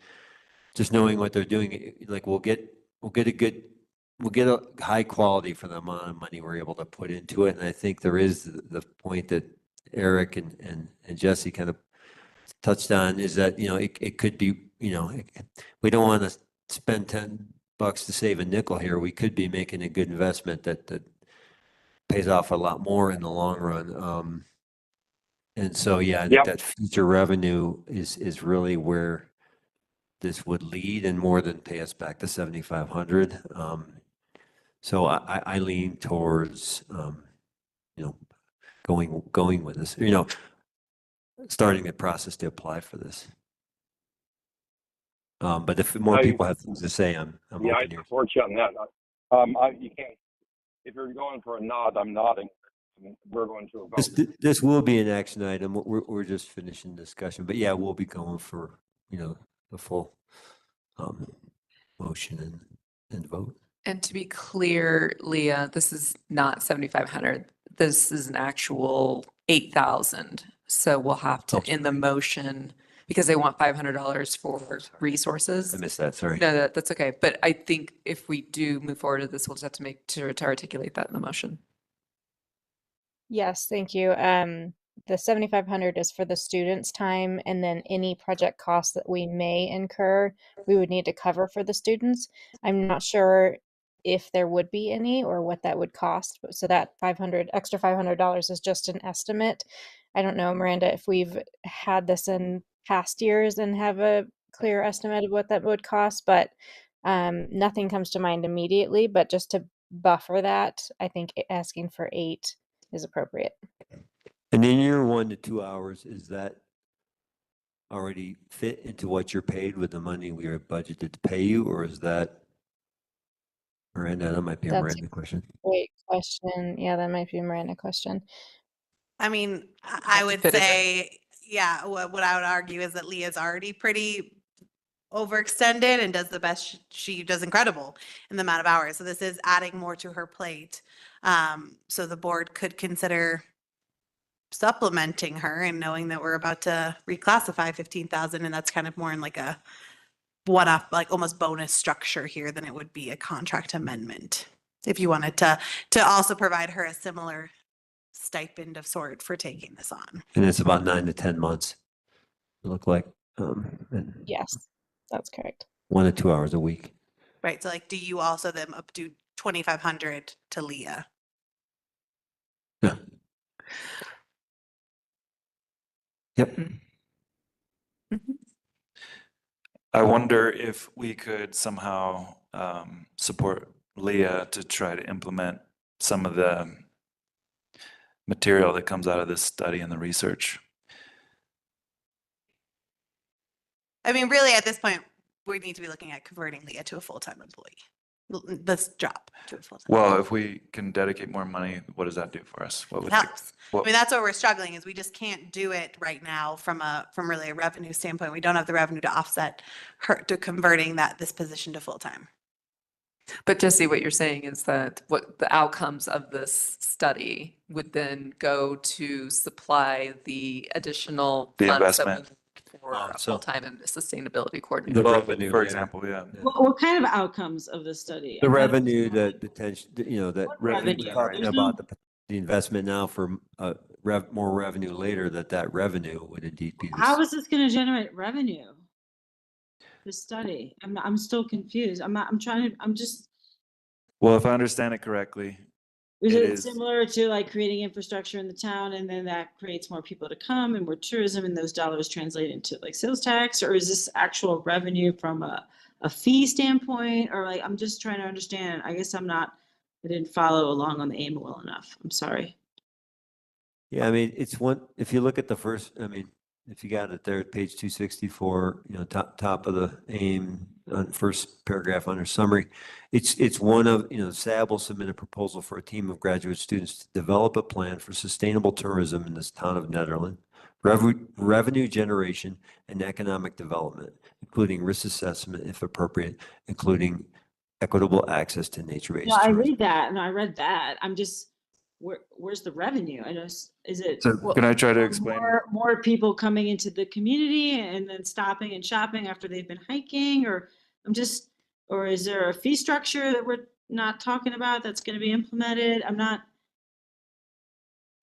just knowing what they're doing, like we'll get a high quality for the amount of money we're able to put into it. And I think there is the point that Eric and Jesse kind of touched on is that, it could be, we don't want to spend $10 to save a nickel here. We could be making a good investment that pays off a lot more in the long run. And so, yeah, I think that future revenue is really where this would lead, and more than pay us back the 7,500. So I lean towards, going with this, starting the process to apply for this. But if more people have things to say, I'm Yeah, I open here. support you on that. You can't, if you're going for a nod, I'm nodding. We're going to a vote. This will be an action item. We're just finishing discussion, but yeah, we'll be going for, the full motion and vote. And to be clear, Leah, this is not 7,500. This is an actual 8,000. So we'll have to, in the motion, because they want $500 for resources. I missed that, sorry. No, that's okay. But I think if we do move forward with this, we'll just have to make sure to articulate that in the motion. Yes, thank you. The 7,500 is for the students' time, and then any project costs that we may incur, we would need to cover for the students. I'm not sure if there would be any or what that would cost. So that extra $500 is just an estimate. I don't know, Miranda, if we've had this in past years and have a clear estimate of what that would cost, but nothing comes to mind immediately. But just to buffer that, I think asking for 8 is appropriate. And in your 1 to 2 hours, is that already fit into what you're paid with the money we are budgeted to pay you, or is that, Miranda, that might be a Miranda question. Great question. Yeah, that might be a Miranda question. I mean, I would say, yeah, what I would argue is that Leah's already pretty overextended and does the best she does incredible in the amount of hours. So this is adding more to her plate. So the board could consider supplementing her and knowing that we're about to reclassify 15,000, and that's kind of more in like a one-off, like almost bonus structure here than it would be a contract amendment. If you wanted to also provide her a similar stipend of sort for taking this on. And it's about 9 to 10 months, it look like. Yes, that's correct. 1 to 2 hours a week. Right. So like, do you also then up to 2,500 to Leah? Yeah. Yep. I wonder if we could somehow support Leah to try to implement some of the material that comes out of this study and the research. I mean, really, at this point, we need to be looking at converting Leah to a full-time employee. This job to a full-time. Well, if we can dedicate more money, what does that do for us? What It would helps. what- I mean, that's what we're struggling is we just can't do it right now from really a revenue standpoint. We don't have the revenue to offset her to converting this position to full-time. But Jesse, what you're saying is that what the outcomes of this study would then go to supply the additional The funds that investment. we for a full-time and sustainability The coordinator. revenue, for yeah. example, yeah. What kind of outcomes of the study? The revenue, the potential, that revenue, revenue? we're talking There's no- about the investment now for more revenue later, that revenue would indeed be How this. is this going to generate revenue? the study? I'm still confused. I'm just, Well, if I understand it correctly, is it it is. similar to like creating infrastructure in the town and then that creates more people to come and more tourism and those dollars translate into like sales tax? Or is this actual revenue from a fee standpoint? Or like, I'm just trying to understand. I guess I didn't follow along on the AIM well enough. I'm sorry. Yeah, I mean, it's one, if you look at the first, I mean, if you got it there, page 264, top of the aim, first paragraph under summary, it's one of, SAB will submit a proposal for a team of graduate students to develop a plan for sustainable tourism in this town of Nederland, revenue generation and economic development, including risk assessment if appropriate, including equitable access to nature-based No, I tourism. read that. No, I read that. I'm just, where's the revenue? Is it? So can I try to explain? More people coming into the community and then stopping and shopping after they've been hiking, or or is there a fee structure that we're not talking about that's going to be implemented? I'm not.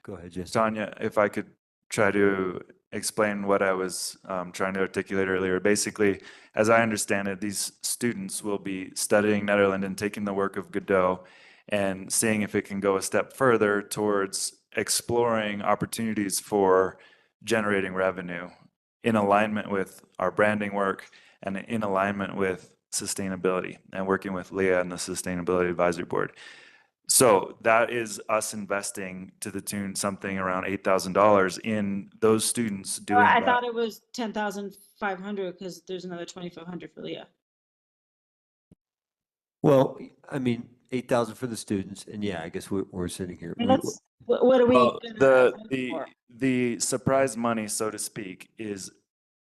Go ahead, Jess. Tanya, if I could try to explain what I was trying to articulate earlier. Basically, as I understand it, these students will be studying Nederland and taking the work of Godot and seeing if it can go a step further towards exploring opportunities for generating revenue in alignment with our branding work and in alignment with sustainability and working with Leah and the Sustainability Advisory Board. So that is us investing to the tune something around $8,000 in those students doing I that. thought it was 10,500 because there's another 2,500 for Leah. Well, I mean, 8,000 for the students, and yeah, I guess we're sitting here. I mean, what are we? Well, gonna vote for? the surprise money, so to speak, is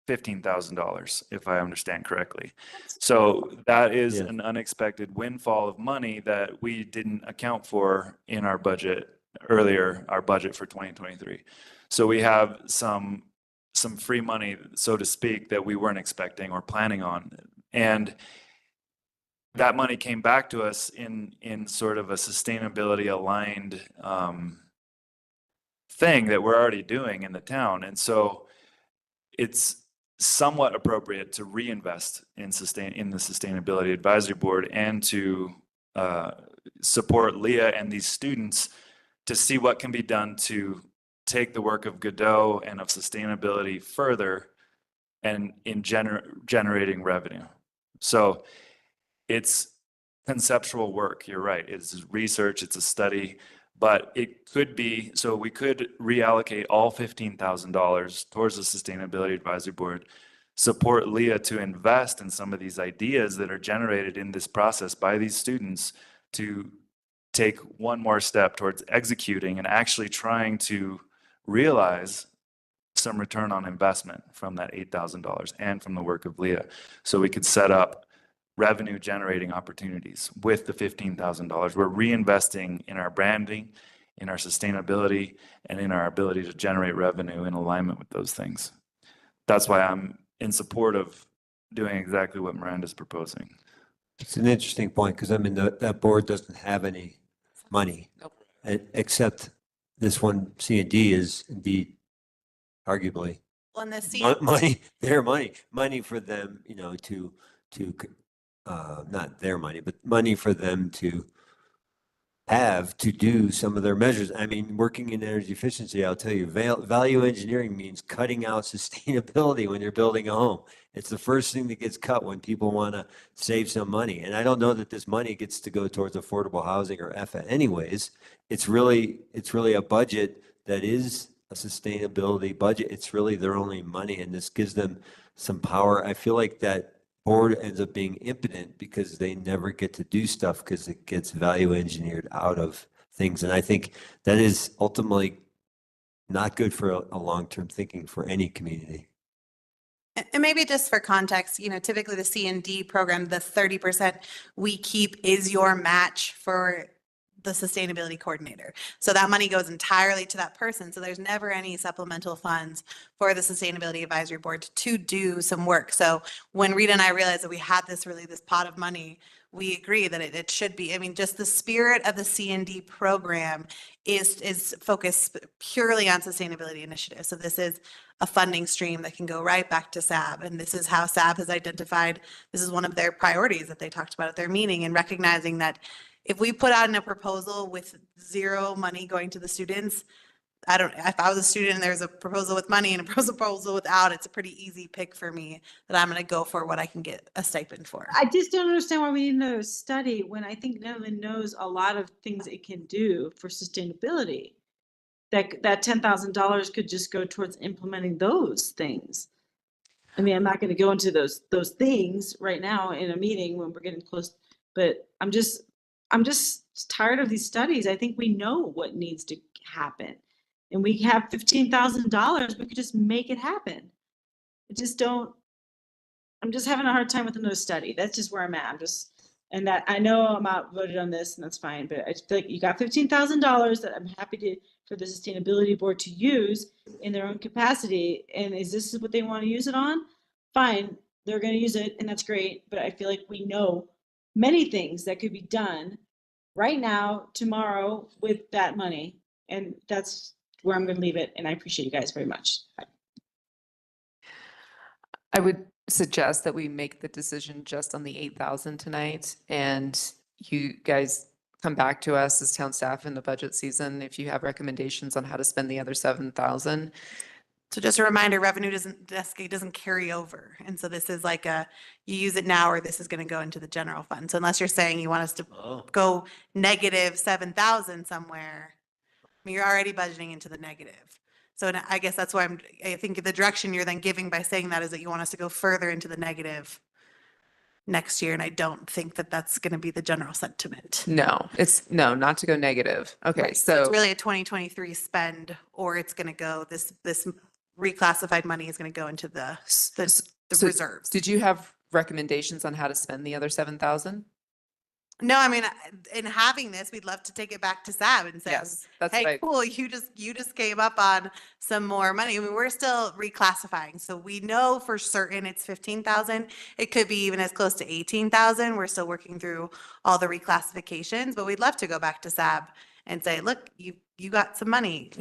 $15,000, if I understand correctly. So that is Yeah. an unexpected windfall of money that we didn't account for in our budget earlier, our budget for 2023. So we have some free money, so to speak, that we weren't expecting or planning on. And that money came back to us in sort of a sustainability aligned thing that we're already doing in the town. And so it's somewhat appropriate to reinvest in the Sustainability Advisory Board and to support Leah and these students to see what can be done to take the work of Godot and of sustainability further and in generating revenue. So it's conceptual work, you're right. It's research, it's a study, but it could be, so we could reallocate all $15,000 towards the Sustainability Advisory Board, support Leah to invest in some of these ideas that are generated in this process by these students to take one more step towards executing and actually trying to realize some return on investment from that $8,000 and from the work of Leah. So we could set up revenue generating opportunities with the $15,000. We're reinvesting in our branding, in our sustainability, and in our ability to generate revenue in alignment with those things. That's why I'm in support of doing exactly what Miranda's proposing. It's an interesting point because I mean, that board doesn't have any money except this one C&D is indeed arguably On the C, their money for them, to not their money, but money for them to have to do some of their measures. I mean, working in energy efficiency, I'll tell you, value engineering means cutting out sustainability when you're building a home. It's the first thing that gets cut when people want to save some money. And I don't know that this money gets to go towards affordable housing or EFA anyways. It's really a budget that is a sustainability budget. It's really their only money, and this gives them some power. I feel like that board ends up being impotent because they never get to do stuff because it gets value engineered out of things. And I think that is ultimately not good for a long-term thinking for any community. and maybe just for context, typically the C&D program, the 30% we keep is your match for the sustainability coordinator. So that money goes entirely to that person. So there's never any supplemental funds for the Sustainability Advisory Board to do some work. So when Rita and I realized that we had this pot of money, we agree that it should be. I mean, just the spirit of the C&D program is focused purely on sustainability initiatives. So this is a funding stream that can go right back to SAB. And this is how SAB has identified, this is one of their priorities that they talked about at their meeting, and recognizing that if we put out in a proposal with zero money going to the students, if I was a student and there's a proposal with money and a proposal without, it's a pretty easy pick for me that I'm going to go for what I can get a stipend for. I just don't understand why we need another study when I think Nederland knows a lot of things it can do for sustainability. That $10,000 could just go towards implementing those things. I mean, I'm not going to go into those things right now in a meeting when we're getting close, but I'm just tired of these studies. I think we know what needs to happen, and we have $15,000. We could just make it happen. I'm just having a hard time with another study. That's just where I'm at. And that I know I'm outvoted on this, and that's fine, but I feel like you got $15,000 that I'm happy for the Sustainability Board to use in their own capacity. And is this what they want to use it on? Fine, they're going to use it, and that's great. But I feel like we know many things that could be done right now, tomorrow, with that money. And that's where I'm going to leave it. And I appreciate you guys very much. I would suggest that we make the decision just on the 8,000 tonight, and you guys come back to us as town staff in the budget season if you have recommendations on how to spend the other 7,000. So just a reminder, revenue doesn't carry over. And so this is like you use it now, or this is going to go into the general fund. So unless you're saying you want us to go negative 7,000 somewhere, I mean, you're already budgeting into the negative. So I guess that's why I think the direction you're then giving by saying that is that you want us to go further into the negative next year. And I don't think that that's going to be the general sentiment. No, not to go negative. Okay. Right. So it's really a 2023 spend, or it's going to go, this reclassified money is going to go into the reserves. Did you have recommendations on how to spend the other 7,000? No, I mean, in having this, we'd love to take it back to SAB and say, Yes, that's hey, right. cool, you just came up on some more money. I mean, we're still reclassifying. So we know for certain it's 15,000. It could be even as close to 18,000. We're still working through all the reclassifications, but we'd love to go back to SAB and say, look, you got some money,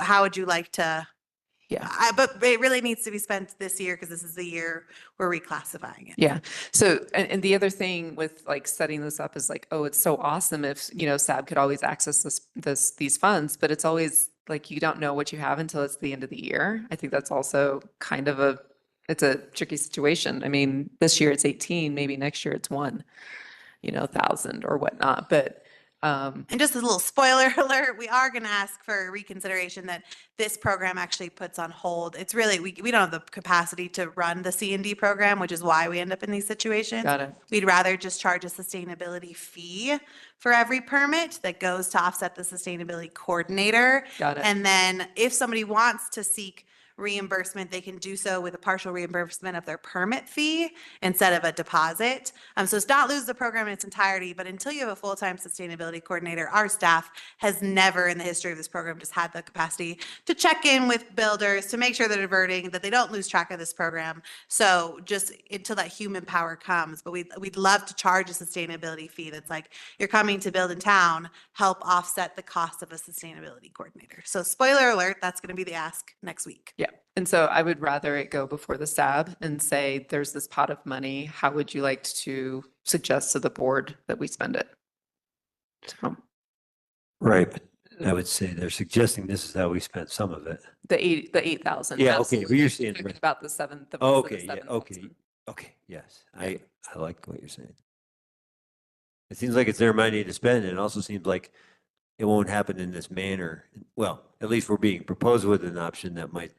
how would you like to? Yeah. But it really needs to be spent this year, because this is the year we're reclassifying it. Yeah. So, and the other thing with like setting this up is like, oh, it's so awesome if, SAB could always access these funds, but it's always like, you don't know what you have until it's the end of the year. I think that's also kind of it's a tricky situation. I mean, this year it's 18, maybe next year it's 1,000 or whatnot, but and just a little spoiler alert, we are going to ask for reconsideration that this program actually puts on hold. It's really, we don't have the capacity to run the C&D program, which is why we end up in these situations. Got it. We'd rather just charge a sustainability fee for every permit that goes to offset the sustainability coordinator. Got it. And then if somebody wants to seek reimbursement, they can do so with a partial reimbursement of their permit fee instead of a deposit. So it's not lose the program in its entirety, but until you have a full-time sustainability coordinator, our staff has never in the history of this program just had the capacity to check in with builders to make sure they're diverting, that they don't lose track of this program. So just until that human power comes, but we'd love to charge a sustainability fee that's like, you're coming to build in town, help offset the cost of a sustainability coordinator. So spoiler alert, that's going to be the ask next week. Yeah. And so I would rather it go before the SAB and say, there's this pot of money. How would you like to suggest to the board that we spend it? So, Right. But I would say they're suggesting this is how we spent some of it. the 8,000. Yeah. Okay. Absolutely. But you're saying Talking about the seventh. okay. Yeah. Okay. Okay. Yes. I like what you're saying. It seems like it's their money to spend. And it also seems like it won't happen in this manner. Well, at least we're being proposed with an option that might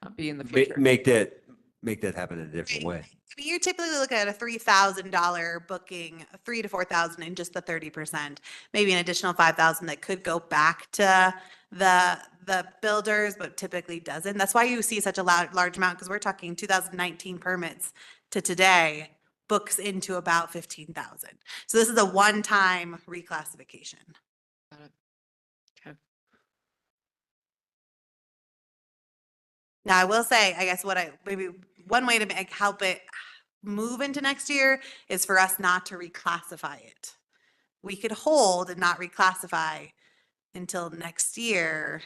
Not be in the future. make that happen in a different way. I mean, you're typically looking at a $3,000 booking, 3,000 to 4,000 in just the 30%, maybe an additional 5,000 that could go back to the builders, but typically doesn't. That's why you see such a large amount, because we're talking 2019 permits to today. books into about 15,000. So this is a one-time reclassification. Got it. Okay. Now, I will say, I guess maybe one way to help it move into next year is for us not to reclassify it. We could hold and not reclassify until next year,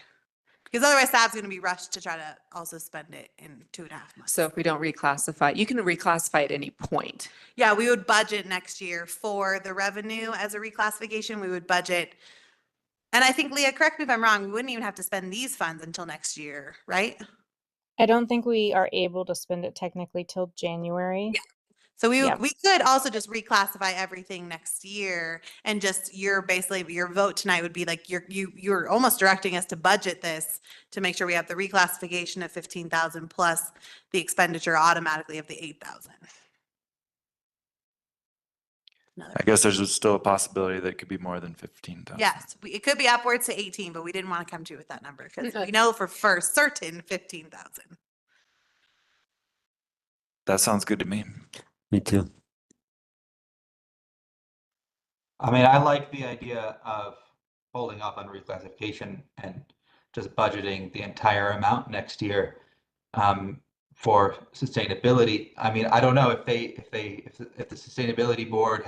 because otherwise staff's going to be rushed to try to also spend it in 2.5 months. So if we don't reclassify, you can reclassify at any point. Yeah, we would budget next year for the revenue as a reclassification. We would budget, and I think, Leah, correct me if I'm wrong, we wouldn't even have to spend these funds until next year, right? I don't think we are able to spend it technically till January. Yeah. So we Yeah. we could also just reclassify everything next year, and just basically your vote tonight would be like you're almost directing us to budget this to make sure we have the reclassification of 15,000 plus the expenditure automatically of the 8,000. I guess there's still a possibility that it could be more than 15,000. Yes, it could be upwards to 18, but we didn't want to come to you with that number because we know for certain 15,000. That sounds good to me. Me too. I mean, I like the idea of holding off on reclassification and just budgeting the entire amount next year for sustainability. I mean, I don't know if the sustainability board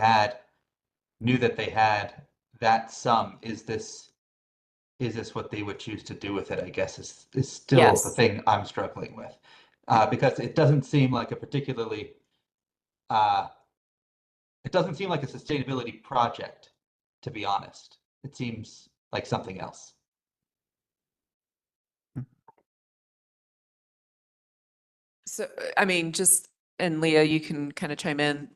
knew that they had that sum. Is this what they would choose to do with it? I guess is still Yes. the thing I'm struggling with because it doesn't seem like a particularly it doesn't seem like a sustainability project, to be honest. It seems like something else. So, I mean, and Leah, you can kind of chime in.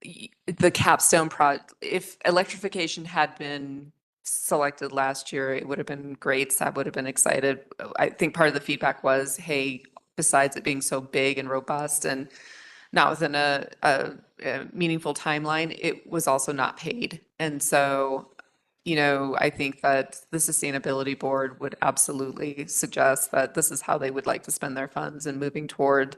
The capstone project, if electrification had been selected last year, it would have been great. Sab would have been excited. I think part of the feedback was, hey, besides it being so big and robust and not within a meaningful timeline, it was also not paid. And so, I think that the sustainability board would absolutely suggest that this is how they would like to spend their funds and moving toward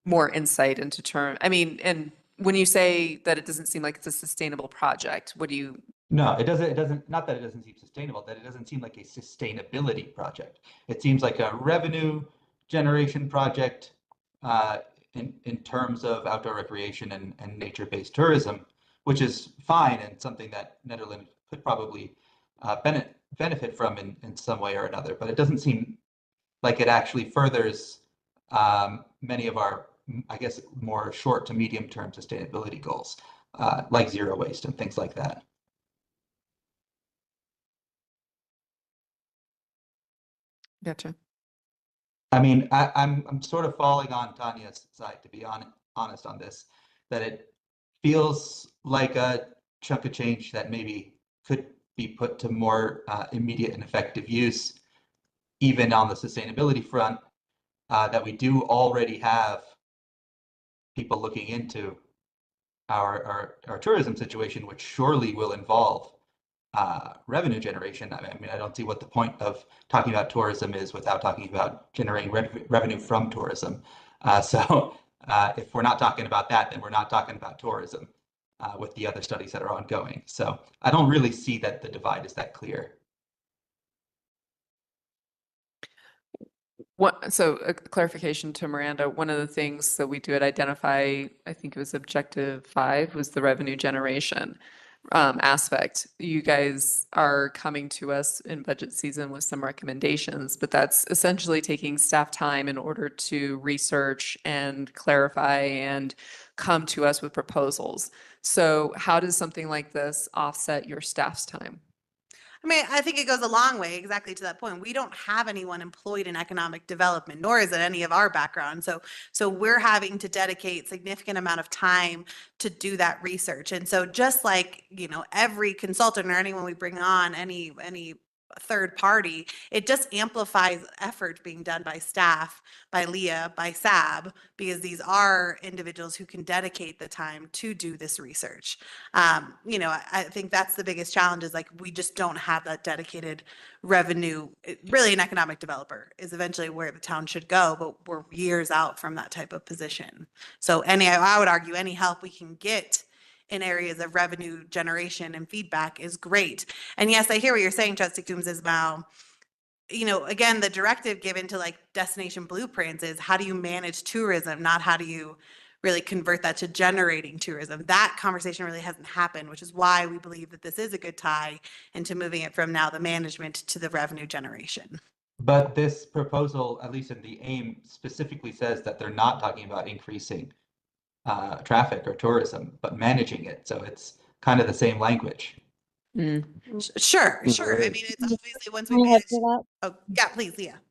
more insight into I mean, and when you say that it doesn't seem like it's a sustainable project, what do you? No, it doesn't, not that it doesn't seem sustainable, that it doesn't seem like a sustainability project. It seems like a revenue generation project in terms of outdoor recreation and nature-based tourism, which is fine and something that Nederland could probably benefit from in some way or another. But it doesn't seem like it actually furthers many of our, I guess, more short to medium term sustainability goals, like zero waste and things like that. Gotcha. I mean, I'm sort of falling on Tanya's side, to be honest on this, that it feels like a chunk of change that maybe could be put to more immediate and effective use, even on the sustainability front, that we do already have people looking into our tourism situation, which surely will involve revenue generation. I mean, I don't see what the point of talking about tourism is without talking about generating revenue from tourism. So if we're not talking about that, then we're not talking about tourism with the other studies that are ongoing. So I don't really see that the divide is that clear. So a clarification to Miranda, one of the things that we did identify, I think it was objective 5, was the revenue generation aspect. You guys are coming to us in budget season with some recommendations, but that's essentially taking staff time in order to research and clarify and come to us with proposals. So how does something like this offset your staff's time? I mean, I think it goes a long way, exactly to that point. We don't have anyone employed in economic development, nor is it any of our background. So we're having to dedicate significant amount of time to do that research. And so just like, every consultant or anyone we bring on, any third party, it just amplifies effort being done by staff, by Leah, by SAB, because these are individuals who can dedicate the time to do this research. You know, I think that's the biggest challenge is like, we just don't have that dedicated revenue. Really, an economic developer is eventually where the town should go, but we're years out from that type of position. So I would argue any help we can get in areas of revenue generation and feedback is great. And yes, I hear what you're saying, Trustee Coombs, Ismail. You know, again, the directive given to like destination blueprints is how do you manage tourism, not how do you really convert that to generating tourism. That conversation really hasn't happened, which is why we believe that this is a good tie into moving it from now the management to the revenue generation. But this proposal, at least in the aim, specifically says that they're not talking about increasing traffic or tourism, but managing it. So it's kind of the same language. Sure. I mean, it's obviously once we Can I manage. answer that? Oh, yeah, please, Leah.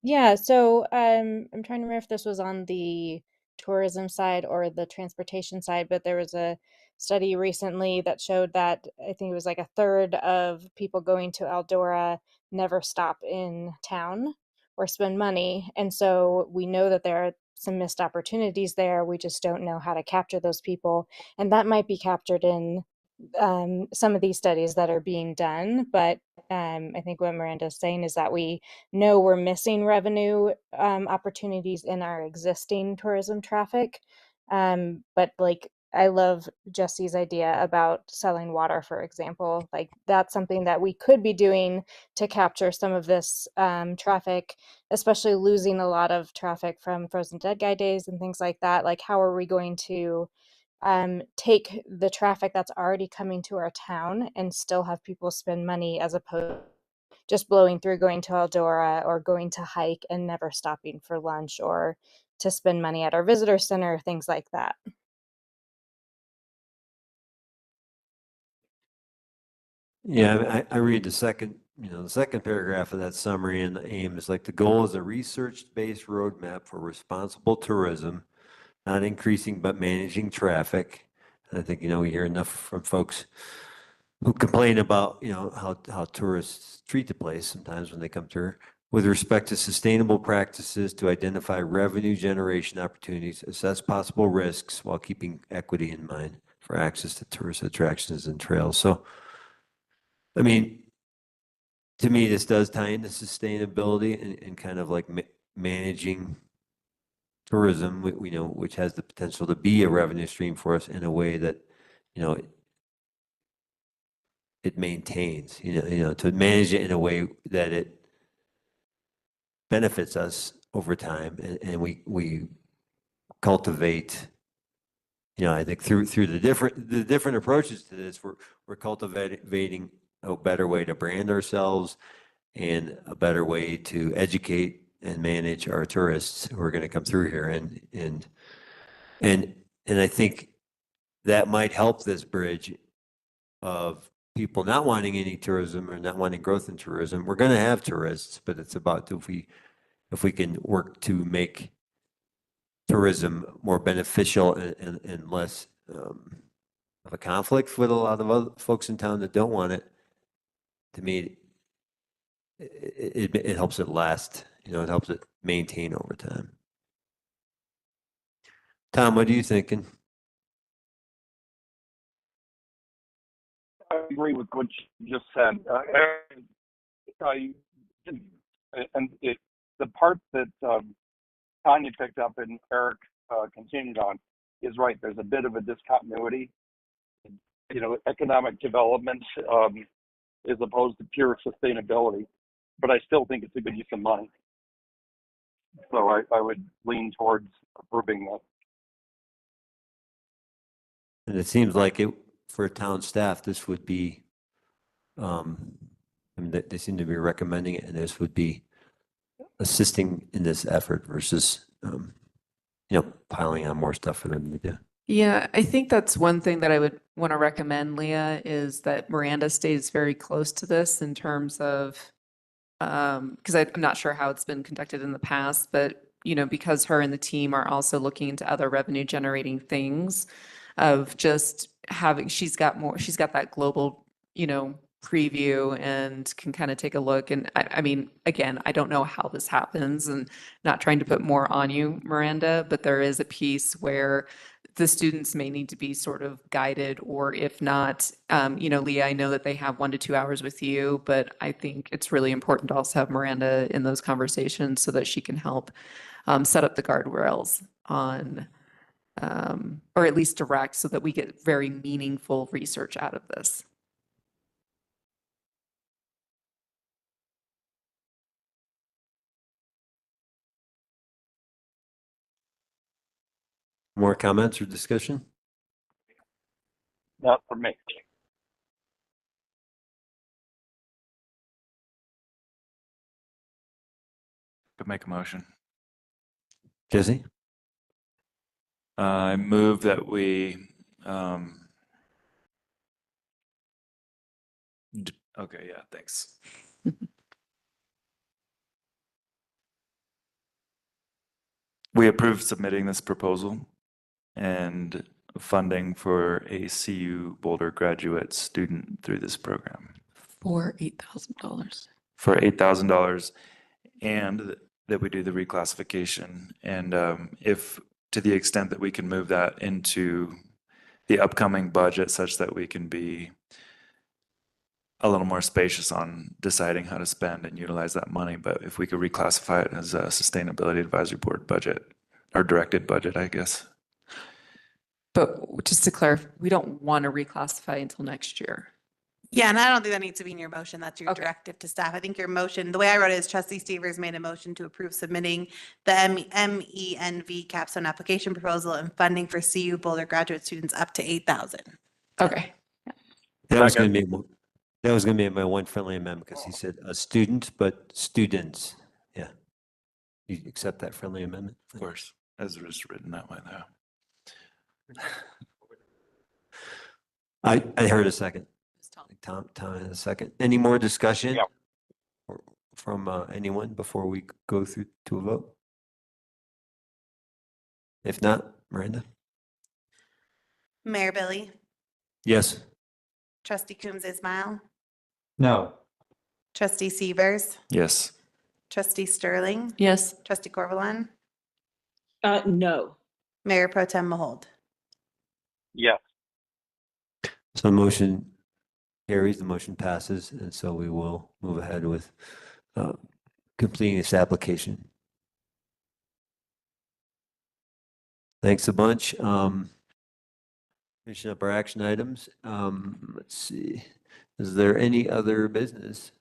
Yeah, so I'm trying to remember if this was on the tourism side or the transportation side, but there was a study recently that showed that I think it was like a third of people going to Eldora never stop in town or spend money. And so we know that there are some missed opportunities there. We just don't know how to capture those people. And that might be captured in some of these studies that are being done. But I think what Miranda's saying is that we know we're missing revenue opportunities in our existing tourism traffic. But like, I love Jesse's idea about selling water, for example. Like, that's something that we could be doing to capture some of this traffic, especially losing a lot of traffic from Frozen Dead Guy days and things like that. Like, how are we going to take the traffic that's already coming to our town and still have people spend money as opposed just blowing through going to Eldora or going to hike and never stopping for lunch or to spend money at our visitor center, things like that. Yeah, I read the second paragraph of that summary, and the aim is like the goal is a research-based roadmap for responsible tourism, not increasing but managing traffic. And I think, we hear enough from folks who complain about, how tourists treat the place sometimes when they come to her. With respect to sustainable practices to identify revenue generation opportunities, assess possible risks while keeping equity in mind for access to tourist attractions and trails. So, I mean, to me, this does tie into sustainability and kind of like managing tourism, which has the potential to be a revenue stream for us in a way that, it maintains, to manage it in a way that it benefits us over time, and we cultivate. I think through the different approaches to this, we're cultivating a better way to brand ourselves and a better way to educate and manage our tourists who are going to come through here, and I think that might help this bridge of people not wanting any tourism or not wanting growth in tourism. We're going to have tourists, but it's about if we can work to make tourism more beneficial and less of a conflict with a lot of other folks in town that don't want it. To me, it helps it last. It helps it maintain over time. Tom, what are you thinking? I agree with what you just said. The part that Tanya picked up and Eric continued on is right. There's a bit of a discontinuity. Economic development as opposed to pure sustainability, but I still think it's a good use of money. So I would lean towards approving that. And it seems like for town staff, this would be, I mean, they seem to be recommending it, and this would be assisting in this effort versus, piling on more stuff for them to do. Yeah, I think that's one thing that I would want to recommend, Leah, is that Miranda stays very close to this in terms of, because I'm not sure how it's been conducted in the past, but, because her and the team are also looking into other revenue generating things of just having, she's got that global, preview and can kind of take a look. And I mean, again, I don't know how this happens and not trying to put more on you, Miranda, but there is a piece where the students may need to be sort of guided, or if not, Leah, I know that they have 1 to 2 hours with you, but I think it's really important to also have Miranda in those conversations so that she can help set up the guardrails on, or at least direct, so that we get very meaningful research out of this. More comments or discussion? Not for me. Could make a motion. Jesse? I move that we, okay, yeah, thanks. We approve submitting this proposal and funding for a CU Boulder graduate student through this program For $8,000. for $8,000, and that we do the reclassification. And if, to the extent that we can move that into the upcoming budget such that we can be a little more spacious on deciding how to spend and utilize that money. But if we could reclassify it as a sustainability advisory board budget or directed budget, I guess. But just to clarify, we don't want to reclassify until next year. Yeah, and I don't think that needs to be in your motion. That's your Okay. directive to staff. I think your motion, the way I wrote it is trustee Stevers made a motion to approve submitting the MENV capstone application proposal and funding for CU Boulder graduate students up to 8,000. Okay. That was going to be my one friendly amendment because he said a student, but students. Yeah. You accept that friendly amendment? Of course, as it was written that way though. I heard a second. Tom had a second. Any more discussion? Yeah. From anyone before we go through to a vote? If not, Miranda? Mayor Billy, Yes. trustee Coombs Ismail, No. trustee Severs, Yes. trustee Sterling, Yes. trustee Corvalon, No. Mayor Pro Tem Mahold. Yes. So the motion carries, the motion passes, and so we will move ahead with completing this application. Thanks a bunch. Finishing up our action items. Let's see. Is there any other business?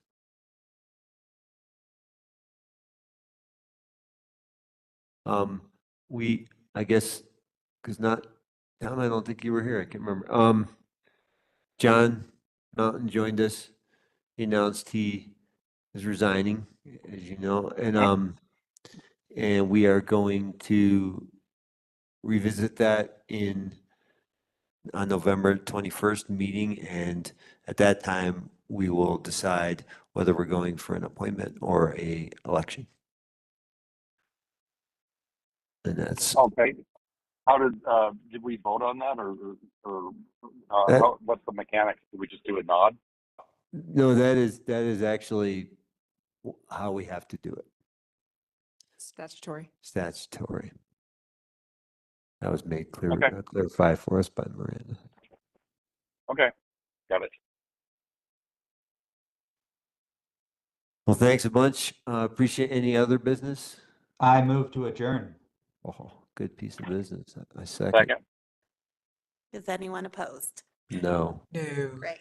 I guess, because Tom, I don't think you were here. I can't remember. John Mountain joined us. He announced he is resigning, as you know, and we are going to revisit that on November 21st meeting, and at that time we will decide whether we're going for an appointment or a election. And that's Okay. How did we vote on that or what's the mechanics? Did we just do a nod? no, that is actually how we have to do it. Statutory. Statutory. That was made clear, Okay. clarified for us by Miranda. Okay. Got it. Well, thanks a bunch. Appreciate any other business. I move to adjourn. Oh, good piece of business. I second. Second. Is anyone opposed? No. No. Great.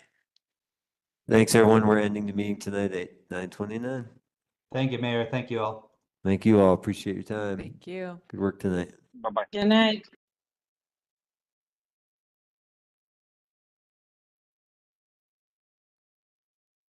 Thanks, everyone. We're ending the meeting tonight at 9:29. Thank you, Mayor. Thank you all. Thank you all. Appreciate your time. Thank you. Good work tonight. Bye-bye. Good night.